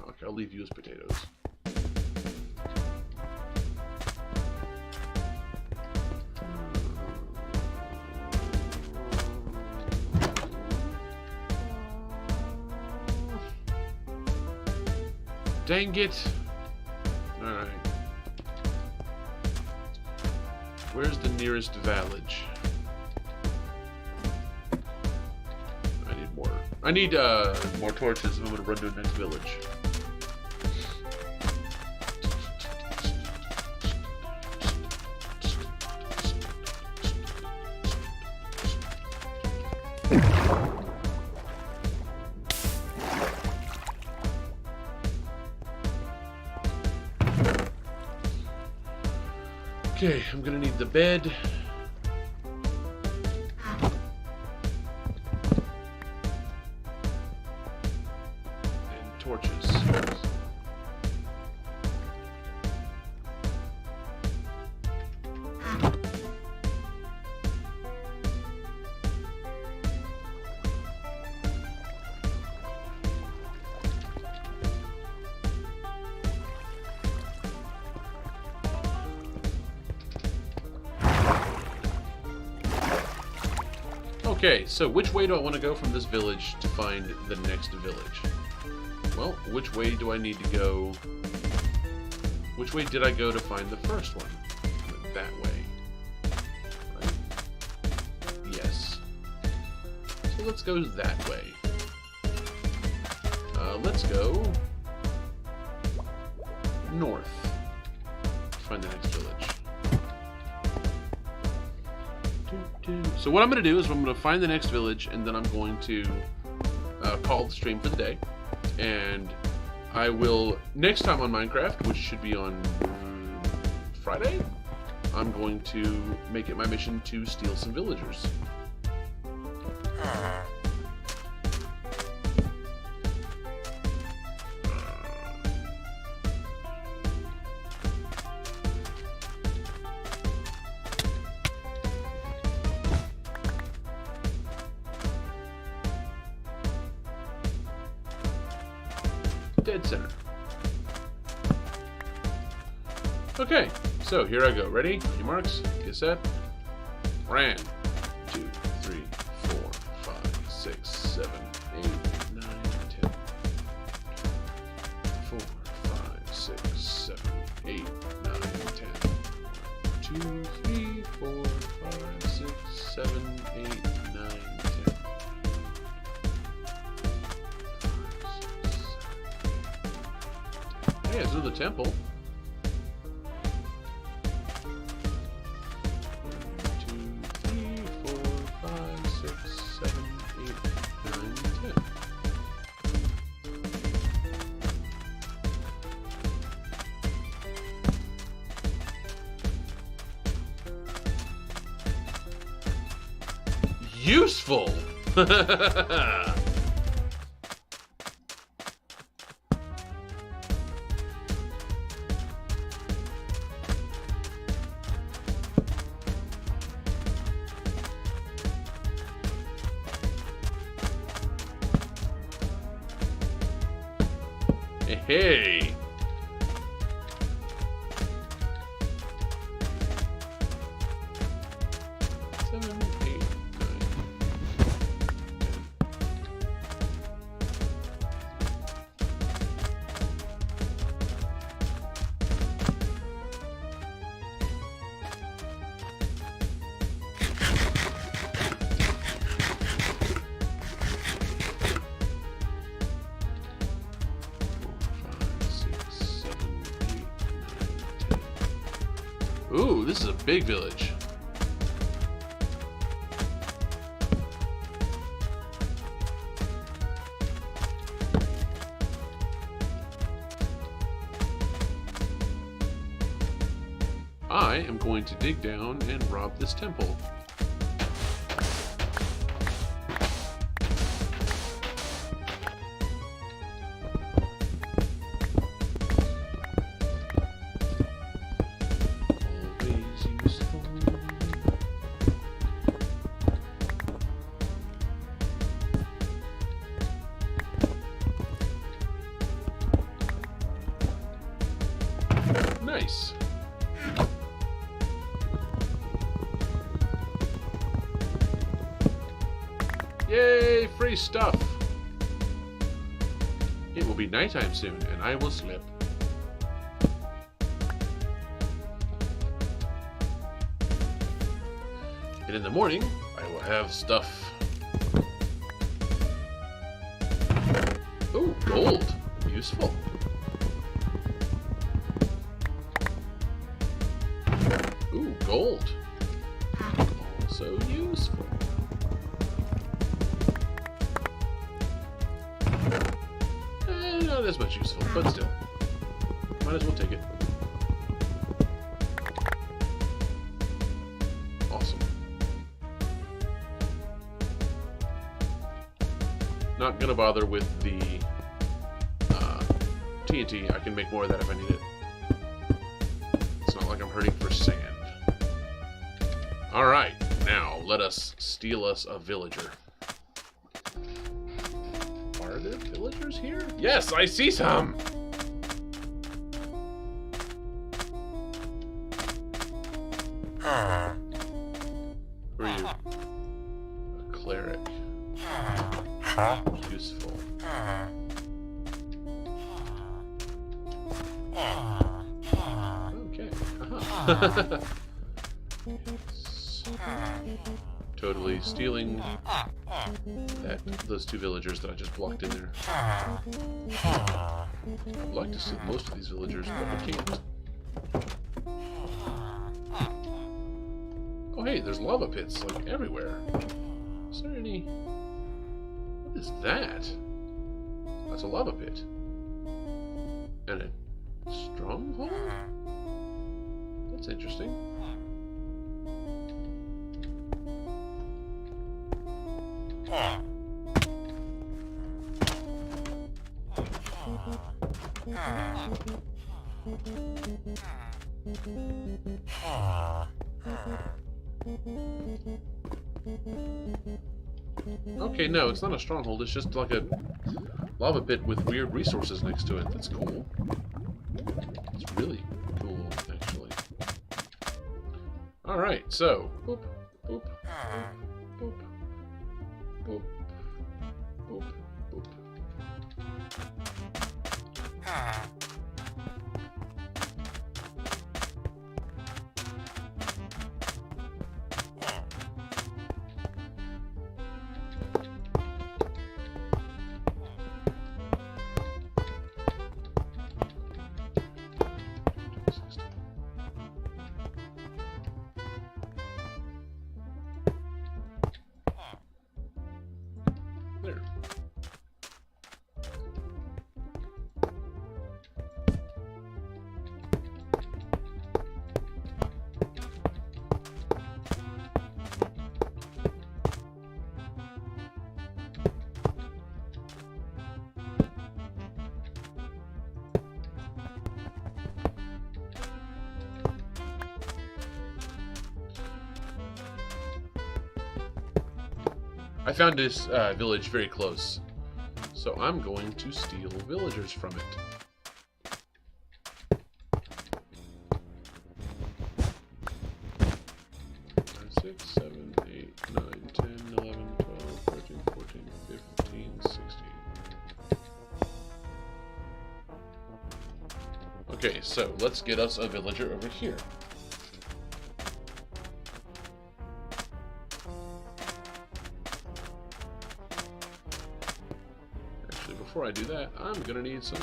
Okay, I'll leave you as potatoes. Dang it. Alright. Where's the nearest village? I need more. I need more torches if I'm gonna run to the next village. Okay, I'm gonna need the bed. And torches. Okay, so which way do I want to go from this village to find the next village? Well, which way do I need to go? Which way did I go to find the first one? That way. Right? Yes. So let's go that way. Let's go north to find the next village. So what I'm going to do is I'm going to find the next village, and then I'm going to call the stream for the day. And I will, next time on Minecraft, which should be on Friday, I'm going to make it my mission to steal some villagers. Dead center. Okay, so here I go. Ready? On your marks, get set. Ran. 2, 3, 4, 5, 6, 7, 8, 9, 10. 4, 5, 6, 7, 8, 9, 10. 2, 3, 4, 5, 6, 7, 8, 9, 10. Yeah, it's the temple. 1, 2, 3, 4, 5, 6, 7, 8, 9, 10. Useful! Hey! 7, 8, 9, 10. Ooh, this is a big village. I am going to dig down and rob this temple. Always useful. Nice. Yay, free stuff! It will be nighttime soon, and I will slip. And in the morning, I will have stuff. Ooh, gold. Useful. Ooh, gold. Also useful. Not as much useful, but still. Might as well take it. Awesome. Not gonna bother with the TNT. I can make more of that if I need it. It's not like I'm hurting for sand. Alright, now let us steal us a villager. Are there villagers here? Yes, I see some! Who are you? A Totally stealing those two villagers that I just blocked in there. I'd like to steal most of these villagers, but I can't. Oh hey, there's lava pits like everywhere. Is there any... What is that? That's a lava pit. And a stronghold? That's interesting. Okay, no, it's not a stronghold, it's just like a lava pit with weird resources next to it. That's cool. It's really cool, actually. Alright, so, boop, boop, boop, boop, boop, boop. There. I found this village very close, so I'm going to steal villagers from it. 6, 7, 8, 9, 10, 11, 12, 13, 14, 15, 16. Okay, so let's get us a villager over here. Before I do that, I'm gonna need some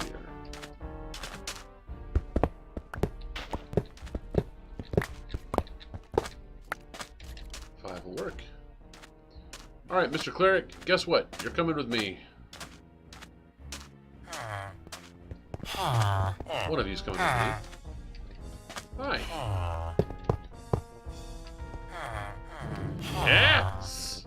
here. Five will work. Alright, Mr. Cleric, guess what? You're coming with me. One of you's coming with me. Hi. Yes!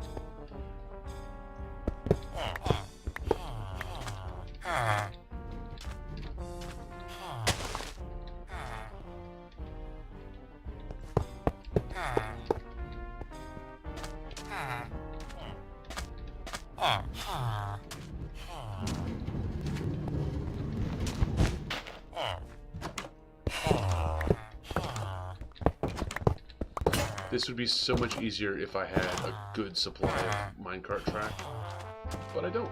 This would be so much easier if I had a good supply of minecart track, but I don't.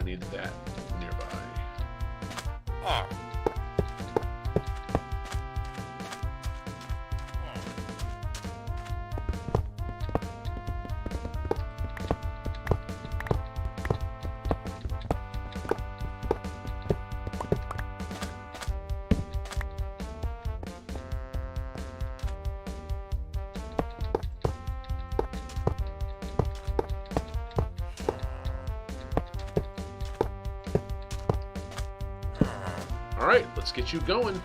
Need that nearby. Alright, let's get you going.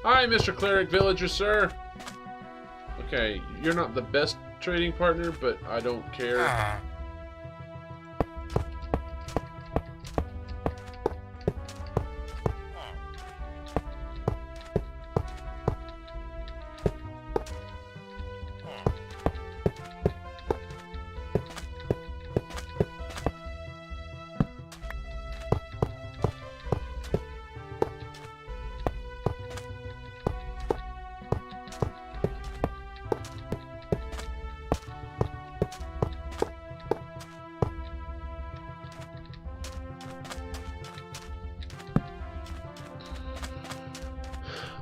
Hi, Mr. Cleric Villager, sir. Okay, you're not the best trading partner, but I don't care.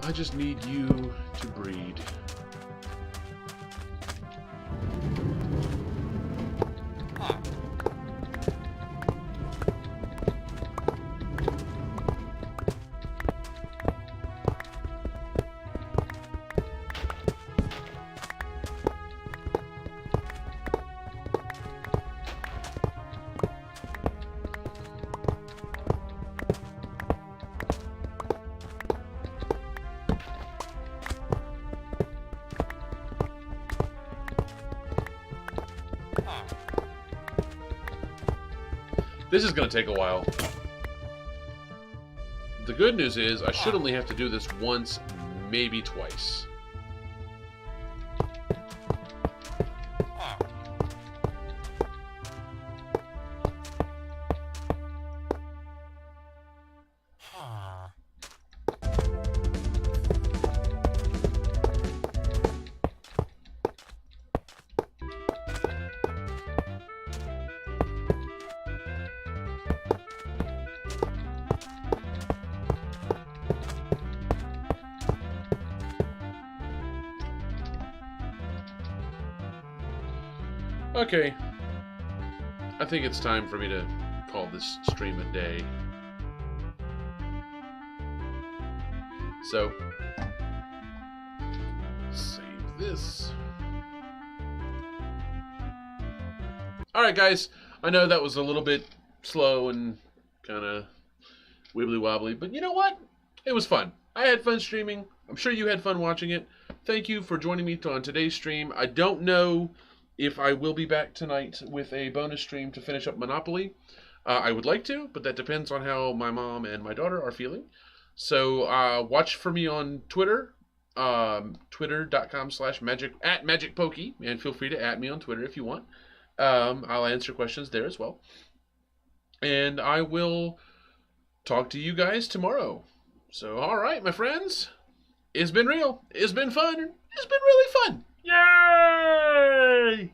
I just need you to breed. This is going to take a while. The good news is I should only have to do this once, maybe twice. Okay, I think it's time for me to call this stream a day. So, save this. Alright guys, I know that was a little bit slow and kind of wibbly wobbly, but you know what? It was fun. I had fun streaming. I'm sure you had fun watching it. Thank you for joining me on today's stream. I don't know if I will be back tonight with a bonus stream to finish up Monopoly. I would like to, but that depends on how my mom and my daughter are feeling. So watch for me on Twitter, twitter.com/magic@magicpokey, and feel free to @me on Twitter if you want. I'll answer questions there as well. And I will talk to you guys tomorrow. So, all right, my friends, it's been real. It's been fun. It's been really fun. Yay!